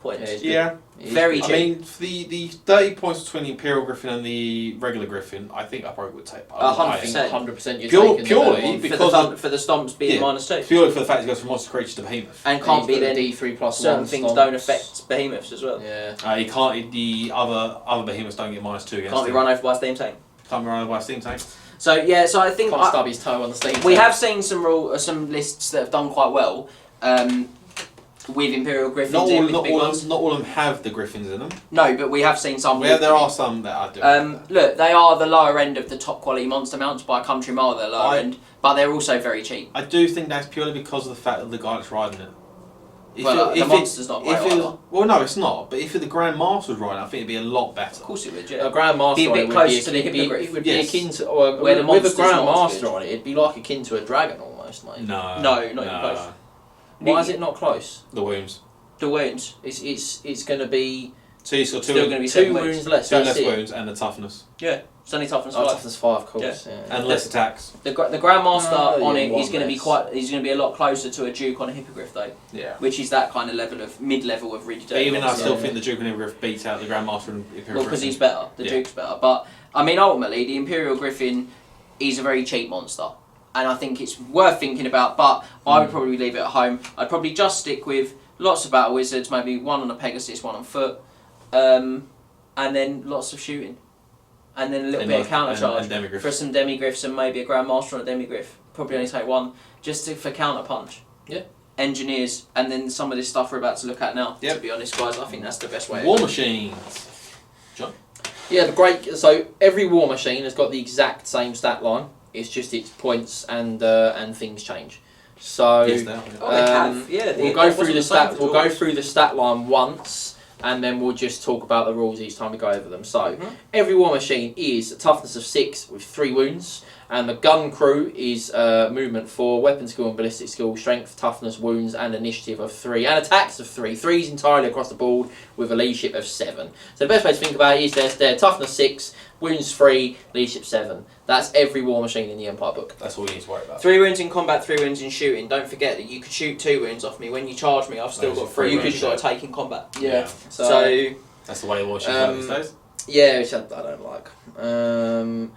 points. Yeah. Very cheap. I mean, the 30 points between the Imperial Griffin and the regular Griffin, I think I probably would take. 100%. 100% you're Purely taking because for the stomps being -2. Purely for the fact it goes from monster creature to behemoth. And can't be then D3 plus certain 1 things stomps. don't affect behemoths as well. Yeah. You can't. The other behemoths don't get -2 against. Can't be run over by a steam tank. Can't be run over by a steam tank. So yeah, so I think Can't stub his toe on the steam. we have seen some lists that have done quite well. With Imperial Griffins Not in, with big ones. all of them have the Griffins in them. No, but we have seen some. There are some that are doing. Look, they are the lower end of the top quality monster mounts by a country mile. They're lower end, but they're also very cheap. I do think that's purely because of the fact of the guy that's riding it. The monster's not great either. Well, no, it's not. But if the Grand Master was riding, I think it'd be a lot better. Of course it would. Yeah. A Grand Master Be a bit on it closer would to be, the Hippogriff. it would be Yes. akin to Where the with a monster's Grand not as Master good. on it. It'd be like akin to a dragon almost, mate. No, not even close. Why is it not close? The wounds. The wounds. It's going to be So you've got Still going to be 2 7 wounds wounds. less. 2 That's less it. wounds and the toughness. Yeah, it's only toughness Oh, 5. toughness 5, of course. Yeah. And less attacks. The Grandmaster Oh, on yeah, it one is going to be less. he's going to be a lot closer to a Duke on a Hippogriff though, Yeah. which is that kind of level of mid-level of really But dirty. even though I monster. still think the Duke and Hippogriff beats out the Grandmaster and Imperial Well, because Griffin. he's better. The Yeah. Duke's better. But, I mean, ultimately, the Imperial Griffin is a very cheap monster. And I think it's worth thinking about, but I would probably leave it at home. I'd probably just stick with lots of Battle Wizards, maybe one on a Pegasus, one on foot, and then lots of shooting. And then a little bit of counter charge and for some Demigriffs and maybe a Grandmaster on a Demigriff. Probably only take one, just for counter punch. Yeah. Engineers, and then some of this stuff we're about to look at now, Yep. to be honest, guys. I think that's the best way. War Machines. John? Yeah, so every War Machine has got the exact same stat line. It's just its points and things change. So Yes, they are. Oh, they have. Yeah, we'll go through the stat. We'll go through the stat line once, and then we'll just talk about the rules each time we go over them. So every War Machine is a toughness of 6 with 3 wounds, and the gun crew is movement 4, weapon skill and ballistic skill, strength, toughness, wounds, and initiative of 3, and attacks of 3. 3 is entirely across the board with a leadership of 7. So the best way to think about it is their toughness 6, wounds 3, leadership 7. That's every War Machine in the Empire book. That's all you need to worry about. 3 wounds in combat, 3 wounds in shooting. Don't forget that you could shoot 2 wounds off me. When you charge me, I've still got 3 you wounds could you've got to take in combat. Yeah. So That's the way the War Machines work these days. Yeah, which I don't like. The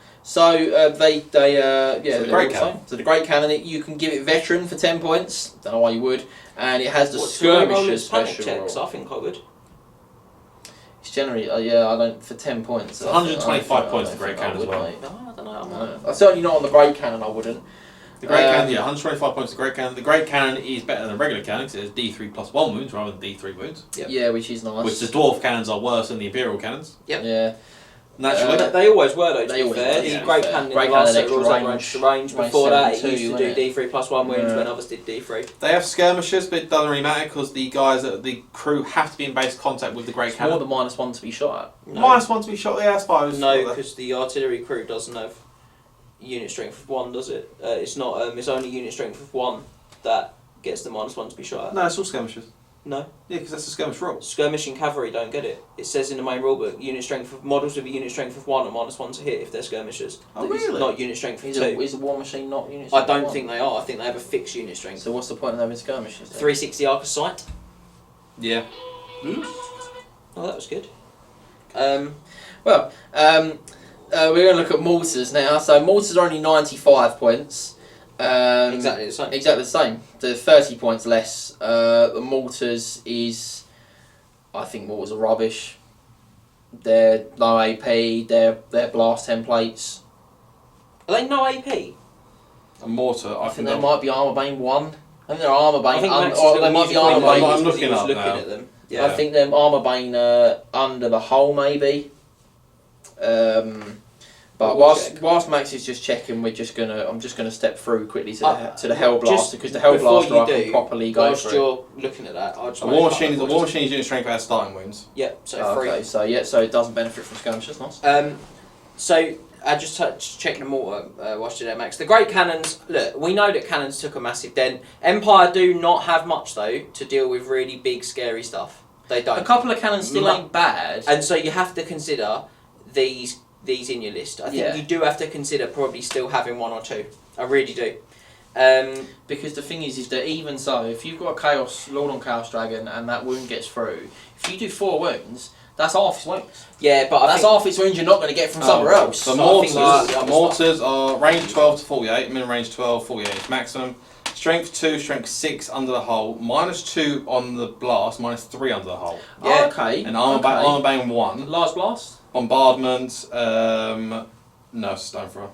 Great Cannon. So the Great Cannon, you can give it Veteran for 10 points. Don't know why you would. And it has the what's your roll Skirmisher as panic special checks? roll. I think I would. It's generally, I don't, for 10 points. It's 125 points I for Great think I Cannon as would, well. mate. No, I don't know. No. Certainly not on the Great Cannon, I wouldn't. The Great Cannon, 125 points. The Great Cannon. The Great Cannon is better than the regular cannon because it has D3 plus 1 wounds rather than D3 wounds. Yep. Yeah, which is nice. Which the Dwarf cannons are worse than the Imperial cannons. Yep. Yeah. Naturally. They always were though, to They be always fair. were, The yeah. Great Fair. Cannon in Great the last Cannon set extra rules range. extra range. Range Before that, it 72, used to do wasn't D3 plus 1 wounds Yeah. when others did D3. They have skirmishers, but it doesn't really matter because the guys, the crew, have to be in base contact with the Great It's more Cannon. than -1 to be shot at. No. -1 to be shot there, I suppose. No, because the artillery crew doesn't have unit strength of 1, does it? It's not. It's only unit strength of 1 that gets the -1 to be shot at. No, it's all skirmishers. No. Yeah, because that's the skirmish rule. Skirmishing cavalry don't get it. It says in the main rulebook, unit strength of models with a unit strength of 1 and -1 to hit if they're skirmishers. Oh, It's really? Not unit strength of Is 2. a War Machine not unit I strength don't one? think they are. I think they have a fixed unit strength. So what's the point of having skirmishes then? 360 arc of sight. Yeah. Oh, that was good. We're going to look at mortars now. So mortars are only 95 points. Exactly the same. Exactly the same. They're 30 points less. The mortars is, I think mortars are rubbish. They're low AP. They're blast templates. Are they no AP? A mortar, I think there might be Armour Bane 1. I think they're Armour Bane. I think Max is or still they might be using Armour Armour Bane. Bane I'm because he looking was up looking now. at them. Yeah. I think them Armour Bane under the hull maybe. But whilst Max is just checking, I'm just gonna step through quickly to the Hell Blaster because the Hell before Blaster you I can do, properly go whilst through. you're looking at that, I'll just A make War a couple Machine is of a War Machine's unit strength has starting wounds. Yep, so Oh, 3. okay, so it doesn't benefit from skirmishes, nice. So I just checking the mortar whilst you're there, Max. The Great Cannons, look, we know that cannons took a massive dent. Empire do not have much though to deal with really big scary stuff. They don't. A couple of cannons still ain't bad. And so you have to consider these in your list. I think Yeah. you do have to consider probably still having 1 or 2. I really do. Because the thing is that even so, if you've got a Chaos Lord on Chaos Dragon and that wound gets through, if you do 4 wounds, that's half its wounds. Yeah, but That's half its wounds you're not going to get from somewhere else. The So I think mortars, mortars- mortars are range 12 to 48, minimum range 12, 48 maximum. Strength 2, strength 6 under the hull, -2 on the blast, -3 under the hull. Yeah. Oh, okay. And Armour Bane 1. Large blast. Bombardment, no, stone thrower.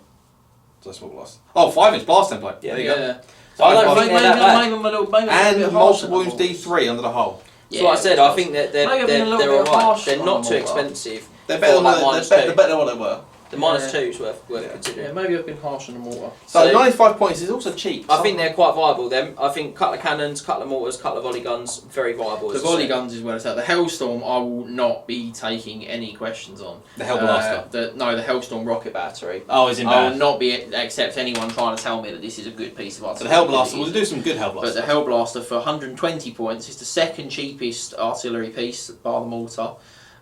So small blast. Oh, 5-inch blast template. Yeah. There you go. Yeah. So I don't Maybe think they're that bad. I'm a little maybe I'm a And bit harsh multiple on wounds the D3 under the hull. So I said, I think that they're Maybe I've been a little they're bit alright. harsh They're on not them too all, right? expensive. They're better, For than, like they're, minus better, two. they're better than what they were. The -2 Yeah. is worth Yeah, considering. maybe I've been harsh on the mortar. So So- 95 points is also cheap. I think they're quite viable. Them, I think couple of cannons, couple of mortars, couple of volley guns, very viable. The as a volley set. guns is where it's at. The Hellstorm, I will not be taking any questions on. The Hell Blaster. The Hellstorm rocket battery. Oh, is in I will bad. not accept anyone trying to tell me that this is a good piece of So artillery. the Hell Blaster, It we'll do some good Hell But Blaster. the Hell Blaster for 120 points is the second cheapest artillery piece bar the mortar.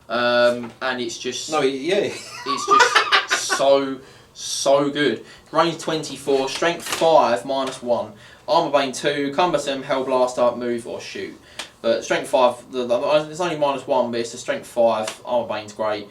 and it's just it's just so good. Range 24, strength 5, -1, armor bane 2, cumbersome, hellblaster, move or shoot. But strength 5, it's only -1, but it's a strength 5. Armor bane's great.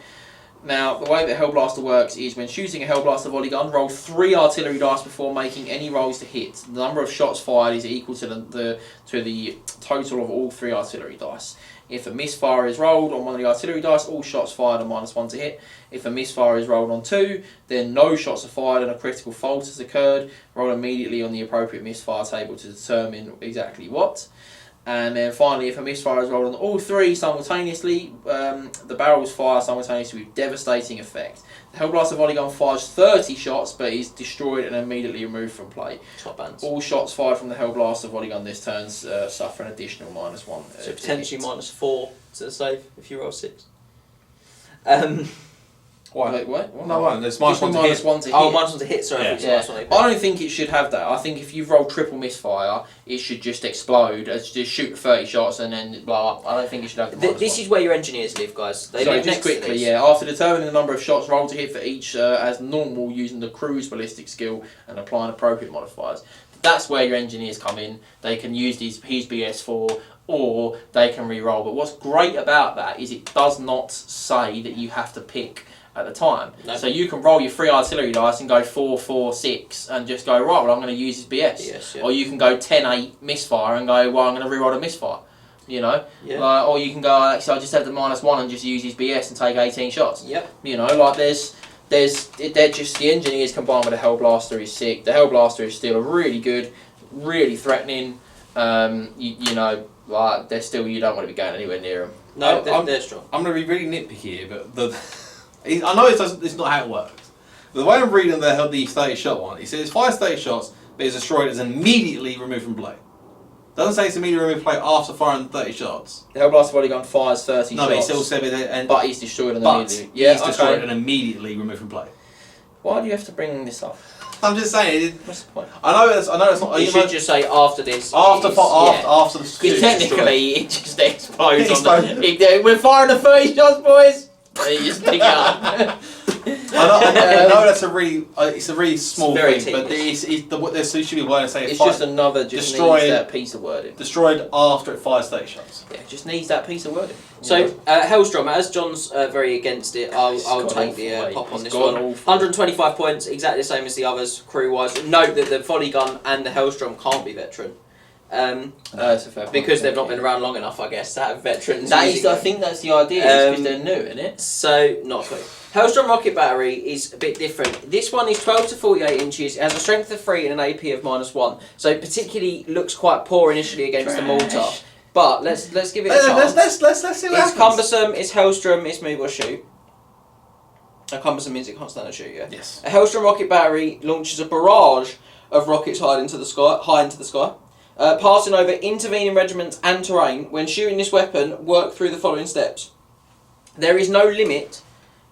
Now, the way that Hellblaster works is when shooting a Hellblaster volley gun, roll 3 artillery dice before making any rolls to hit. The number of shots fired is equal to the total of all 3 artillery dice. If a misfire is rolled on one of the artillery dice, all shots fired are -1 to hit. If a misfire is rolled on 2, then no shots are fired and a critical fault has occurred. Roll immediately on the appropriate misfire table to determine exactly what. And then finally, if a misfire is rolled on all 3 simultaneously, the barrels fire simultaneously with devastating effect. The Hellblaster volley gun fires 30 shots, but is destroyed and immediately removed from play. Top bands. All shots fired from the Hellblaster volley gun this turn suffer an additional -1. So potentially -4 to the save if you roll 6. Why? Wait, what? No, there's -1 to hit. -1 to hit. Oh, -1 to hit, sorry. Yeah. I don't think it should have that. I think if you've rolled triple misfire, it should just explode, just shoot 30 shots and then blow up. I don't think it should have the This is where your engineers live, guys. They live just next quickly, to these. after determining the number of shots rolled to hit for each as normal using the cruise ballistic skill and applying appropriate modifiers. That's where your engineers come in. They can use his BS4 or they can re-roll. But what's great about that is it does not say that you have to pick at the time. No. So you can roll your 3 artillery dice and go 4, 4, 6 and just go, right, well, I'm going to use his BS. Yes, yeah. Or you can go 10, 8 misfire and go, well, I'm going to re-roll a misfire. You know? Yeah. Or you can go, actually, I'll just have the -1 and just use his BS and take 18 shots. Yep. You know, like they're just, the engineers combined with the Hellblaster is sick. The Hellblaster is still really good, really threatening. You know, like, they're still, you don't want to be going anywhere near them. No, they're strong. I'm going to be really nitpicky here, but I know it's not how it works. But the way I'm reading the 30 shot one, it says fires 30 shots, but is destroyed as immediately removed from play. Doesn't say it's immediately removed from play after firing 30 shots. The Hellblaster volley gun fires 30 No, shots. but it still said it, but he's destroyed and but immediately. Yeah, he's destroyed okay. and immediately removed from play. Why do you have to bring this up? I'm just saying. What's the point? I know it's not. You should just say after this. after it is- after the. Because technically, it just explodes It on the... We're firing the 30 shots, boys! And you just pick it up. I know that's it's a really small It's very thing, but there should be a way to say It's just another, just needs that piece of wording. destroyed after it fires 30 shots. Yeah, it just needs that piece of wording. So, Hellstrom, as John's very against it, I'll gone take the awful, mate. pop on It's this gone one. awful. 125 points, exactly the same as the others, crew-wise. Note that the volley gun and the Hellstrom can't be veteran. That's a fair point. Because they've not been around long enough, I guess, to have veterans. That using is, I them. think that's the idea, because they're new, isn't it? So, not a clue. Hellstrom Rocket Battery is a bit different. This one is 12 to 48 inches. It has a strength of 3 and an AP of -1. So it particularly looks quite poor initially against the mortar. But let's give it a chance. Let's see what It's happens. cumbersome, it's Hellstrom, it's move or shoot. Cumbersome means it can't stand a shoot, yeah? Yes. A Hellstrom Rocket Battery launches a barrage of rockets high into the sky. Passing over intervening regiments and terrain. When shooting this weapon, work through the following steps. There is no limit.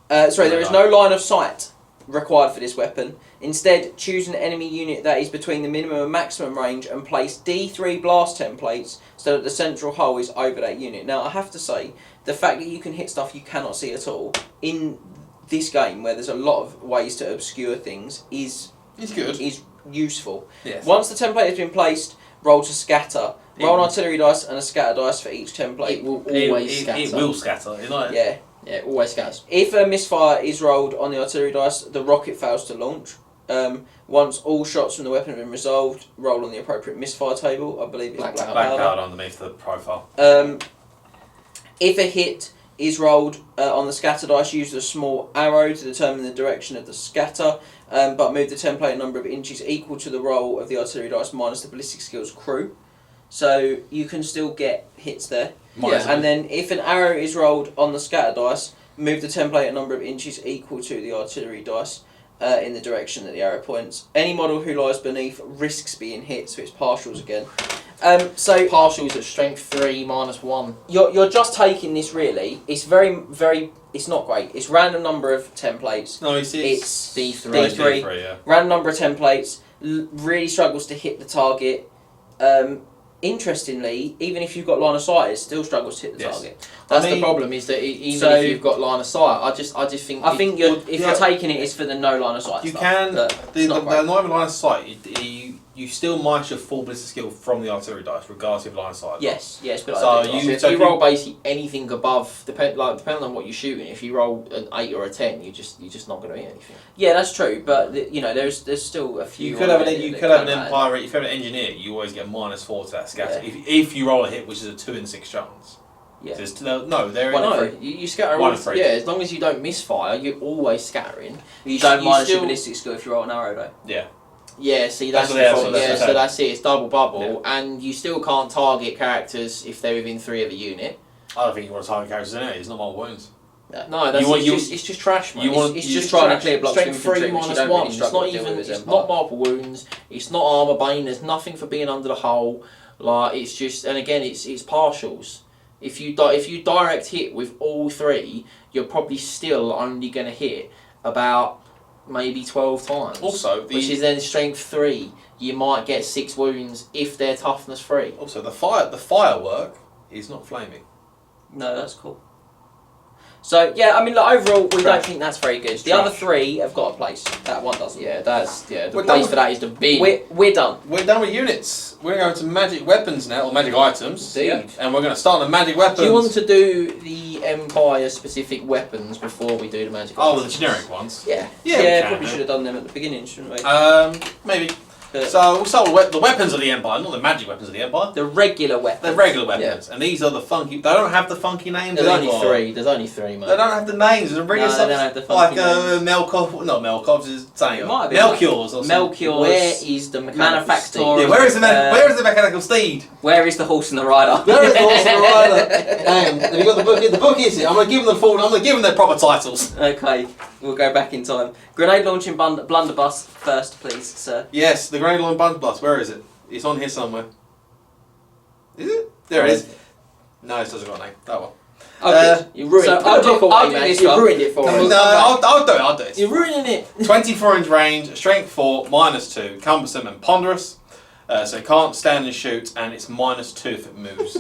There is no line of sight required for this weapon. Instead, choose an enemy unit that is between the minimum and maximum range and place D3 blast templates so that the central hole is over that unit. Now, I have to say, the fact that you can hit stuff you cannot see at all in this game, where there's a lot of ways to obscure things, is useful. Yes. Once the template has been placed, roll to scatter. Roll an artillery dice and a scatter dice for each template. It will always scatter. It will scatter. You know? Yeah. Yeah, it always scatters. If a misfire is rolled on the artillery dice, the rocket fails to launch. Once all shots from the weapon have been resolved, roll on the appropriate misfire table. I believe it's black Black powder. powder underneath the profile. If a hit is rolled on the scatter dice, use the small arrow to determine the direction of the scatter, but move the template a number of inches equal to the roll of the artillery dice minus the ballistic skills crew. So you can still get hits there. Yeah. And then if an arrow is rolled on the scatter dice, move the template a number of inches equal to the artillery dice in the direction that the arrow points. Any model who lies beneath risks being hit, so it's partials again. So Partials at strength 3 -1. you're just taking this really. It's very it's not great. It's random number of templates. No, it's D3. D3, yeah. Random number of templates. Really struggles to hit the target. interestingly, even if you've got line of sight, it still struggles to hit the target. That's the problem. Is that even if you've got line of sight, I just think. I think you're taking it, it's for the no line of sight. You stuff, can. The not even line of sight. You still minus your full ballistic skill from the artillery dice, regardless of line of sight. Yes, but so if you roll basically anything above, depending on what you're shooting. If you roll an 8 or a 10, you're just not going to hit anything. Yeah, that's true. But there's still a few. You could have an empire. If you have an engineer, you always get -4 to that scatter. Yeah. If you roll a hit, which is a 2 in 6 chance. Yeah. You scatter 1 in 3. Yeah, as long as you don't misfire, you're always scattering. You don't minus your ballistic skill if you roll an arrow, though. Yeah. Yeah, see that's the problem. So that's it. It's double bubble, and you still can't target characters if they're within 3 of a unit. I don't think you want to target characters anyway. It's not multiple wounds. No, it's just trash, man. It's just trying to clear blocks. Strength 3 -1. It's not even. It's not multiple wounds. It's not armor bane. There's nothing for being under the hull. Like it's just, and again, it's partials. If you direct hit with all 3, you're probably still only going to hit about maybe 12 times. Also, which is then strength 3. You might get 6 wounds if they're toughness 3. Also, the firework is not flaming. No, that's cool. So yeah, I mean, overall, we don't think that's very good. The other 3 have got a place. That one doesn't. Yeah, the place for that is the bin. We're done. We're done with units. We're going to magic weapons now, or magic items. Indeed. And we're going to start on the magic weapons. Do you want to do the Empire-specific weapons before we do the magic weapons? Oh, the generic ones? Yeah. Yeah, probably should have done them at the beginning, shouldn't we? Maybe. So we'll start with the weapons of the Empire, not the magic weapons of the Empire. The regular weapons. The regular weapons. Yeah. And these are the funky... They don't have the funky names anymore. There's only 3, mate. They don't have the names. They're bringing they don't have the funky names. Melkov... Not Melkov's is saying. It might be. Melchior's or something. Melchior's. Where is the mechanical steed? Yeah, where is the mechanical steed? Where is the horse and the rider? Where is the horse and the rider? Damn, have you got the book? The book is it. I'm going to give them their proper titles. Okay, we'll go back in time. Grenade launching blunderbuss first, please, sir. Yes, the grenade launching blunderbuss. Where is it? It's on here somewhere. Is it? There it is. No, it doesn't got a name. That one. Okay. You ruined it. I'll do this one. You ruined it for us. No, I'll do it. You're ruining it. 24-inch range, strength 4, -2, cumbersome and ponderous. So it can't stand and shoot, and it's -2 if it moves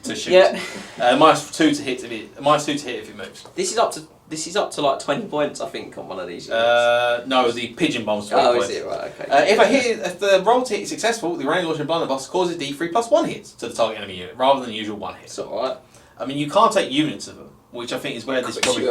to shoot. Yeah. -2 to hit if it moves. This is up to like 20 points, I think, on one of these. No, the pigeon bomb's 20 points. Is it? Right, okay. If the roll to hit is successful, the range launching blunderbuss causes D3 +1 hits to the target enemy unit, rather than the usual 1 hit. It's alright. I mean, you can't take units of them, which I think is where this probably...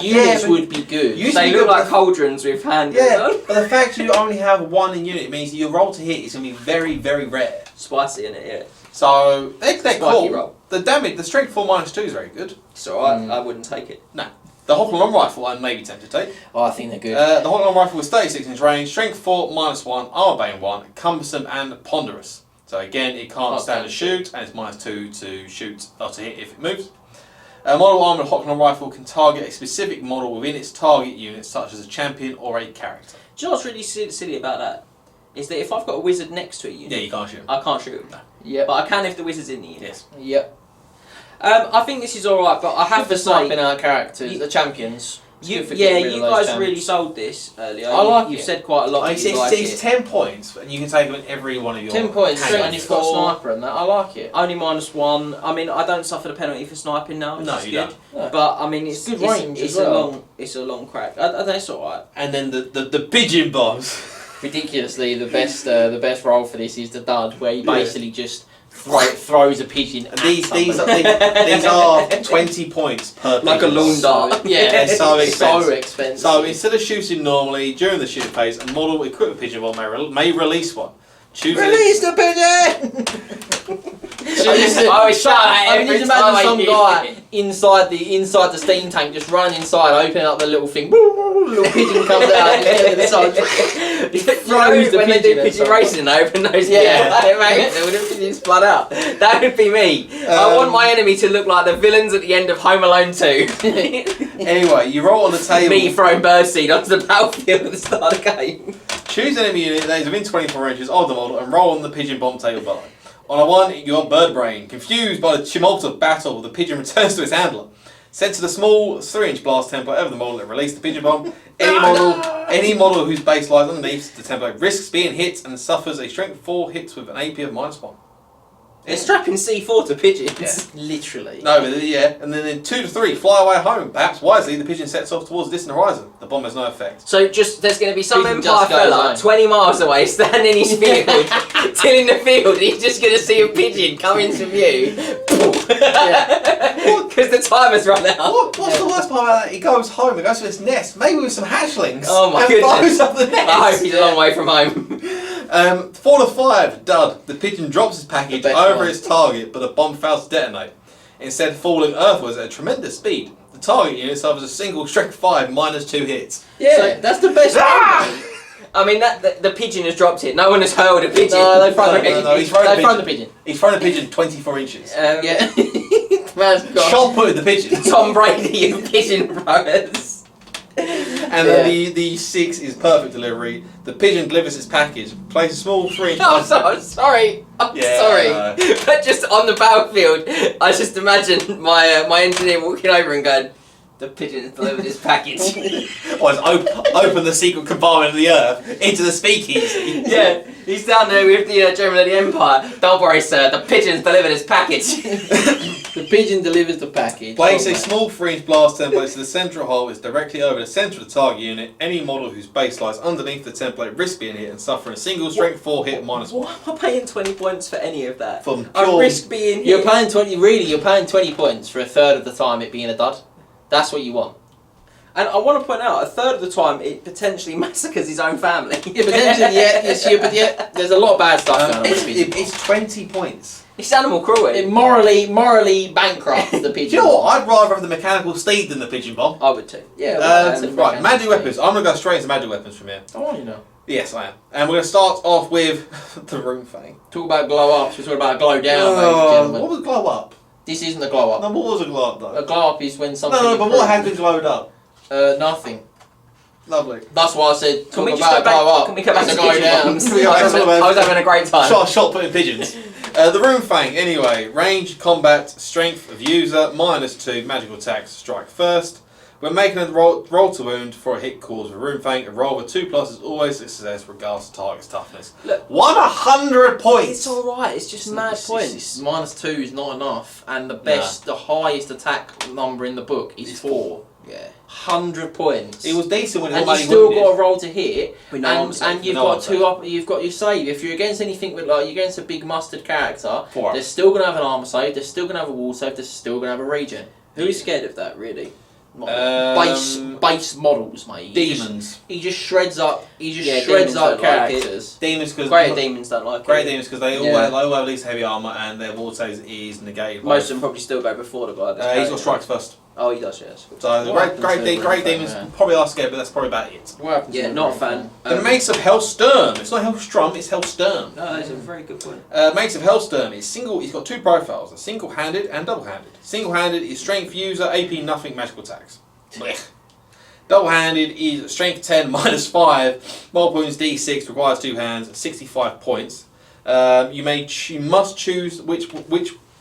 Units would be good. They look like cauldrons with handles. Yeah, but the fact you only have 1 in unit means your roll to hit is going to be very, very rare. Spicy in it, yeah. So, they're cool. Roll. The strength 4 -2 is very good. It's alright, I wouldn't take it. No. The Hawk-on rifle I may be tempted to take. Oh, I think they're good. The Hawk-on rifle with 36-inch range, strength 4 -1, armor bane 1, cumbersome and ponderous. So again, it can't stand to shoot, and it's -2 to shoot or to hit if it moves. Model armoured Hawk-on rifle can target a specific model within its target unit, such as a champion or a character. Do you know what's really silly about that? Is that if I've got a wizard next to a unit, you can't shoot him. I can't shoot him. No. Yeah, but I can if the wizard's in the unit. Yes. Yep. I think this is alright, but I have to say, sniping our characters, the champions. You guys really sold this earlier. I like You've said quite a lot. It's 10 points, and you can take them in every one of your... 10 points, and it's got a sniper and that. I like it. Only -1. I mean, I don't suffer the penalty for sniping now. No, you don't. Yeah. But I mean, it's good range. It's a long crack. That's alright. And then the pigeon bombs. Ridiculously, the best role for this is the dud, where he basically just throws a pigeon. These are 20 points per pigeon. Like a lawn dart. Yeah, they're so expensive. So instead of shooting normally during the shooting phase, a model equipped with pigeon bomb may release one. Release the pigeon! I mean, imagine some guy inside the steam tank just running inside, opening up the little thing. Little pigeon comes out. When they do pigeon racing, they open those. Yeah, mate. They would have pigeons blood out. That would be me. I want my enemy to look like the villains at the end of Home Alone 2. Anyway, you roll on the table. Me throwing birdseed onto the battlefield at the start of the game. Choose an enemy unit that is within 24 inches of the model and roll on the pigeon bomb table below. On a 1, you got Bird Brain. Confused by the tumult of battle, the pigeon returns to its handler. Sent to the small 3-inch blast template over the model and release the pigeon bomb. Any model whose base lies underneath the template risks being hit and suffers a strength 4 hits with an AP of -1. It's strapping C4 to pigeons. Yeah. Literally. No, but yeah, and then in 2 to 3, fly away home. Perhaps wisely, the pigeon sets off towards the distant horizon. The bomb has no effect. So just there's going to be some Pigeon Empire just goes fella home. 20 miles away, standing in his field, tilling the field, and he's just going to see a pigeon come into view. Because the timer's run out. What's the worst part about that? He goes home, he goes to his nest, maybe with some hatchlings. Oh my and goodness. blows up the nest. I hope he's a long way from home. 4 to 5, dud. The pigeon drops his package The best over one. its target, but the bomb fails to detonate. Instead, falling earthwards at a tremendous speed. The target unit suffers a single strength 5 minus 2 hits. Yeah, So- that's the best one. I mean, the pigeon has dropped it. No one has hurled a pigeon. No, they've thrown the No, pigeon. no, he's thrown the They've thrown the pigeon. He's thrown a pigeon 24 inches. Yeah. Man's got Shot put the pigeon. Tom Brady of pigeon throwers. And then the 6 is perfect delivery. The pigeon delivers its package, places a small 3-inch. I'm sorry. I'm Yeah, sorry. I But just on the battlefield, I just imagine my engineer walking over and going, the pigeon's delivered his package. Or it's open the secret compartment of the earth into the speakeasy. Yeah, he's down there with the German of the Empire. Don't worry, sir, the pigeon's delivered his package. the pigeon delivers the package. Place Oh, a man. small 3-inch blast template to the central hole is directly over the centre of the target unit. Any model whose base lies underneath the template risks being hit and suffering a single strength 4 hit minus 1. Why am I paying 20 points for any of that? From I pure- risk being You're hit. paying 20. Really, you're paying 20 points for a third of the time it being a dud. That's what you want. And I want to point out, a third of the time it potentially massacres his own family. Yeah, potentially, but yeah, there's a lot of bad stuff going on with the pigeon. It's 20 points. It's animal cruelty. It morally bankrupts the Do pigeon. you know what? I'd rather have the mechanical steed than the pigeon bomb. I would too. Yeah, well, that's Right, magic weapons. I'm going to go straight into magic weapons from here. I want you know. Yes, I am. And we're going to start off with the room thing. Talk about glow ups. We're talking about glow down, ladies and What gentlemen. was glow up? This isn't a glow up. No, what was a glow up though? A glow up is when something. No, but what improves. has been glowed up? Nothing. Lovely. That's why I said Can talk we just about go glow back? up. Can we go back It's to a glow pigeon down. bombs? Yeah, I that's what I- was having a great time. Shot putting pigeons. The Rune Fang, anyway. Range, combat, strength of user, -2, magical attacks, strike first. When making a roll to wound for a hit cause with Rune Fang, a roll with 2+ is always a success regardless of target's toughness. Look, 100 points! it's alright, it's just mad points. -2 is not enough, and the highest attack number in the book is It's 4. Yeah. 100 points. It was decent when it and was you only still wounded. got a roll to hit, With no arms and you've No got arms two up. You've got your save. If you're against anything with you're against a big mustard character, 4 up. they're still gonna have an armor save. They're still gonna have a wall save. They're still gonna have a regen. Who is scared of that, really? Base models, mate. Demons. He just shreds up. He just Yeah, shreds demons up don't like it. characters. Demons because Great demons don't like Great it. demons because they all Yeah. have at least heavy armor and their wall saves is negated. by- Most of them probably still go before the guy. that's He's carrying got strikes first. Oh, he does, yes. So the What great, happens great, to de- the great Rune demons Fang, probably are scared, but that's probably about it. What happens Yeah, to not a Rune fan. Fang? The Mace of Hellsturm. It's not Hellstrom, it's Hellsturm. No, that's a very good point. Mace of Hellsturm is single. He's got 2 profiles: a single-handed and double-handed. Single-handed is strength user, AP nothing, magical attacks. Blech. Double-handed is strength 10 -5, multiple wounds D6, requires 2 hands, 65 points. You must choose which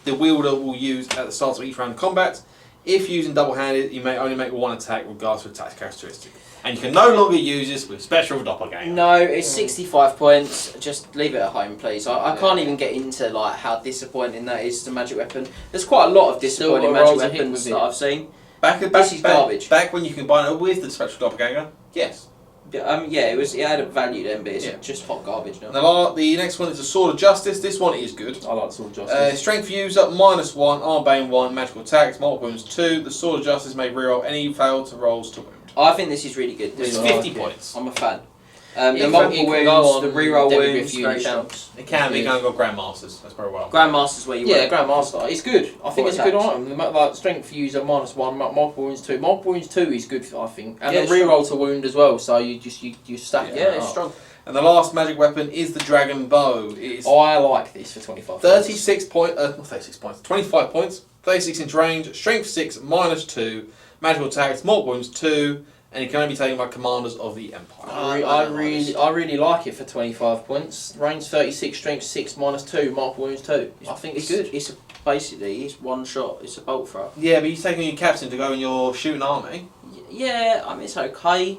the wielder will use at the start of each round of combat. If using double-handed, you may only make 1 attack regardless of attack characteristic. And you can no longer use this with special doppelganger. No, it's 65 points. Just leave it at home, please. I can't even get into like how disappointing that is to magic weapon. There's quite a lot of disappointing Still got magic rolls to hit weapons with that it. I've seen. This is garbage. Back when you combine it with the special doppelganger, yes. Yeah, it had a value then, but it's Yeah. just hot garbage now. The next one is the Sword of Justice. This one is good. I like Sword Justice. Strength user -1, arm bane 1, magical attacks, multiple wounds 2. The Sword of Justice may reroll any failed rolls to wound. I think this is really good. It's Really 50 like it. points. I'm a fan. It The can- multiple it can wounds, go on the reroll Debbie wounds, Griff very unit strong. counts. It can be. You can go Grandmasters. That's very well. Grandmaster's where you Yeah, want. Grandmaster. It's good. I think For it's a good attacks. item. Like strength user -1, multiple wounds 2. Multiple wounds 2 is good, I think, and Yeah, a it's reroll to wound as well. So you stack. Yeah, it it's up. strong. And the last magic weapon is the Dragon Bow. It is I like this for 25. 36 points. Not 36 points. 25 points. 36-inch range. Strength 6 -2. Magical attacks. Multiple wounds 2. And it can only be taken by commanders of the Empire. I really like it for 25 points. Range 36, strength 6 -2, multiple wounds 2. I think it's good. It's basically it's one shot. It's a bolt throw. Yeah, but you're taking your captain to go in your shooting army. Yeah, I mean it's okay.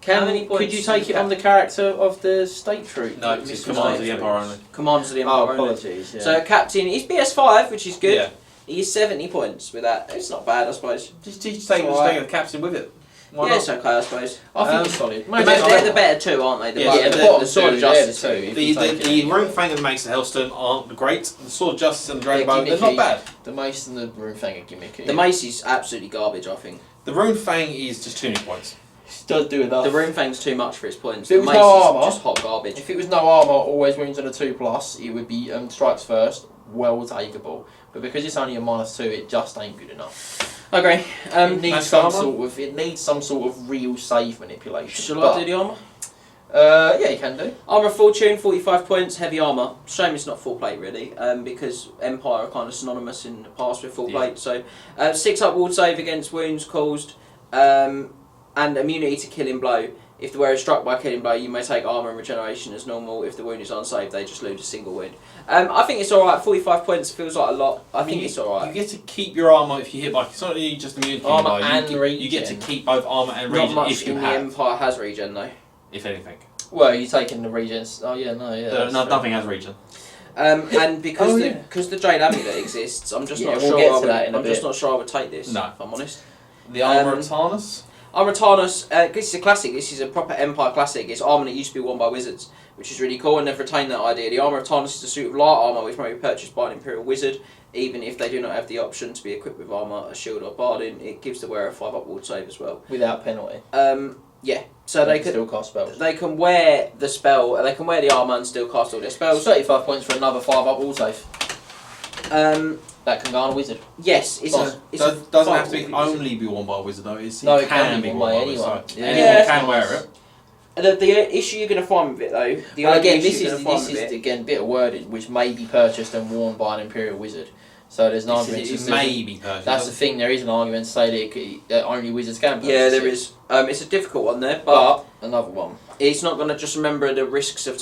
How many points Could you take it on the character of the state troop? No, it's Commanders of the Empire only. Commanders of the Empire Oh, only. apologies. Yeah. So captain, he's BS5, which is good. Yeah. He's 70 points with that. It's not bad, I suppose. Just take the captain with it. Why Yeah, not? it's okay, I suppose. I think it's solid. They're the better two, aren't they? The Sword of Justice too. too. The Rune Fang and Mace of Hellstone aren't great. The Sword of Justice and the Dragon Bow, they're gimmicky. not bad. The Mace and the Rune Fang are gimmicky. The Mace is absolutely garbage, I think. The Rune Fang is just too many points. does do enough. The Rune Fang's too much for its points. If it The was Mace no is armour, just hot garbage. If it was no armour, always wounds on a 2+, it would be strikes first, well takeable. But because it's only a -2, it just ain't good enough. I agree. It needs Mace some armour? some sort of real save manipulation. Shall I do the armour? Yeah, you can do. Armour of Fortune, 45 points, heavy armour. Shame it's not full plate really, because Empire are kind of synonymous in the past with full plate. So, 6 up ward save against wounds caused, and immunity to killing blow. If the wearer is struck by a killing blow, you may take armour and regeneration as normal. If the wound is unsaved, they just lose a single wound. I think it's alright. 45 points feels like a lot. I think it's alright. You get to keep your armour if you hit by. It's not really just immune to Armour killing blow. and You get to regen. keep both armour and Not regen much if you in the have, Empire has regen though. if anything. Well, you're taking the regens. Oh yeah, no, yeah. that's true. Nothing has regen. And because Oh, because the Jade Amulet exists, I'm just Yeah, not we'll sure. get to I would, that in a I'm just bit. not sure I would take this. No. If I'm honest. The Armour Um, of Tarnus. Armour Tarnus, this is a classic. This is a proper Empire classic. It's armour that used to be worn by wizards, which is really cool, and they've retained that idea. The Armour of Tarnus is a suit of light armour which may be purchased by an Imperial wizard, even if they do not have the option to be equipped with armour, a shield, or barding. It gives the wearer a 5 up ward save as well. Without penalty. Yeah. So they can still cast spells. They can wear the spell. They can wear the armour and still cast all their spells. 35 points for another 5 up wall save. That can go on a wizard. Yes, it's Does- Doesn't have to only be worn by a wizard though. It can be worn by anyone. anyone. Yeah. Anyone can wear it. The issue you're going to find with it though, Well, again, issue this you're is gonna find with it- again a bit of wording which may be purchased and worn by an Imperial wizard. So there's an argument. It may be purchased. That's the thing. There is an argument to say that only wizards can purchase Yeah, there it. is. It's a difficult one there, but But another one. it's not going to just remember the risks of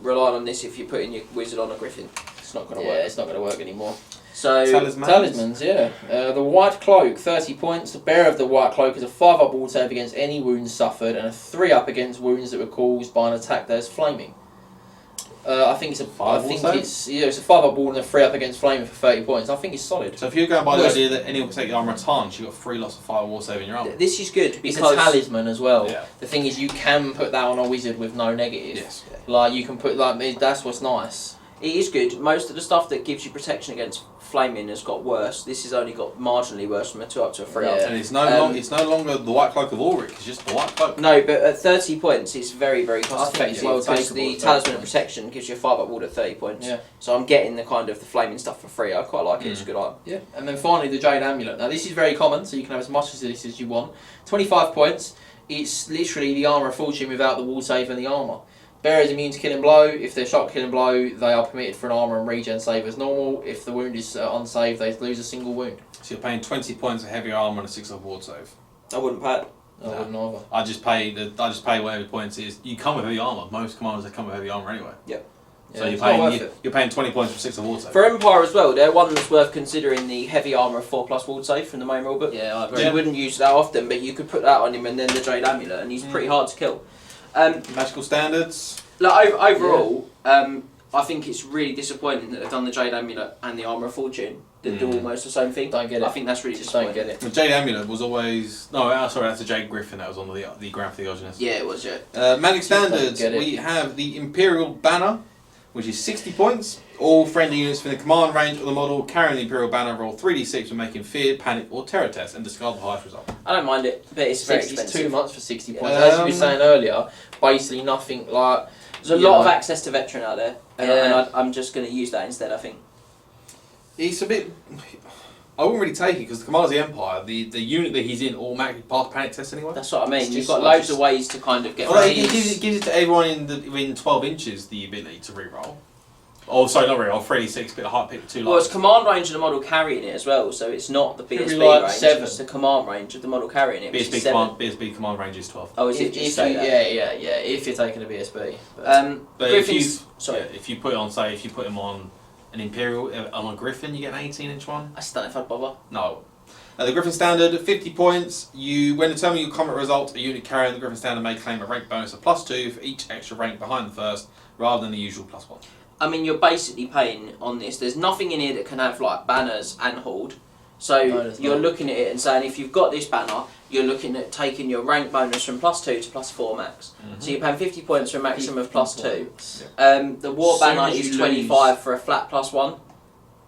relying on this if you're putting your wizard on a griffin. It's not going to Yeah, work. it's not going to work anymore. So Talismans, yeah. The White Cloak, 30 points. The bearer of the White Cloak is a 5 up ward save against any wounds suffered and a 3 up against wounds that were caused by an attack that is flaming. I think it's a 5 ward save? it's a 5 up ward and a 3 up against flaming for 30 points. I think it's solid. So if you're going by the Well, idea that anyone can take the Armour of Tarnus, you've got 3 lots of fire war save in your armour. this is good It's because a talisman as well. Yeah. The thing is, you can put that on a wizard with no negative. Yes. Like you can put that's what's nice. it is good. Most of the stuff that gives you protection against flaming has got worse. This has only got marginally worse from a 2 up to a 3 up. Yeah. And it's no longer the White Cloak of Ulrich, it's just the White Cloak. No, but at 30 points, it's very, very I cost think it's effective well because takeable the at 30 Talisman of points. Protection gives you a 5 up ward at 30 points. Yeah. So I'm getting the kind of the flaming stuff for free. I quite like it. It's a good item. Yeah. And then finally, the Jade Amulet. Now this is very common, so you can have as much of this as you want. 25 points. It's literally the Armour of Fortune without the wall save and the armour. Bearer is immune to killing blow. If they're shot killing blow, they are permitted for an armour and regen save as normal. If the wound is unsaved, they lose a single wound. So you're paying 20 points of heavy armour and a 6 up ward save. I wouldn't pay it. I wouldn't either. I just pay whatever the points is. You come with heavy armour. Most commanders they come with heavy armour anyway. Yep. So Yeah, it's not worth it. you're paying 20 points for 6 of ward save. For Empire as well, they're one that's worth considering the heavy armour of 4+ ward save from the main rulebook. Yeah, I agree. You wouldn't use that often, but you could put that on him and then the Jade Amulet, and he's pretty hard to kill. Magical standards. Like overall, I think it's really disappointing that they've done the Jade Amulet and the Armour of Fortune that do almost the same thing. Don't get it. I think that's really Just don't disappointing. get it. The Jade Amulet was always sorry, that's the Jade Griffin that was on the Grand Theogenist. Yeah, it was, yeah. Magic standards. get it. We have the Imperial Banner, which is 60 points. All friendly units within the command range of the model carrying the Imperial Banner roll 3d6 for making fear, panic, or terror tests and discard the highest result. I don't mind it, but it's very 60's expensive. too much for 60 points. As you were saying earlier, basically nothing like. There's a lot of access to veteran out there, and Yeah. I'm just going to use that instead, I think. It's a bit. I wouldn't really take it because the Commanders of the Empire, the unit that he's in, automatically pass panic tests anyway. That's what I mean. It's You've just got like- loads of ways to kind of get Well, around it gives it to everyone within 12 inches the ability to reroll. Oh, sorry, not reroll. 3d6, bit of height, pick 2 Well, it's lights. command range of the model carrying it as well, so it's not the BSB like range, 7. it's the command range of the model carrying it, which is 7. BSB command range is 12. Oh, is it If just you, say that? yeah. If you're taking a BSB. But But if you, Griffins, sorry. if you put it on, say, if you put him on an Imperial, on a Griffin, you get an 18-inch one. I just don't know if I'd bother. No, The Griffin Standard, 50 points. When determining your combat result, a unit carrying the Griffin Standard may claim a rank bonus of +2 for each extra rank behind the first, rather than the usual +1. I mean, you're basically paying on this. There's nothing in here that can have like banners and horde. So you're looking at it and saying, if you've got this banner, you're looking at taking your rank bonus from +2 to +4 max. So you're paying 50 points for a maximum of +2. The war banner is 25 for a flat +1.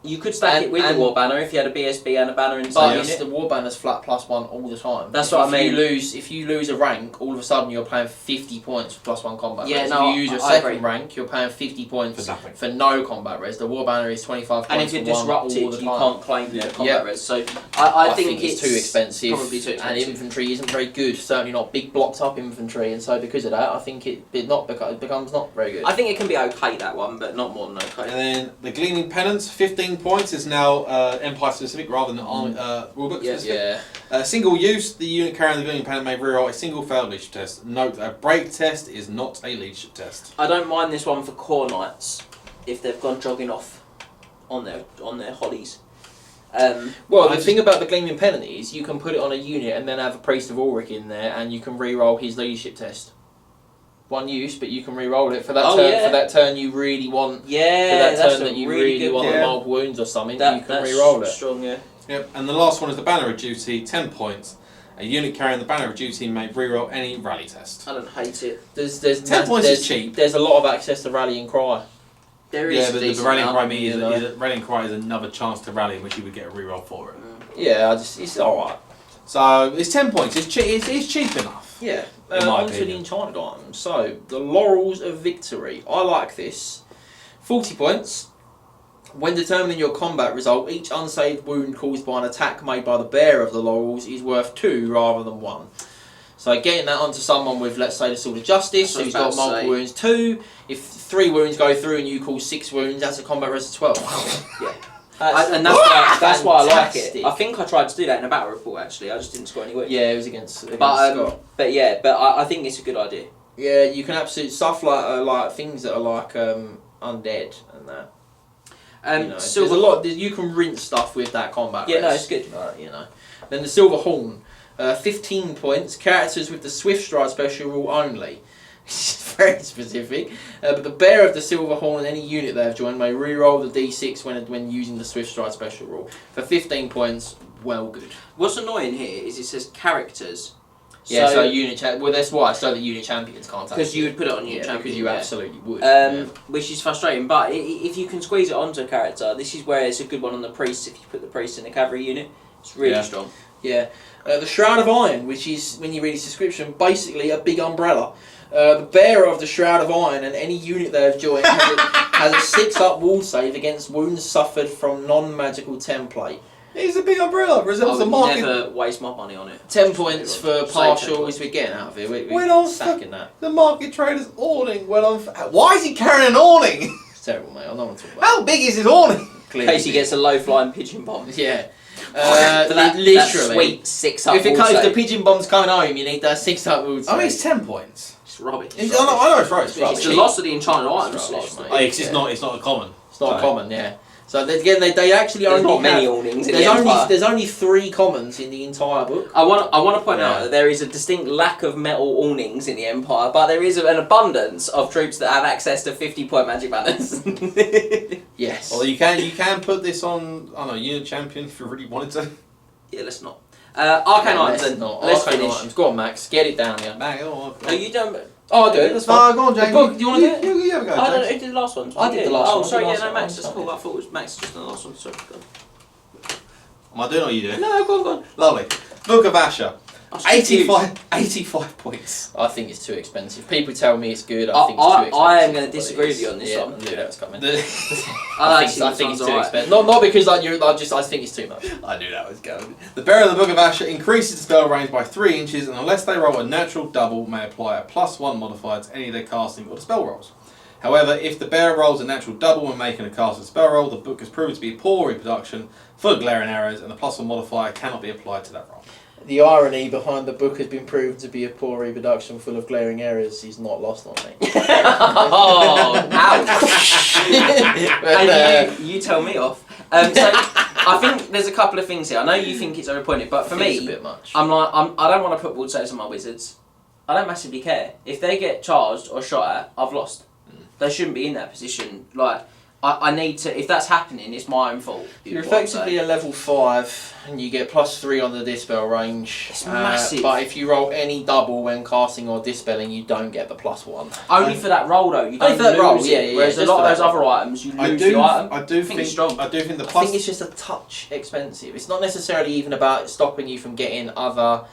You could stack it with the war banner if you had a BSB and a banner inside it. But the war banner's flat +1 all the time. That's what I mean. If you lose a rank, all of a sudden you're paying 50 points for +1 combat res. No, if you use your second rank, you're paying 50 points for no combat res. The war banner is 25 points. And if you're disrupted, you can't claim the combat res. So I think it's too expensive. Probably too expensive. And infantry isn't very good. Certainly not big blocked up infantry. And so because of that, I think it becomes not very good. I think it can be okay, that one, but not more than okay. And then the Gleaming Penance, 15 points, is now Empire specific rather than rulebook specific. Single use, the unit carrying the Gleaming Penance may reroll a single failed leadership test. Note that a break test is not a leadership test. I don't mind this one for core knights if they've gone jogging off on their hollies. The thing about the Gleaming Pennant is you can put it on a unit and then have a Priest of Ulrich in there, and you can re-roll his leadership test. One use, but you can re-roll it for that turn. For that turn, you really want. Yeah, for that turn that you really want the multiple wounds or something, you can re-roll it. Strong, yeah. Yep. And the last one is the Banner of Duty, 10 points. A unit carrying the Banner of Duty may re-roll any rally test. I don't hate it. There's 10 points is cheap. There's a lot of access to Rallying Cry. There is. Yeah, but the Rallying Cry Rallying Cry is another chance to rally in which you would get a re-roll for it. Yeah, it's alright. So it's 10 points. It's cheap enough. Yeah. On to the enchanted items. So the Laurels of Victory. I like this. 40 points. When determining your combat result, each unsaved wound caused by an attack made by the bearer of the laurels is worth 2 rather than 1. So getting that onto someone with, let's say, the Sword of Justice, who's got multiple wounds, 2. If 3 wounds go through and you cause 6 wounds, that's a combat res of 12. Yeah. That's why I like it. I think I tried to do that in a battle report, actually. I just didn't score any wounds. Yeah, it was against Scott. But I think it's a good idea. Yeah, you can absolutely stuff like things that are like undead and that. There's a lot. You can rinse stuff with that combat. Yeah, no, it's good. Then the Silver Horn, 15 points. Characters with the Swift Stride special rule only. Very specific. But the bearer of the Silver Horn and any unit they have joined may re-roll the d6 when using the Swift Stride special rule. For 15 points, well good. What's annoying here is it says characters. Yeah, so unit that's why, so that unit champions can't touch it. Because you would put it on unit champion. Because you absolutely would. Which is frustrating, but if you can squeeze it onto a character, this is where it's a good one on the priest. If you put the priest in the cavalry unit, it's really strong. Yeah. The Shroud of Iron, which is, when you read its description, basically a big umbrella. The bearer of the Shroud of Iron and any unit they have joined has a 6-up wall save against wounds suffered from non-magical template. It's a big umbrella. Resembles a market. Never waste my money on it. 10 points for partial is we're getting out of here. We're stacking that. The market trader's awning. Why is he carrying an awning? It's terrible, mate. I don't want to talk about How big is his awning? In case he gets a low-flying pigeon bomb. Yeah. Literally. That sweet 6-up if the pigeon bomb's coming home, you need that 6-up wall save. I mean, it's 10 points. It's rubbish. I know it's right. It's the loss of the enchanted items. It's not a common. It's not common, yeah. So again, they actually there's only not many awnings in there's only 3 commons in the entire book. I want to point out that there is a distinct lack of metal awnings in the Empire, but there is an abundance of troops that have access to 50-point magic banners. Yes. Well, you can put this on unit champion if you really wanted to. Yeah, let's not. Arcane items then. Let's finish. Items. Go on, Max. Get it down here. Are you done? Oh, I'll do it. That's fine. Go on, Jamie. The book. Do you want to do it? You have a go, I don't know. Who did the last one? I did the last one. Oh, sorry. Yeah, no, Max. That's cool. I thought it was Max just on the last one. Sorry. Am I doing or are you doing? No, go on. Lovely. Book of Asher. 85 points. I think it's too expensive. People tell me it's good. I think it's too expensive. I am going to disagree with you on this one. I knew that was coming. I think it's too expensive. Not because I think it's too much. I knew that was going. The bearer of the Book of Asher increases the spell range by 3 inches, and unless they roll a natural double, may apply a +1 modifier to any of their casting or the spell rolls. However, if the bearer rolls a natural double when making a cast or spell roll, the book is proven to be a poor reproduction, full of glaring errors, and the +1 modifier cannot be applied to that roll. The irony behind the book has been proven to be a poor reproduction full of glaring errors is not lost on me. Oh, ouch! And you tell me off. So I think there's a couple of things here. I know you think it's overpointed, but for me, it's a bit much. I don't want to put Woodsails on my wizards. I don't massively care. If they get charged or shot at, I've lost. They shouldn't be in that position. Like, I need to. If that's happening, it's my own fault. You're effectively a level 5, and you get +3 on the dispel range. It's massive. But if you roll any double when casting or dispelling, you don't get the +1. Only for that roll though. You don't for that lose roll, it. yeah. Whereas a lot of those other items, you lose the item. I do think it's strong. I do think the I plus. think it's just a touch expensive. It's not necessarily even about stopping you from getting other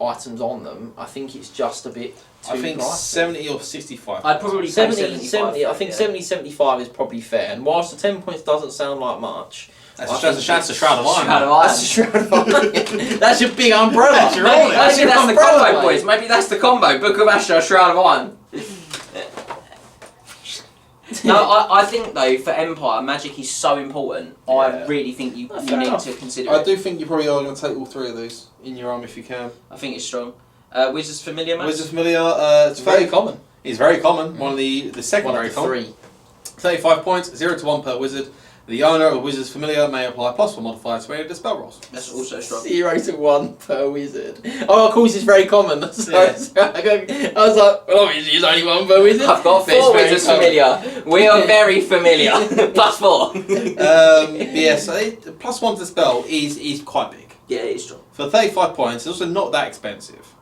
items on them. I think it's just a bit too I think pricey. 70 or 65. I'd probably pay 70, I think 70, 75 is probably fair. And whilst the 10 points doesn't sound like much, That's a Shroud of Iron. Shroud of Iron. that's a Shroud of Iron. That's your big umbrella. That's your Maybe that's the umbrella, combo, mate. boys. Maybe that's the combo. Book of Asher, Shroud of Iron. No, I think though for Empire, magic is so important. Yeah. I really think you Fair need enough. to consider I it. do think you probably are going to take all 3 of these in your arm if you can. I think it's strong. Wizards familiar, man. Wizards Familiar, It's very common. It's very common. One of the second One of very the common. 3. 35 points, 0 to 1 per wizard. The owner of Wizards Familiar may apply +1 modifier to any of the spell rolls. That's also strong. 0 to 1 per wizard. Oh, of course, it's very common. So, Yeah. I was like, well, obviously, it's only 1 per wizard. I've got But it's 4 very Wizards common. familiar. We are very familiar. +4. Yeah, so +1 to the spell is quite big. Yeah, it's strong. For 35 points, it's also not that expensive.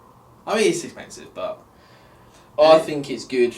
I mean, it's expensive, but... I think it's good.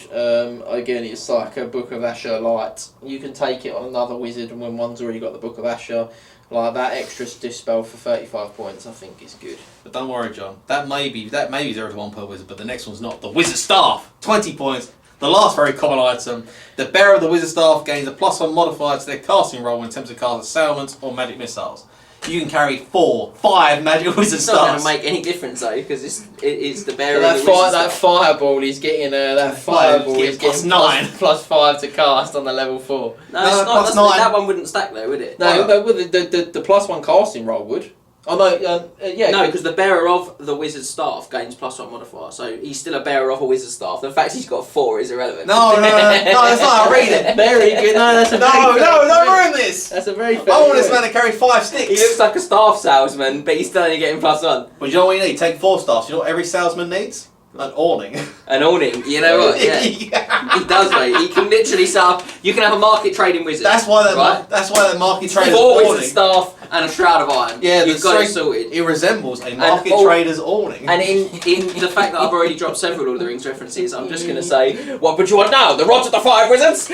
Again, it's like a Book of Asher light. You can take it on another wizard, and when one's already got the Book of Asher, like that extra dispel for 35 points, I think is good. But don't worry, John. That may be 0 to 1 per wizard, but the next one's not. The Wizard Staff, 20 points. The last very common item. The bearer of the Wizard Staff gains a +1 modifier to their casting roll when attempting to cast assailments or magic missiles. You can carry 4, 5 magic Wizard It's not going Staffs. to make any difference though, because it's the bearer So of that, the Wizards that staff. fireball is getting fireball is plus getting 9. +5 to cast on the level 4. No, it's not. plus That's 9. that one wouldn't stack though, would it? No, the +1 casting roll would. Oh no, yeah. No, because the bearer of the wizard staff gains +1 modifier, so he's still a bearer of a wizard staff. The fact he's got 4 is irrelevant. No, that's not how I read it. Very good. No, that's a No, very don't ruin this. That's a very I fair want this point. man to carry 5 He sticks. looks like a staff salesman, but he's still only getting +1. Well, you know what you need? Take 4 staffs. You know what every salesman needs? An awning. An awning, you know what? Yeah. He does, mate. He can literally set up. You can have a market trading wizard. That's why right? that market trader's 4 wizard awning. staff and a shroud of iron. Yeah, you've got it sorted. It resembles a market all- trader's awning. And in the fact that I've already dropped several Lord of the Rings references, I'm just going to say, what would you want now? The rods of the 5 wizards?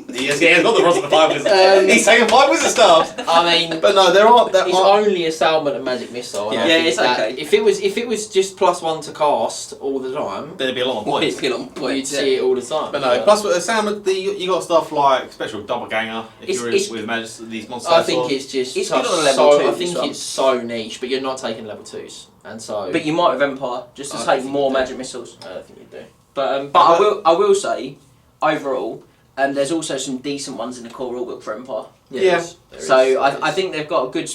He's got the rods of the 5 wizards. He's taking 5 wizard staffs. I mean, But no, there aren't that it's much. only a salmon and magic missile. And I Yeah, think it's that okay. If it was just +1 to cast all the time, There'd be a lot of What points. is on you'd points? see it all the time. But no, plus with the salmon, you got stuff like special doppelganger if It's- you're with these monsters. I think it's just It's such- good on a level so, 2 I think as well. it's so niche, but you're not taking level 2s, and so. But you might with Empire, just to I take think more you do. magic missiles. I don't think you do. But I will say, overall, there's also some decent ones in the core rulebook for Empire. Yeah. there So is. I think they've got a good...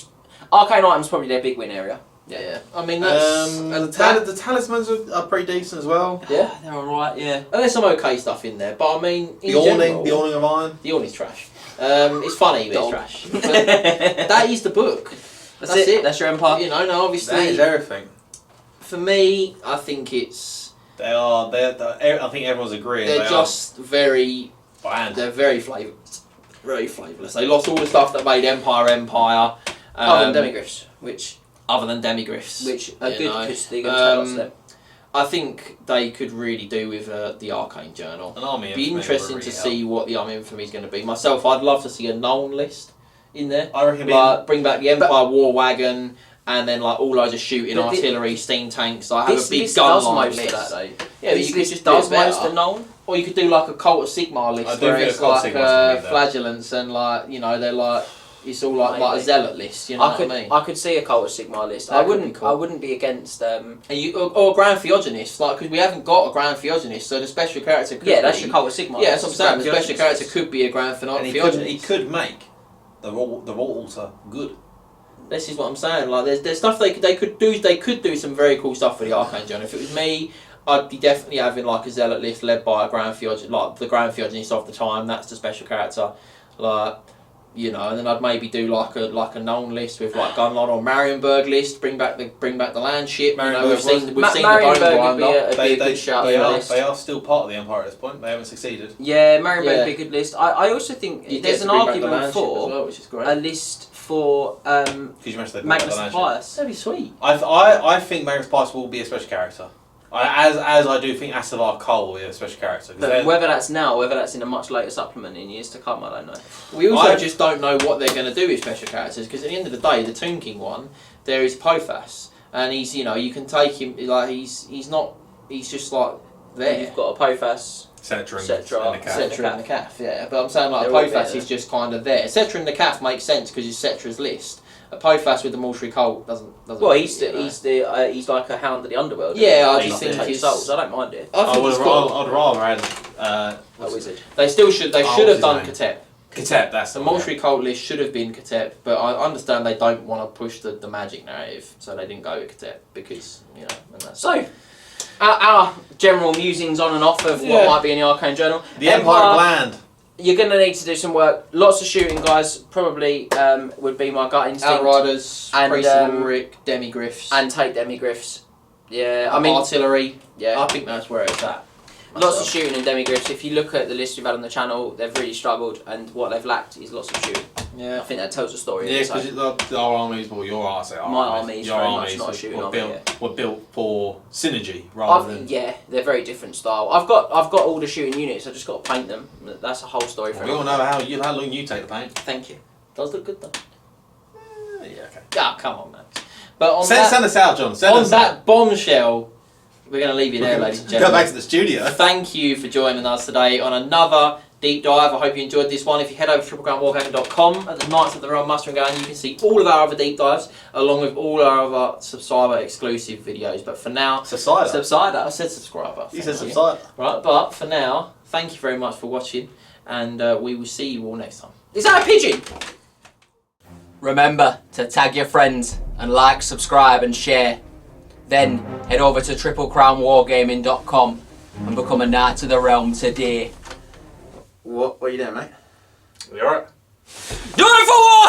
Arcane items probably their big win area. Yeah. I mean that's the talismans are pretty decent as well. yeah. They're alright, yeah. And there's some okay stuff in there, but I mean in The awning general, of iron. the awning's trash. It's funny, but it's Dog. trash. But that is the book. That's it. That's your Empire. You know, no, That obviously is everything. for me, I think it's They are. I think everyone's agreeing. they're they just very are bland. they're very flavourless. They lost all the stuff that made Empire. Other than Demigriffs, which Other than demigriffs, are you good know. because they're going to tell us them. I think they could really do with the Arcane Journal. An army. It'd be Infantry interesting would to really see what the Army Infamy is going to be. Myself, I'd love to see a known list in there. help. I reckon. Like, bring back the Empire War Wagon, and then like all loads of shooting But artillery, steam tanks. Like have This a big list gun does line most of list. that though. Yeah, but This you could list just do does it better. most of known. Or you could do like a Cult of Sigmar list I do where think it's a Cult of like Sigmar's gonna be there. flagellants and like they're like it's all like a Maybe. zealot list. You know what I mean? I could see a Cult of Sigmar list. That I could wouldn't. be cool. I wouldn't be against. And or a Grand Theogenist, like because we haven't got a Grand Theogenist, so the special character could Yeah, that's be, your Cult of Sigmar. Yeah, that's what I'm saying. The Grand special Theogenist character list. could be a Grand And he Theogenist. could make the raw altar good. This is what I'm saying. Like, there's stuff they could do. They could do some very cool stuff for the Arcane Journal. If it was me, I'd be definitely having like a zealot list led by a Grand Theogenist, like the Grand Theogenist of the time. That's the special character. like. You know, and then I'd maybe do like a known list with like Gunlod or Marienburg list. Bring back the land ship. You know, we've seen the bone Marienburg would be a good shout. They are still part of the Empire at this point. They haven't succeeded. Yeah, Marienburg would be a good list. I also think there's an argument for well, which is great. a list for Magnus Pius. That'd be sweet. I think Magnus Pius will be a special character. As I do think Asavar Cole will be a special character. But whether that's now or whether that's in a much later supplement in years to come, I don't know. We also just don't know what they're going to do with special characters, because at the end of the day, the Tomb King one, there is Pothas, and he's, you know, you can take him, like, he's just like there. You've got a Pothas, Cetra and the Calf, yeah. But I'm saying like Pothas is just kind of there. Cetra and the Calf makes sense because it's Cetra's list. A Pothas with the Mortuary Cult doesn't. Well, he's like a hound of the underworld. Yeah, I just think he's souls. I don't mind it. I'd rather add a wizard. They still should. They should have done Katep. Katep, that's the Mortuary Cult list should have been Katep, but I understand they don't want to push the magic narrative, so they didn't go with Katep because, you know. And that's so. Our general musings on and off of what might be in the Arcane Journal. The Empire of Land. You're going to need to do some work. Lots of shooting, guys. Probably would be my gut instinct. Outriders, and Priest of Ulrich, Demigriffs. And take Demigriffs. Yeah, I mean... Artillery. Yeah. I think that's where it's at. Lots of shooting and Demigriffs. If you look at the list we've had on the channel, they've really struggled, and what they've lacked is lots of shooting. Yeah. I think that tells a story. Yeah, because our armies, well, your armies, my armies, very much not a shooting army. Were built for synergy rather than. Yeah, they're very different style. I've got all the shooting units. I've just got to paint them. That's a whole story for We all know how long you take to paint. Thank you. Does look good though. Yeah, okay. Ah, come on, man. But on send us out, John. On that bombshell, we're going to leave you there, ladies and gentlemen. Go back to the studio. Thank you for joining us today on another deep dive. I hope you enjoyed this one. If you head over to triplegroundwargaming.com at the Knights of the Realm Mustering Going, you can see all of our other deep dives along with all our other subscriber exclusive videos. But for now, subscriber. I said subscriber. You said subscriber. Right, but for now, thank you very much for watching, and we will see you all next time. Is that a pigeon? Remember to tag your friends and like, subscribe, and share. Then head over to triplecrownwargaming.com and become a Knight of the Realm today. What are you doing, mate? Are you alright? Do it for war!